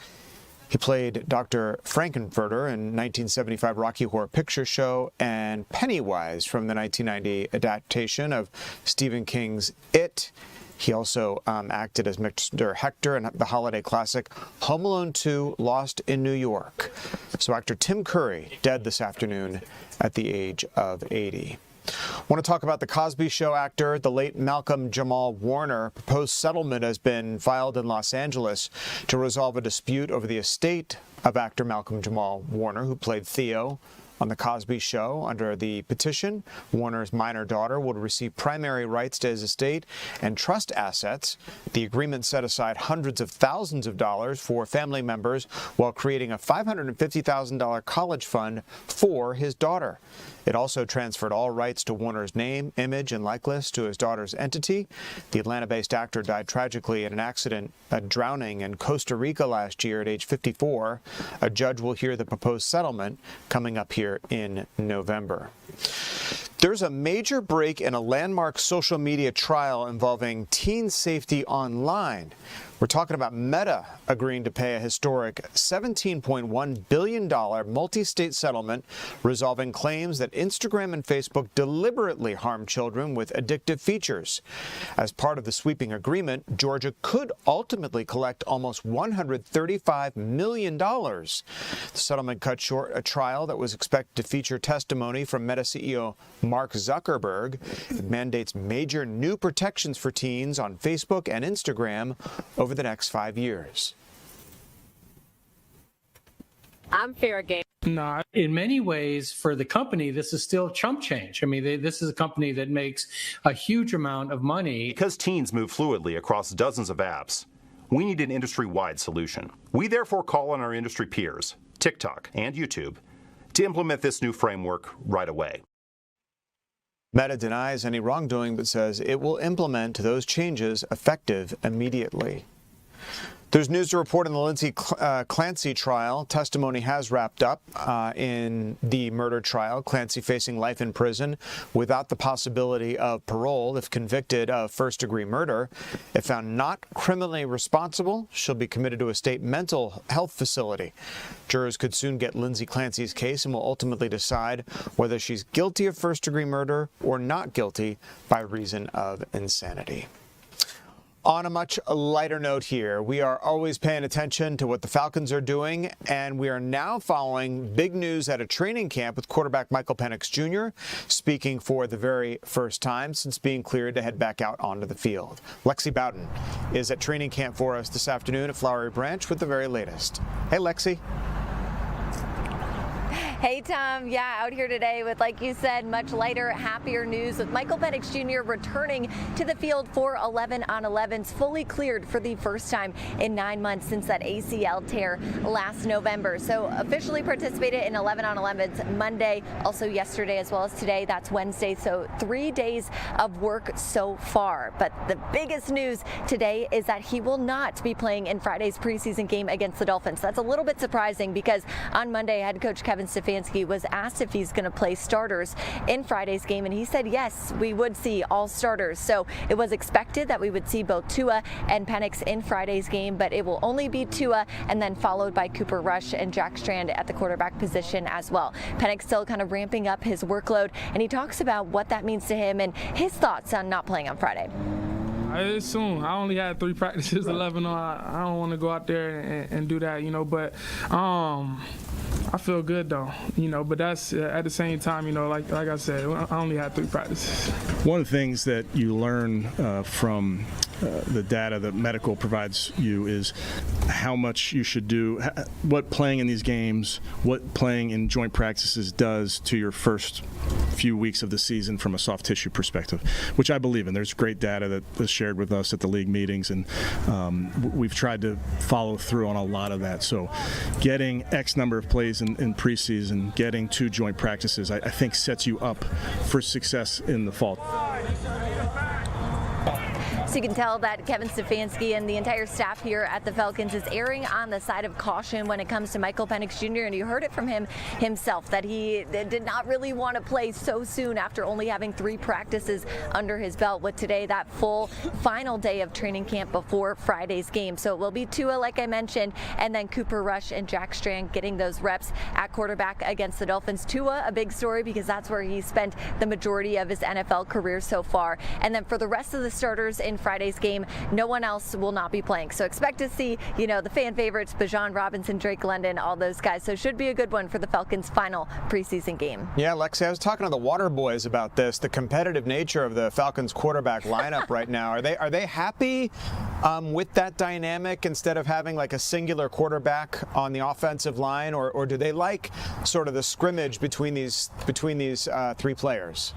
He played Dr. Frankenfurter in 1975 Rocky Horror Picture Show and Pennywise from the 1990 adaptation of Stephen King's It. He also acted as Mr. Hector in the holiday classic Home Alone 2: Lost in New York. So actor Tim Curry, dead this afternoon at the age of 80. I want to talk about the Cosby Show actor, the late Malcolm Jamal Warner. Proposed settlement has been filed in Los Angeles to resolve a dispute over the estate of actor Malcolm Jamal Warner, who played Theo on The Cosby Show. Under the petition, Warner's minor daughter would receive primary rights to his estate and trust assets. The agreement set aside hundreds of thousands of dollars for family members while creating a $550,000 college fund for his daughter. It also transferred all rights to Warner's name, image, and likeness to his daughter's entity. The Atlanta-based actor died tragically in an accident, drowning in Costa Rica last year at age 54. A judge will hear the proposed settlement coming up here in November. There's a major break in a landmark social media trial involving teen safety online. We're talking about Meta agreeing to pay a historic $17.1 billion multi-state settlement resolving claims that Instagram and Facebook deliberately harm children with addictive features. As part of the sweeping agreement, Georgia could ultimately collect almost $135 million. The settlement cut short a trial that was expected to feature testimony from Meta CEO Mark Zuckerberg. It mandates major new protections for teens on Facebook and Instagram over the next 5 years. I'm fair game. No, in many ways, for the company, this is still chump change. I mean, this is a company that makes a huge amount of money. Because teens move fluidly across dozens of apps, we need an industry-wide solution. We therefore call on our industry peers, TikTok and YouTube, to implement this new framework right away. Meta denies any wrongdoing but says it will implement those changes effective immediately. There's news to report in the Lindsay Clancy trial. Testimony has wrapped up in the murder trial. Clancy facing life in prison without the possibility of parole if convicted of first-degree murder. If found not criminally responsible, she'll be committed to a state mental health facility. Jurors could soon get Lindsay Clancy's case and will ultimately decide whether she's guilty of first-degree murder or not guilty by reason of insanity. On a much lighter note here, we are always paying attention to what the Falcons are doing, and we are now following big news at a training camp with quarterback Michael Penix Jr. speaking for the very first time since being cleared to head back out onto the field. Lexi Bowden is at training camp for us this afternoon at Flowery Branch with the very latest. Hey, Lexi. Hey, Tom. Yeah, out here today with, like you said, much lighter, happier news with Michael Penix Jr. returning to the field for 11-on-11s, fully cleared for the first time in 9 months since that ACL tear last November. So officially participated in 11-on-11s Monday, also yesterday as well as today. That's Wednesday. So 3 days of work so far. But the biggest news today is that he will not be playing in Friday's preseason game against the Dolphins. That's a little bit surprising because on Monday, head coach Kevin Stefanski was asked if he's going to play starters in Friday's game, and he said yes, we would see all starters. So it was expected that we would see both Tua and Penix in Friday's game, but it will only be Tua and then followed by Cooper Rush and Jack Strand at the quarterback position as well. Penix still kind of ramping up his workload, and he talks about what that means to him and his thoughts on not playing on Friday. It's soon. I only had 3 practices, 11 on. I don't want to go out there and do that, but I feel good though, but that's at the same time, like I said, I only had 3 practices. One of the things that you learn from the data that medical provides you is how much you should do, what playing in these games, what playing in joint practices does to your first few weeks of the season from a soft tissue perspective, which I believe in. There's great data that was shared with us at the league meetings, and we've tried to follow through on a lot of that. So getting X number of plays in preseason, getting 2 joint practices, I think sets you up for success in the fall. So you can tell that Kevin Stefanski and the entire staff here at the Falcons is erring on the side of caution when it comes to Michael Penix Jr. And you heard it from him himself that he did not really want to play so soon after only having 3 practices under his belt, with today that full final day of training camp before Friday's game. So it will be Tua, like I mentioned, and then Cooper Rush and Jack Strand getting those reps at quarterback against the Dolphins. Tua, a big story because that's where he spent the majority of his NFL career so far. And then for the rest of the starters in Friday's game, no one else will not be playing. So expect to see, the fan favorites, Bijan Robinson, Drake London, all those guys. So should be a good one for the Falcons' final preseason game. Yeah, Lexi, I was talking to the Water Boys about this, the competitive nature of the Falcons quarterback lineup right now. Are they happy with that dynamic instead of having like a singular quarterback on the offensive line, or do they like sort of the scrimmage between these three players?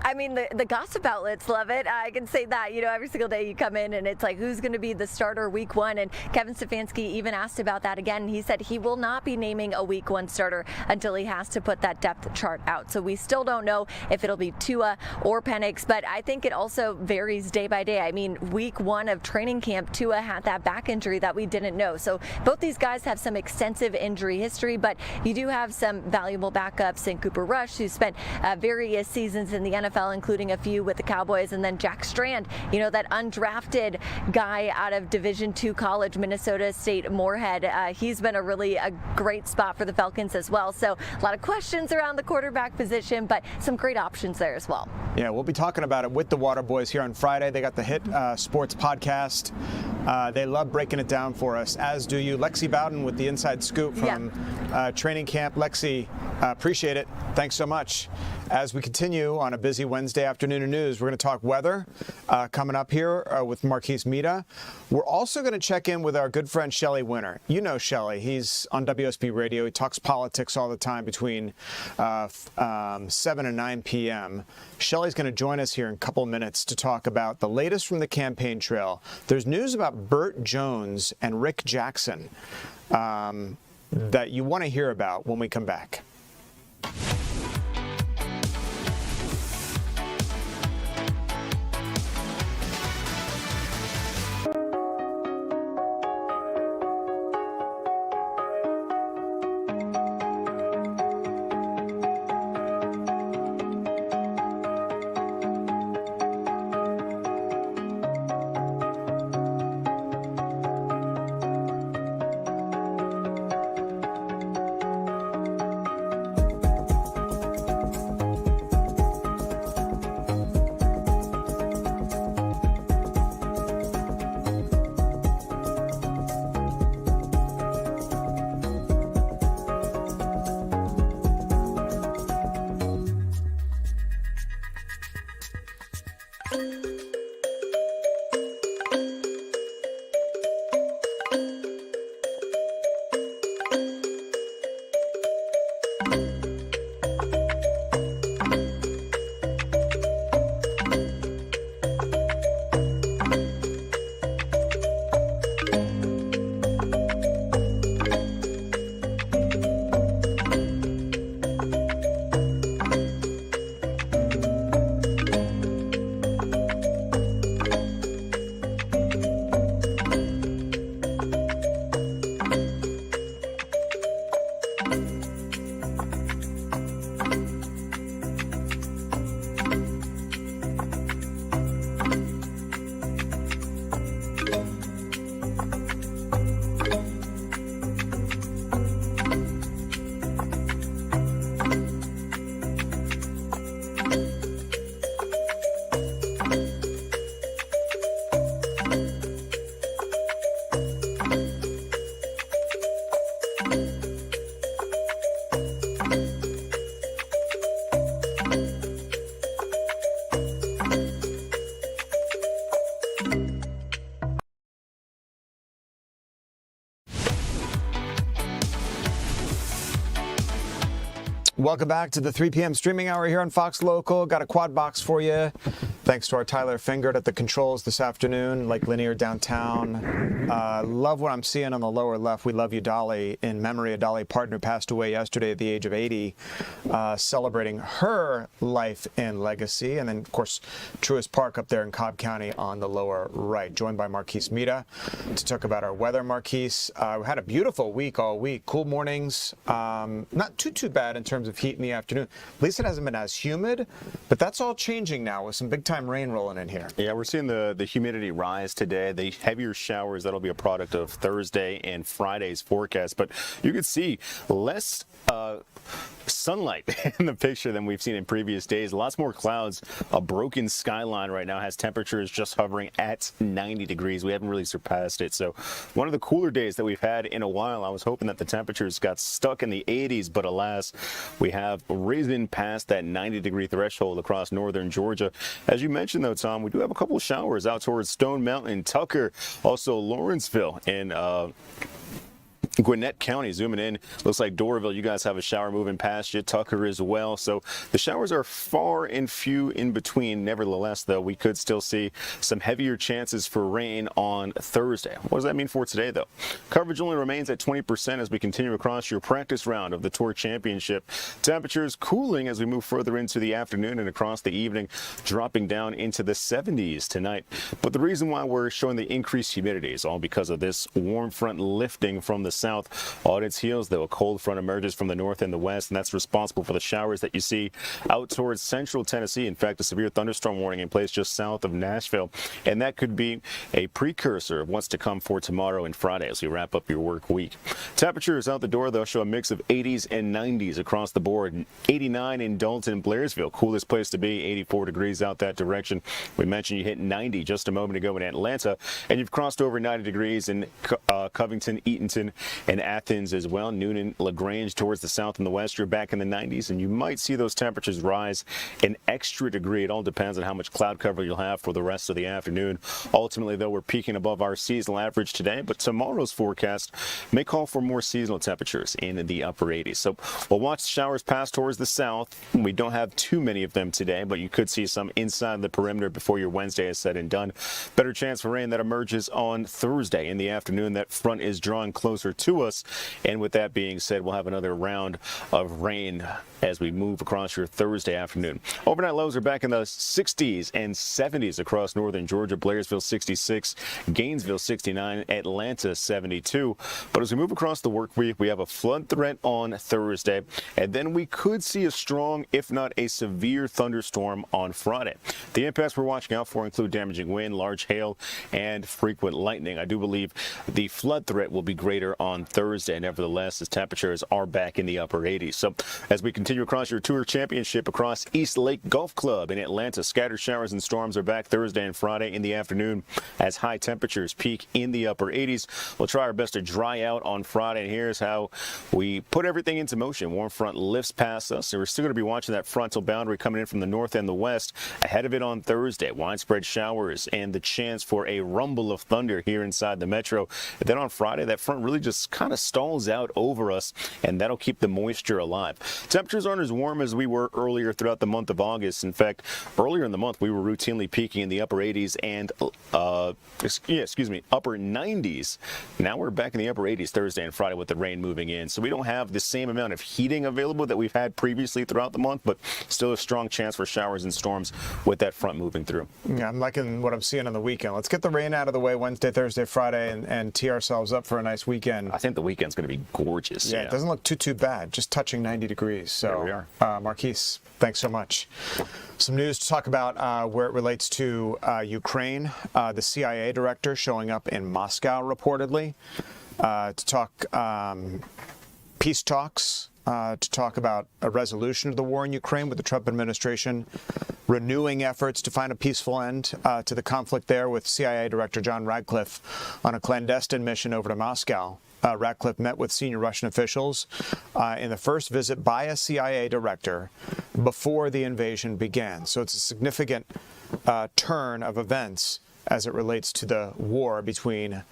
I mean, the gossip outlets love it. I can say that, every single day you come in and it's like, who's going to be the starter week one? And Kevin Stefanski even asked about that again. He said he will not be naming a week one starter until he has to put that depth chart out. So we still don't know if it'll be Tua or Penix, but I think it also varies day by day. I mean, week one of training camp, Tua had that back injury that we didn't know. So both these guys have some extensive injury history, but you do have some valuable backups in Cooper Rush, who spent various seasons in the NFL, including a few with the Cowboys, and then Jack Strand, that undrafted guy out of Division II college, Minnesota State Moorhead. He's been a great spot for the Falcons as well. So a lot of questions around the quarterback position, but some great options there as well. Yeah, we'll be talking about it with the Water Boys here on Friday. They got the Hit Sports podcast. They love breaking it down for us, as do you. Lexi Bowden with the inside scoop from training camp. Lexi, appreciate it. Thanks so much. As we continue on a busy Wednesday afternoon of news, we're going to talk weather coming up here with Marquise Mita. We're also going to check in with our good friend Shelley Winter. You know Shelley. He's on WSB Radio. He talks politics all the time between 7 and 9 p.m. Shelley's going to join us here in a couple of minutes to talk about the latest from the campaign trail. There's news about Burt Jones and Rick Jackson that you want to hear about when we come back. Welcome back to the 3 p.m. streaming hour here on Fox Local. Got a quad box for you. Thanks to our Tyler Fingert at the controls this afternoon, Lake Lanier downtown. Love what I'm seeing on the lower left. We love you, Dolly, in memory of Dolly Parton, who passed away yesterday at the age of 80, celebrating her life and legacy. And then, of course, Truist Park up there in Cobb County on the lower right. Joined by Marquise Mita to talk about our weather. Marquise, we had a beautiful week all week. Cool mornings. Not too bad in terms of heat in the afternoon. At least it hasn't been as humid, but that's all changing now with some big-time rain rolling in here. Yeah, we're seeing the humidity rise today. The heavier showers, that'll be a product of Thursday and Friday's forecast, but you can see less sunlight in the picture than we've seen in previous days. Lots more clouds. A broken skyline right now has temperatures just hovering at 90 degrees. We haven't really surpassed it. So one of the cooler days that we've had in a while. I was hoping that the temperatures got stuck in the 80s, but alas, we have risen past that 90-degree threshold across northern Georgia. As you mentioned, though, Tom, we do have a couple of showers out towards Stone Mountain, Tucker, also Lawrenceville, and Gwinnett County. Zooming in, looks like Doraville, you guys have a shower moving past you. Tucker as well. So the showers are far and few in between. Nevertheless, though, we could still see some heavier chances for rain on Thursday. What does that mean for today, though? Coverage only remains at 20% as we continue across your practice round of the Tour Championship. Temperatures cooling as we move further into the afternoon and across the evening, dropping down into the 70s tonight. But the reason why we're showing the increased humidity is all because of this warm front lifting from the south. On its heels, though, a cold front emerges from the north and the west, and that's responsible for the showers that you see out towards central Tennessee. In fact, a severe thunderstorm warning in place just south of Nashville, and that could be a precursor of what's to come for tomorrow and Friday as we wrap up your work week. Temperatures out the door, though, show a mix of 80s and 90s across the board. 89 in Dalton, Blairsville, coolest place to be, 84 degrees out that direction. We mentioned you hit 90 just a moment ago in Atlanta, and you've crossed over 90 degrees in Covington, Eatonton, and Athens as well. Noonan, LaGrange towards the south and the west, you're back in the 90s, and you might see those temperatures rise an extra degree. It all depends on how much cloud cover you'll have for the rest of the afternoon. Ultimately, though, we're peaking above our seasonal average today, but tomorrow's forecast may call for more seasonal temperatures in the upper 80s. So we'll watch the showers pass towards the south. We don't have too many of them today, but you could see some inside the perimeter before your Wednesday is said and done. Better chance for rain that emerges on Thursday in the afternoon. That front is drawing closer to us, and with that being said, we'll have another round of rain as we move across your Thursday afternoon. Overnight lows are back in the 60s and 70s across northern Georgia. Blairsville 66, Gainesville 69, Atlanta 72. But as we move across the work week, we have a flood threat on Thursday, and then we could see a strong, if not a severe, thunderstorm on Friday. The impacts we're watching out for include damaging wind, large hail, and frequent lightning. I do believe the flood threat will be greater on Thursday, nevertheless, as temperatures are back in the upper 80s. So as we continue across your Tour Championship across East Lake Golf Club in Atlanta, scattered showers and storms are back Thursday and Friday in the afternoon as high temperatures peak in the upper 80s. We'll try our best to dry out on Friday, and here's how we put everything into motion. Warm front lifts past us, and we're still going to be watching that frontal boundary coming in from the north and the west. Ahead of it on Thursday, widespread showers and the chance for a rumble of thunder here inside the metro. And then on Friday, that front really just kind of stalls out over us, and that'll keep the moisture alive. Temperatures aren't as warm as we were earlier throughout the month of August. In fact, earlier in the month, we were routinely peaking in the upper 80s and upper 90s. Now we're back in the upper 80s Thursday and Friday with the rain moving in. So we don't have the same amount of heating available that we've had previously throughout the month, but still a strong chance for showers and storms with that front moving through. Yeah, I'm liking what I'm seeing on the weekend. Let's get the rain out of the way Wednesday, Thursday, Friday, and tee ourselves up for a nice weekend. I think the weekend's going to be gorgeous. Yeah, it doesn't look too bad, just touching 90 degrees. So there we are. Marquise, thanks so much. Some news to talk about where it relates to Ukraine. The CIA director showing up in Moscow reportedly to talk peace talks, to talk about a resolution of the war in Ukraine, with the Trump administration renewing efforts to find a peaceful end to the conflict there, with CIA Director John Radcliffe on a clandestine mission over to Moscow. Radcliffe met with senior Russian officials in the first visit by a CIA director before the invasion began. So it's a significant turn of events as it relates to the war between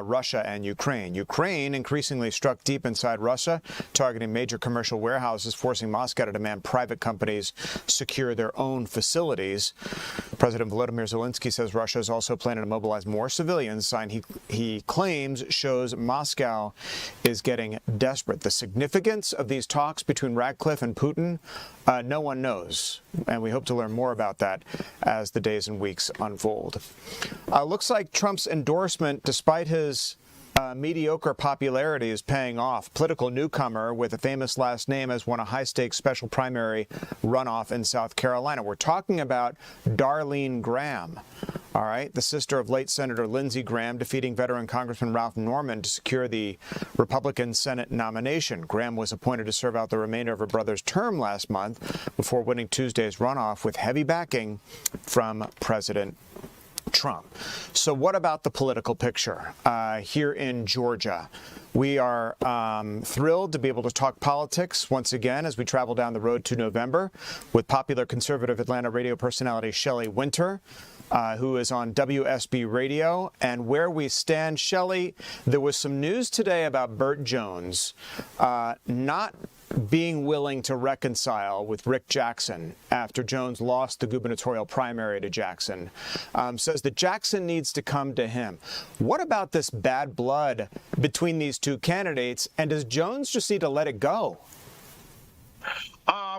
Russia and Ukraine. Ukraine increasingly struck deep inside Russia, targeting major commercial warehouses, forcing Moscow to demand private companies secure their own facilities. President Volodymyr Zelensky says Russia is also planning to mobilize more civilians, sign he claims shows Moscow is getting desperate. The significance of these talks between Radcliffe and Putin, no one knows, and we hope to learn more about that as the days and weeks unfold. Looks like Trump's endorsement, despite his mediocre popularity, is paying off. Political newcomer with a famous last name has won a high-stakes special primary runoff in South Carolina. We're talking about Darlene Graham. All right. The sister of late Senator Lindsey Graham defeating veteran Congressman Ralph Norman to secure the Republican Senate nomination. Graham was appointed to serve out the remainder of her brother's term last month before winning Tuesday's runoff with heavy backing from President Trump. So what about the political picture here in Georgia? We are thrilled to be able to talk politics once again as we travel down the road to November with popular conservative Atlanta radio personality Shelley Winter, who is on WSB Radio. And where we stand, Shelley, there was some news today about Burt Jones not being willing to reconcile with Rick Jackson after Jones lost the gubernatorial primary to Jackson, says that Jackson needs to come to him. What about this bad blood between these two candidates, and does Jones just need to let it go?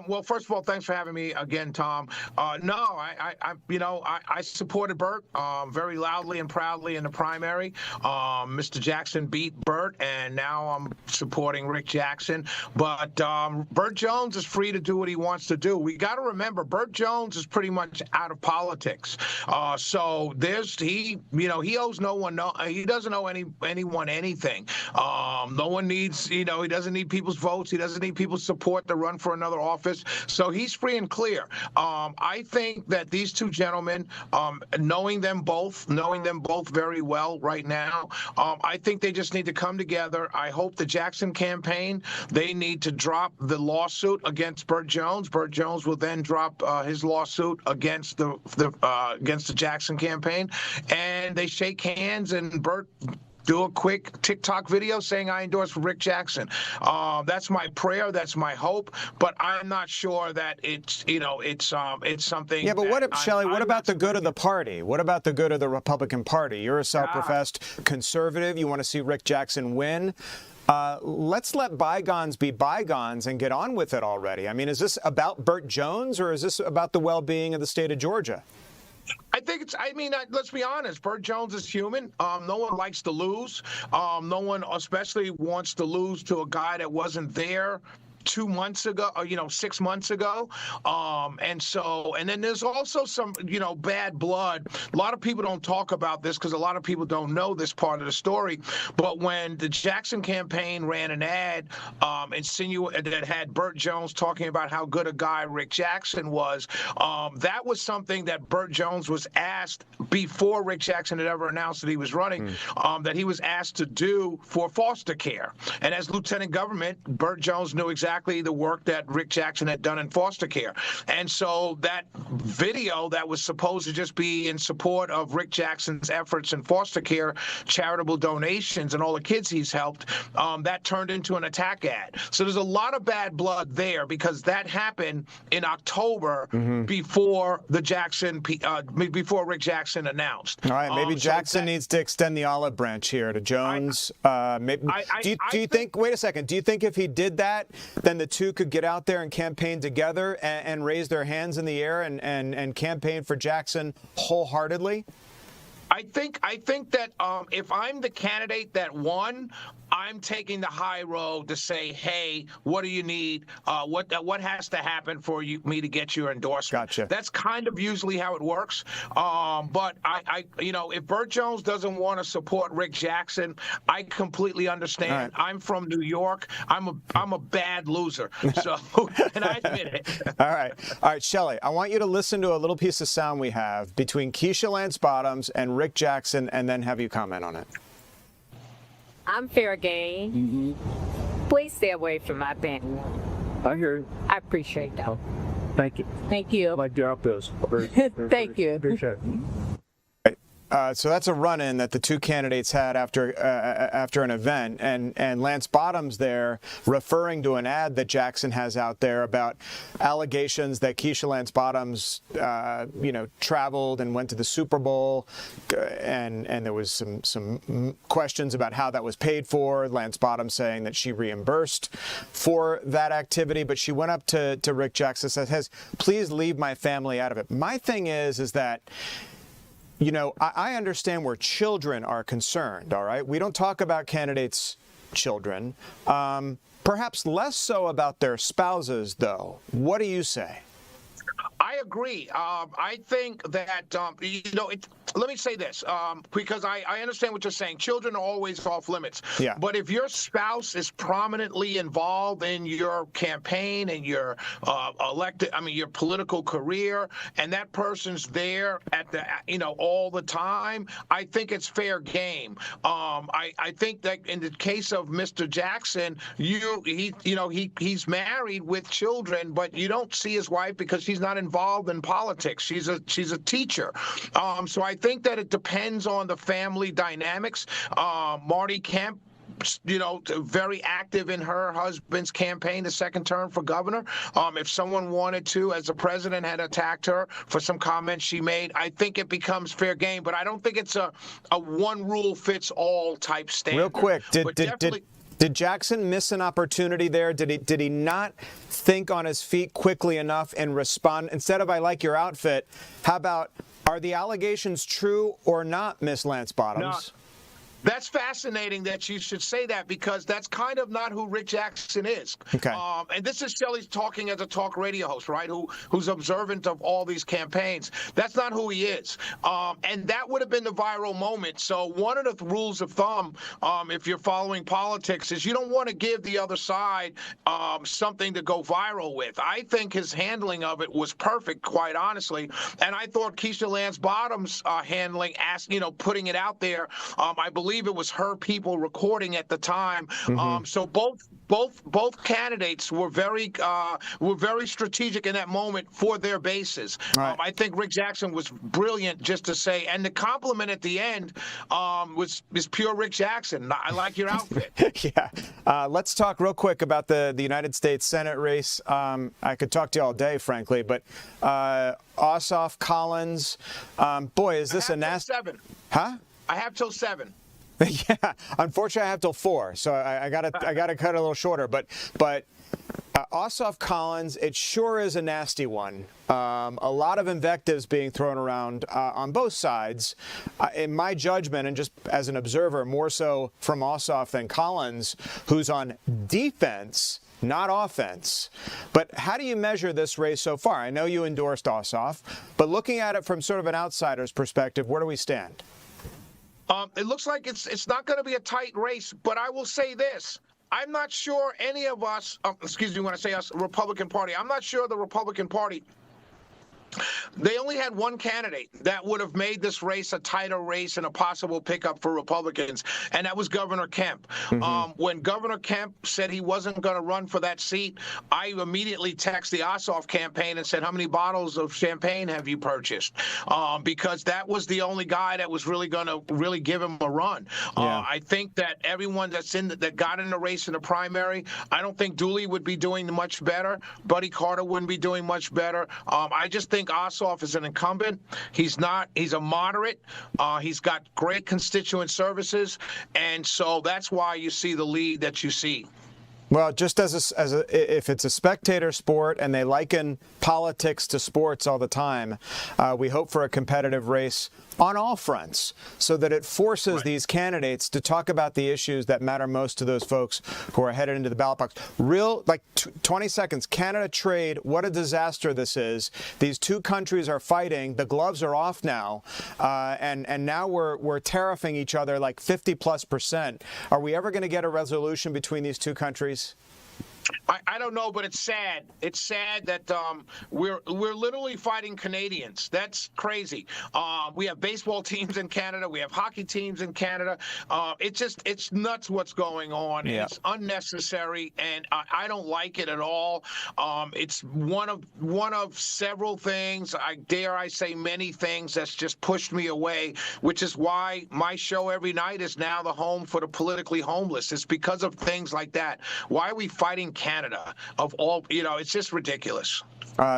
Well, first of all, thanks for having me again, Tom. No, I supported Burt very loudly and proudly in the primary. Mr. Jackson beat Burt, and now I'm supporting Rick Jackson. But Burt Jones is free to do what he wants to do. We got to remember, Burt Jones is pretty much out of politics. So he owes no one. He doesn't owe anyone anything. No one needs. He doesn't need people's votes. He doesn't need people's support to run for another office. So he's free and clear. I think that these two gentlemen, knowing them both very well right now, I think they just need to come together. I hope the Jackson campaign, they need to drop the lawsuit against Burt Jones. Burt Jones will then drop his lawsuit against the Jackson campaign, and they shake hands, and Burt do a quick TikTok video saying I endorse Rick Jackson. That's my prayer. That's my hope. But I'm not sure that it's something. Yeah, but Shelley, what about the good of the party? What about the good of the Republican Party? You're a self-professed conservative. You want to see Rick Jackson win. Let's let bygones be bygones and get on with it already. I mean, is this about Burt Jones, or is this about the well-being of the state of Georgia? I think let's be honest. Burt Jones is human. No one likes to lose. No one especially wants to lose to a guy that wasn't there 2 months ago, or 6 months ago, and then there's also some bad blood. A lot of people don't talk about this because a lot of people don't know this part of the story. But when the Jackson campaign ran an ad that had Burt Jones talking about how good a guy Rick Jackson was, that was something that Burt Jones was asked before Rick Jackson had ever announced that he was running, that he was asked to do for foster care. And as lieutenant government, Burt Jones knew exactly the work that Rick Jackson had done in foster care. And so that video that was supposed to just be in support of Rick Jackson's efforts in foster care, charitable donations, and all the kids he's helped, that turned into an attack ad. So there's a lot of bad blood there because that happened in October before before Rick Jackson announced. All right, maybe Jackson needs to extend the olive branch here to Jones. Do you think, wait a second, do you think if he did that, then the two could get out there and campaign together and raise their hands in the air and campaign for Jackson wholeheartedly? I think that if I'm the candidate that won, I'm taking the high road to say, hey, what do you need? What has to happen for me to get your endorsement? Gotcha. That's kind of usually how it works. But if Burt Jones doesn't want to support Rick Jackson, I completely understand. Right. I'm from New York. I'm a bad loser. So, and I admit it. All right, Shelley, I want you to listen to a little piece of sound we have between Keisha Lance Bottoms and Rick Jackson, and then have you comment on it. I'm fair game. Please stay away from my family. I hear you. I appreciate that. Thank you. Thank you. I like the outpost. Thank you. Appreciate it. So that's a run-in that the two candidates had after an event, and Lance Bottoms there referring to an ad that Jackson has out there about allegations that Keisha Lance Bottoms, traveled and went to the Super Bowl, and there was some questions about how that was paid for. Lance Bottoms saying that she reimbursed for that activity, but she went up to Rick Jackson and says, "Please leave my family out of it." My thing is that, I understand where children are concerned, all right? We don't talk about candidates' children. Perhaps less so about their spouses, though. What do you say? I agree. I think that, let me say this, because I understand what you're saying. Children are always off limits. Yeah. But if your spouse is prominently involved in your campaign and your your political career, and that person's there at the, all the time, I think it's fair game. I think that in the case of Mr. Jackson, he's married with children, but you don't see his wife because she's not involved in politics. She's a teacher. So I think that it depends on the family dynamics. Marty Kemp, very active in her husband's campaign, the second term for governor. If someone wanted to, as the president had attacked her for some comments she made, I think it becomes fair game. But I don't think it's a one rule fits all type standard. Real quick, did Jackson miss an opportunity there? Did he not think on his feet quickly enough and respond? Instead of "I like your outfit," how about, are the allegations true or not, Miss Lance Bottoms? No. That's fascinating that you should say that, because that's kind of not who Rick Jackson is. Okay. And this is Shelley talking as a talk radio host, right? Who's observant of all these campaigns. That's not who he is. And that would have been the viral moment. So one of the rules of thumb, if you're following politics, is you don't want to give the other side something to go viral with. I think his handling of it was perfect, quite honestly. And I thought Keisha Lance Bottoms' handling, putting it out there, I believe it was her people recording at the time. Mm-hmm. So both candidates were very strategic in that moment for their bases. Right. I think Rick Jackson was brilliant just to say, and the compliment at the end was pure Rick Jackson. I like your outfit. Yeah. Let's talk real quick about the United States Senate race. I could talk to you all day, frankly, but Ossoff, Collins, boy, is this a nasty... 7. Huh? I have till 7. Yeah, unfortunately, I have till 4, so I gotta cut it a little shorter. But Ossoff Collins, it sure is a nasty one. A lot of invectives being thrown around on both sides. In my judgment, and just as an observer, more so from Ossoff than Collins, who's on defense, not offense. But how do you measure this race so far? I know you endorsed Ossoff, but looking at it from sort of an outsider's perspective, where do we stand? It looks like it's not going to be a tight race, but I will say this. I'm not sure any of us, when I say us, Republican Party, I'm not sure the Republican Party, they only had one candidate that would have made this race a tighter race and a possible pickup for Republicans, and that was Governor Kemp. Mm-hmm. When Governor Kemp said he wasn't going to run for that seat, I immediately texted the Ossoff campaign and said, how many bottles of champagne have you purchased? Because that was the only guy that was really going to really give him a run. Yeah. I think that everyone that got in the race in the primary, I don't think Dooley would be doing much better. Buddy Carter wouldn't be doing much better. I just think Ossoff is an incumbent. He's not. He's a moderate. He's got great constituent services, and so that's why you see the lead that you see. Well, just if it's a spectator sport and they liken politics to sports all the time, we hope for a competitive race on all fronts so that it forces these candidates to talk about the issues that matter most to those folks who are headed into the ballot box. 20 seconds, Canada trade, what a disaster this is. These two countries are fighting. The gloves are off now, and now we're tariffing each other like 50+%. Are we ever going to get a resolution between these two countries? I don't know, but it's sad. It's sad that we're literally fighting Canadians. That's crazy. We have baseball teams in Canada. We have hockey teams in Canada. It's nuts what's going on. Yeah. It's unnecessary, and I don't like it at all. It's one of several things. I say many things that's just pushed me away, which is why my show every night is now the home for the politically homeless. It's because of things like that. Why are we fighting Canada of all? It's just ridiculous.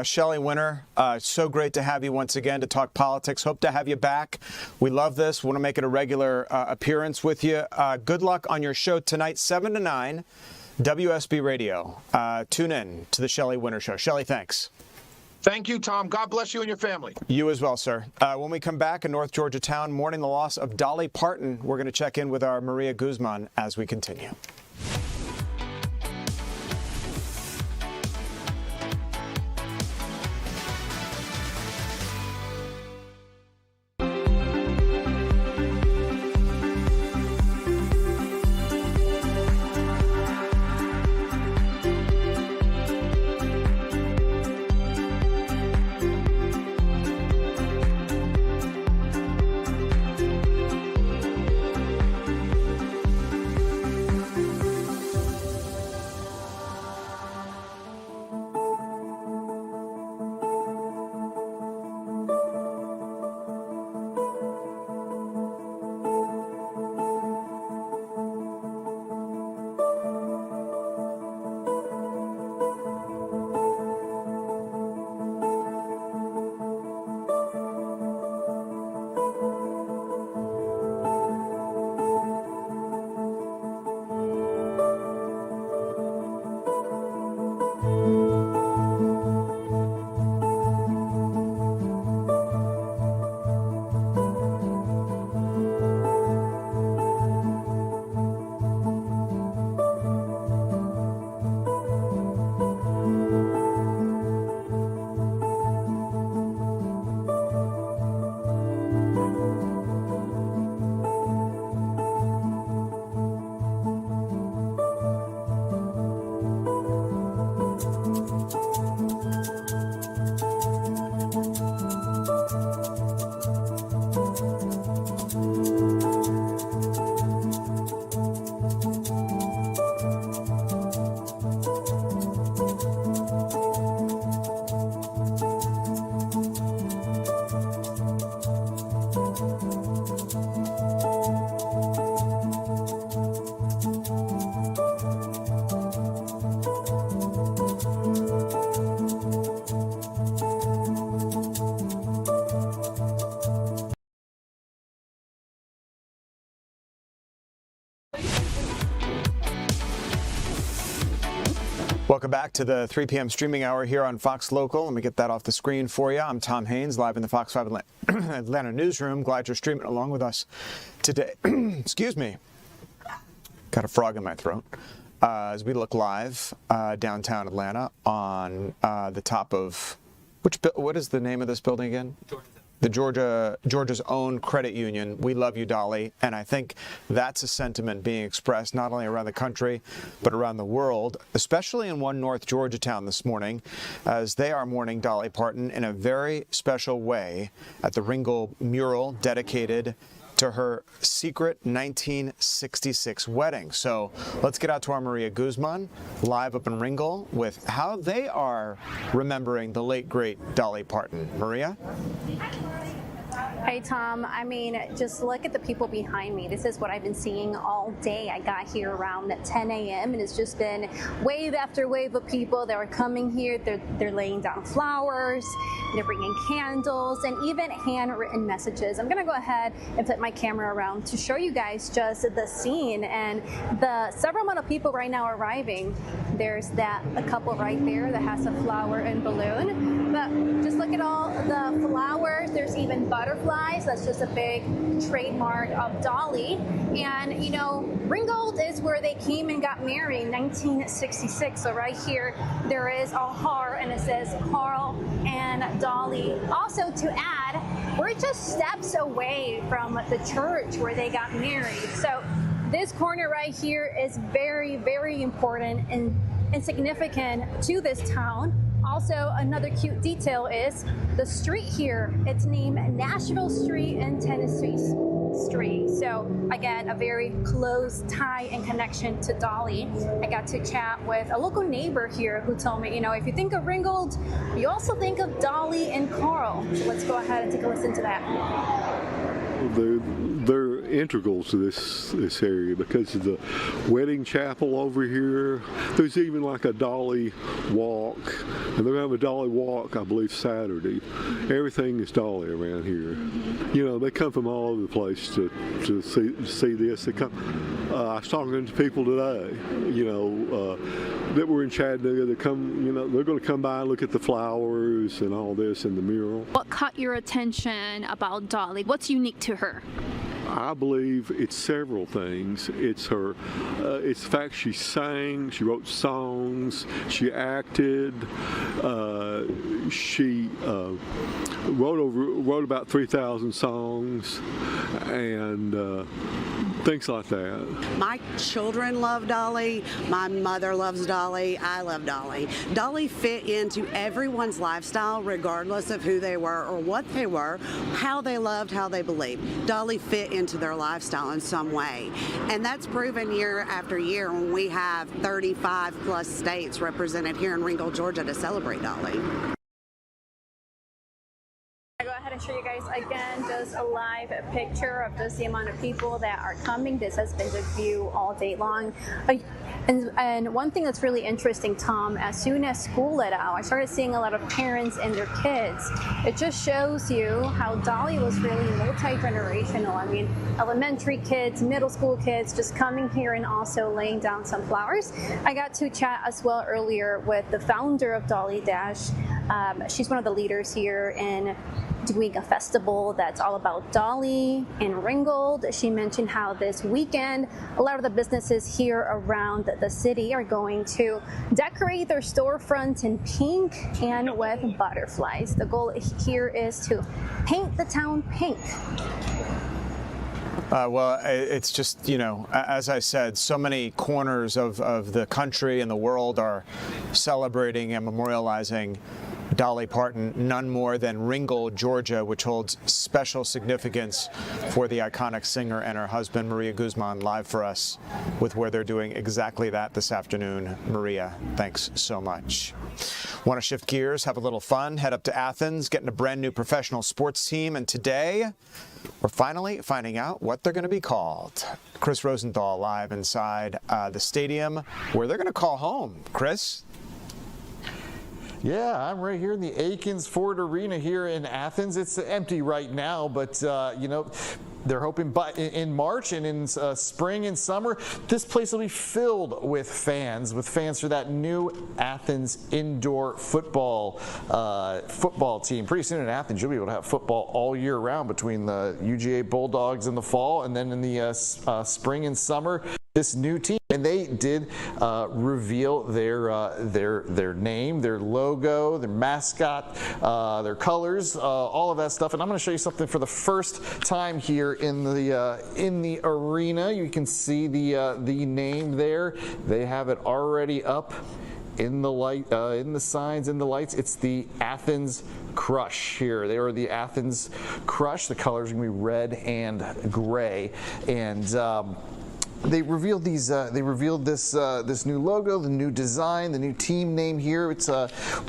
Shelley Winter, so great to have you once again to talk politics. Hope to have you back. We love this. We want to make it a regular appearance with you. Good luck on your show tonight, 7 to 9, WSB Radio. Tune in to the Shelley Winter Show. Shelley, thanks. Thank you, Tom. God bless you and your family. You as well, sir. When we come back in North Georgia town, mourning the loss of Dolly Parton, we're going to check in with our Maria Guzman as we continue. Welcome back to the 3 p.m. streaming hour here on Fox Local. Let me get that off the screen for you. I'm Tom Haynes, live in the Fox 5 Atlanta newsroom. Glad you're streaming along with us today. Excuse me. Got a frog in my throat. As we look live downtown Atlanta on the top of what is the name of this building again? The Georgia's own credit union. We love you, Dolly. And I think that's a sentiment being expressed not only around the country, but around the world, especially in one North Georgia town this morning, as they are mourning Dolly Parton in a very special way at the Ringgold mural dedicated to her secret 1966 wedding. So let's get out to our Maria Guzman, live up in Ringgold, with how they are remembering the late, great Dolly Parton. Maria? Hey, Tom. I mean, just look at the people behind me. This is what I've been seeing all day. I got here around 10 a.m. and it's just been wave after wave of people that are coming here. They're laying down flowers, they're bringing candles, and even handwritten messages. I'm going to go ahead and flip my camera around to show you guys just the scene and the several amount of people right now arriving. There's a couple right there that has a flower and balloon. But just look at all the flowers. There's even butterflies. That's just a big trademark of Dolly. And, you know, Ringgold is where they came and got married in 1966. So right here, there is a heart, and it says Carl and Dolly. Also, to add, we're just steps away from the church where they got married. So this corner right here is very, very important and significant to this town. Also, another cute detail is the street here. It's named Nashville Street and Tennessee Street. So again, a very close tie and connection to Dolly. I got to chat with a local neighbor here who told me, you know, if you think of Ringgold, you also think of Dolly and Carl. So let's go ahead and take a listen to that. They're integral to this area because of the wedding chapel over here. There's even like a Dolly walk, and they're gonna have a Dolly walk, I believe, Saturday. Everything is Dolly around here. You know, they come from all over the place to see this. They come. I was talking to people today, you know, that were in Chattanooga. That come, you know, they're going to come by and look at the flowers and all this and the mural. What caught your attention about Dolly? What's unique to her? I believe it's several things. It's her, it's the fact she sang, she wrote songs, she acted, she wrote about 3,000 songs, and things like that. My children love Dolly. My mother loves Dolly. I love Dolly. Dolly fit into everyone's lifestyle, regardless of who they were or what they were, how they loved, how they believed. Dolly fit into their lifestyle in some way. And that's proven year after year when we have 35 plus states represented here in Ringgold, Georgia to celebrate Dolly. I'll go ahead and show you guys again just a live picture of just the amount of people that are coming. This has been the view all day long. And one thing that's really interesting, Tom, as soon as school let out, I started seeing a lot of parents and their kids. It just shows you how Dolly was really multi-generational. I mean, elementary kids, middle school kids, just coming here and also laying down some flowers. I got to chat as well earlier with the founder of Dolly Dash. She's one of the leaders here in doing a festival that's all about Dolly in Ringgold. She mentioned how this weekend a lot of the businesses here around the city are going to decorate their storefronts in pink and with butterflies. The goal here is to paint the town pink. Well, it's just, you know, as I said, so many corners of the country and the world are celebrating and memorializing Dolly Parton, none more than Ringgold, Georgia, which holds special significance for the iconic singer and her husband. Maria Guzman, live for us with where they're doing exactly that this afternoon. Maria, thanks so much. Want to shift gears, have a little fun, head up to Athens, getting a brand new professional sports team, and today we're finally finding out what they're going to be called. Chris Rosenthal live inside the stadium where they're going to call home. Chris? Yeah, I'm right here in the Aikens Ford Arena here in Athens. It's empty right now, but you know, they're hoping in March and in spring and summer, this place will be filled with fans for that new Athens indoor football team. Pretty soon in Athens, you'll be able to have football all year round between the UGA Bulldogs in the fall and then in the spring and summer. This new team, and they did reveal their name, their logo, their mascot, their colors, all of that stuff. And I'm going to show you something for the first time here in the arena. You can see the name there. They have it already up in the light, in the signs, in the lights. It's the Athens Crush here. They are the Athens Crush. The colors are going to be red and gray, and they revealed these. They revealed this new logo, the new design, the new team name here. It's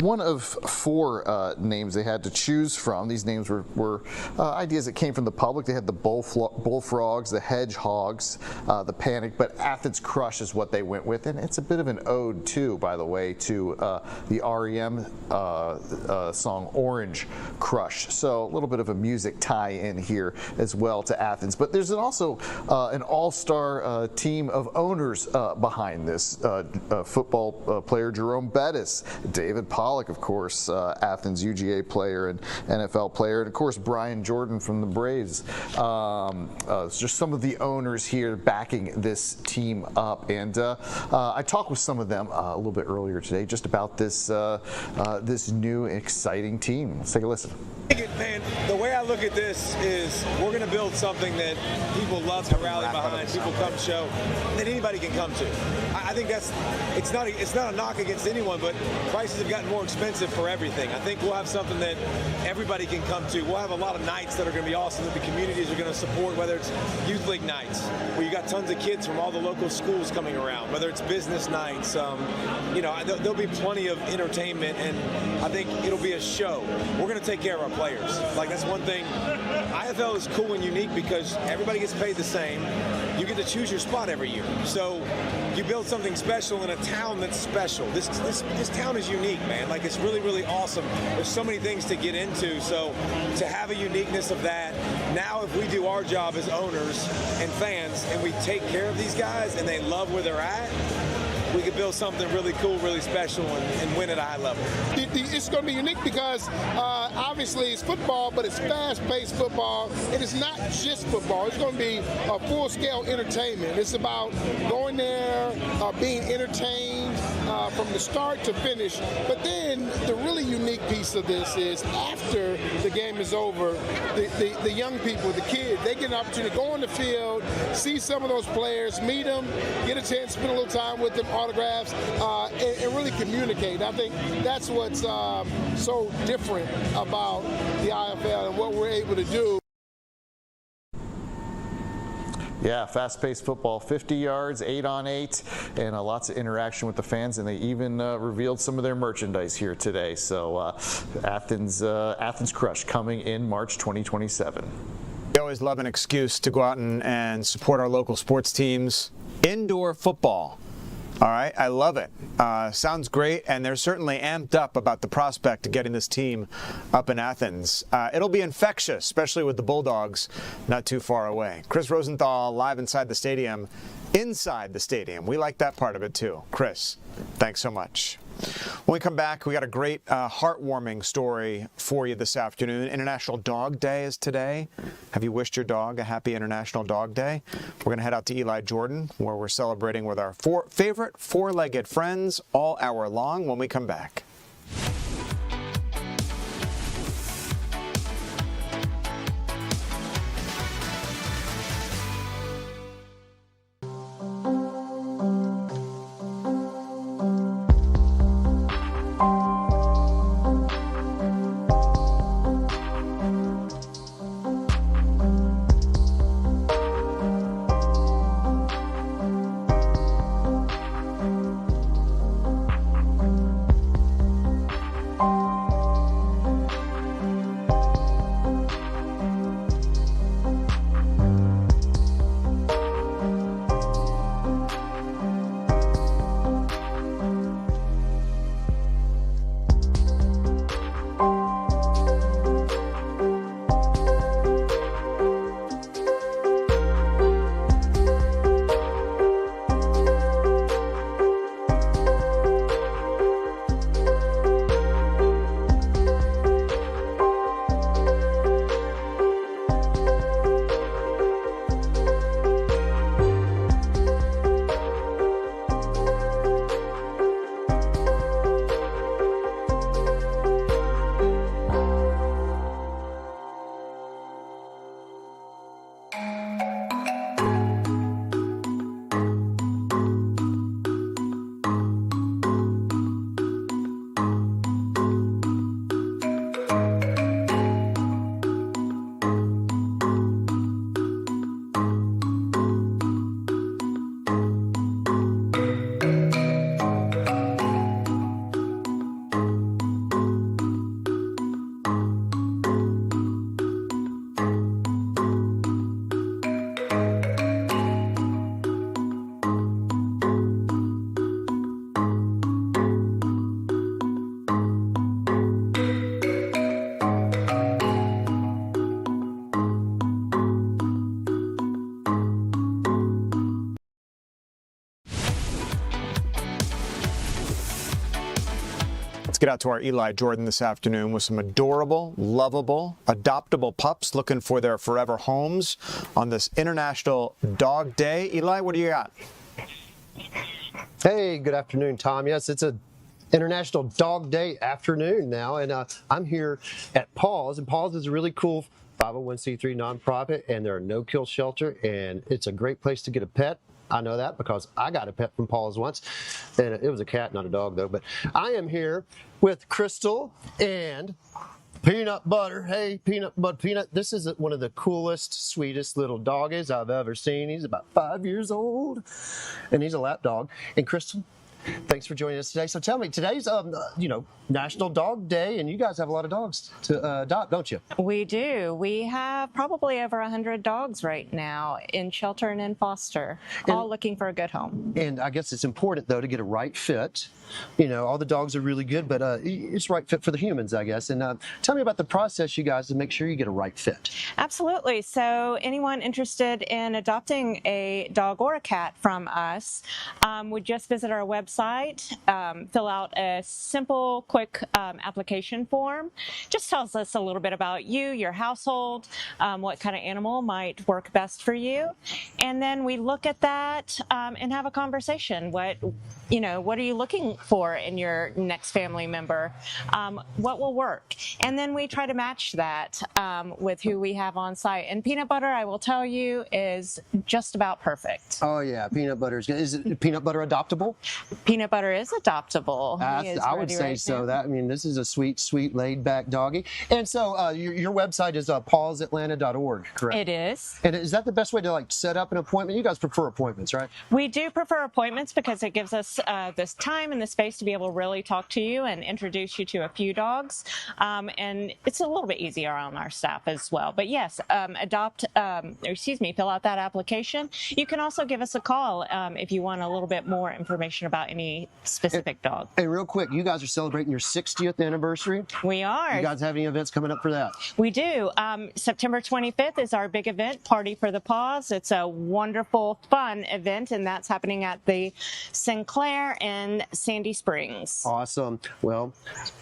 one of 4 names they had to choose from. These names were ideas that came from the public. They had the Bullfrogs, the Hedgehogs, the Panic, but Athens Crush is what they went with, and it's a bit of an ode too, by the way, to the REM song Orange Crush. So a little bit of a music tie-in here as well to Athens. But there's also an all-star team of owners behind this. Football player Jerome Bettis, David Pollock, of course, Athens UGA player and NFL player, and of course Brian Jordan from the Braves. Just some of the owners here backing this team up, and I talked with some of them a little bit earlier today just about this this new exciting team. Let's take a listen. Man, the way I look at this is we're going to build something that people love to rally behind, people come show, that anybody can come to. I think it's not a knock against anyone, but prices have gotten more expensive for everything. I think we'll have something that everybody can come to. We'll have a lot of nights that are going to be awesome that the communities are going to support, whether it's youth league nights, where you got tons of kids from all the local schools coming around, whether it's business nights. There'll be plenty of entertainment, and I think it'll be a show. We're going to take care of our players. Like, that's one thing. IFL is cool and unique because everybody gets paid the same. You get to choose your spot every year. So you build something special in a town that's special. This town is unique, man. Like, it's really, really awesome. There's so many things to get into. So to have a uniqueness of that, now if we do our job as owners and fans and we take care of these guys and they love where they're at, we could build something really cool, really special, and win at a high level. It's going to be unique because obviously it's football, but it's fast-paced football. It is not just football. It's going to be a full-scale entertainment. It's about going there, being entertained from the start to finish. But then the really unique piece of this is after the game is over, the young people, the kids, they get an opportunity to go on the field, see some of those players, meet them, get a chance to spend a little time with them, autographs, and really communicate. I think that's what's so different about the IFL and what we're able to do. Yeah, fast-paced football, 50 yards, 8-on-8, and lots of interaction with the fans, and they even revealed some of their merchandise here today. So Athens Crush coming in March 2027. We always love an excuse to go out and support our local sports teams. Indoor football. All right, I love it. Sounds great, and they're certainly amped up about the prospect of getting this team up in Athens. It'll be infectious, especially with the Bulldogs not too far away. Chris Rosenthal live inside the stadium. Inside the stadium. We like that part of it too. Chris, thanks so much. When we come back, we got a great heartwarming story for you this afternoon. International Dog Day is today. Have you wished your dog a happy International Dog Day? We're going to head out to Eli Jordan, where we're celebrating with our favorite four-legged friends all hour long when we come back. get out to our Eli Jordan this afternoon with some adorable, lovable, adoptable pups looking for their forever homes on this International Dog Day. Eli, what do you got? Hey, good afternoon, Tom. Yes, it's a International Dog Day afternoon now, and I'm here at Paws, and Paws is a really cool 501c3 nonprofit, and they're a no-kill shelter, and it's a great place to get a pet. I know that because I got a pet from Paws once, and it was a cat, not a dog, though. But I am here with Crystal and Peanut Butter. Hey, Peanut Butter. Peanut, this is one of the coolest, sweetest little doggies I've ever seen. He's about 5 years old, and he's a lap dog. And Crystal, thanks for joining us today. So tell me, today's National Dog Day, and you guys have a lot of dogs to adopt, don't you? We do. We have probably over 100 dogs right now in shelter and in foster, all looking for a good home. And I guess it's important, though, to get a right fit. You know, all the dogs are really good, but it's right fit for the humans, I guess. And tell me about the process, you guys, to make sure you get a right fit. Absolutely. So anyone interested in adopting a dog or a cat from us would just visit our website, fill out a simple, quick application form. Just tells us a little bit about you, your household, what kind of animal might work best for you. And then we look at that and have a conversation. What are you looking for in your next family member? What will work? And then we try to match that with who we have on site. And Peanut Butter, I will tell you, is just about perfect. Oh, yeah. Peanut Butter is good. Is it Peanut Butter adoptable? Peanut Butter is adoptable. I would say so. This is a sweet, sweet, laid-back doggy. And so your website is pawsatlanta.org, correct? It is. And is that the best way to set up an appointment? You guys prefer appointments, right? We do prefer appointments because it gives us this time and the space to be able to really talk to you and introduce you to a few dogs. And it's a little bit easier on our staff as well. But yes, fill out that application. You can also give us a call if you want a little bit more information about any specific dog. And real quick, you guys are celebrating your 60th anniversary. We are. You guys have any events coming up for that? We do. September 25th is our big event, Party for the Paws. It's a wonderful, fun event, and that's happening at the Sinclair in Sandy Springs. Awesome. Well,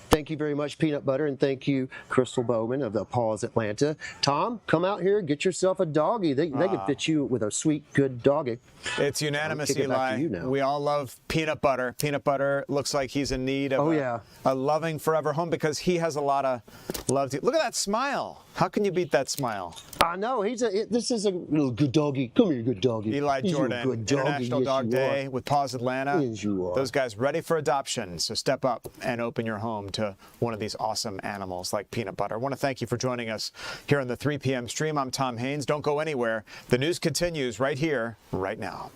thank you very much, Peanut Butter, and thank you, Crystal Bowman of the Paws Atlanta. Tom, come out here, get yourself a doggy. They can fit you with a sweet, good doggy. It's unanimous, Eli. We all love Peanut Butter. Peanut Butter looks like he's in need of a loving forever home because he has a lot of love. Look at that smile. How can you beat that smile? I know. This is a little good doggy. Come here, good doggy. Eli Jordan, International Dog Day with Paws Atlanta. Yes, you are. Those guys ready for adoption. So step up and open your home to one of these awesome animals like Peanut Butter. I want to thank you for joining us here on the 3 p.m. stream. I'm Tom Haynes. Don't go anywhere. The news continues right here, right now.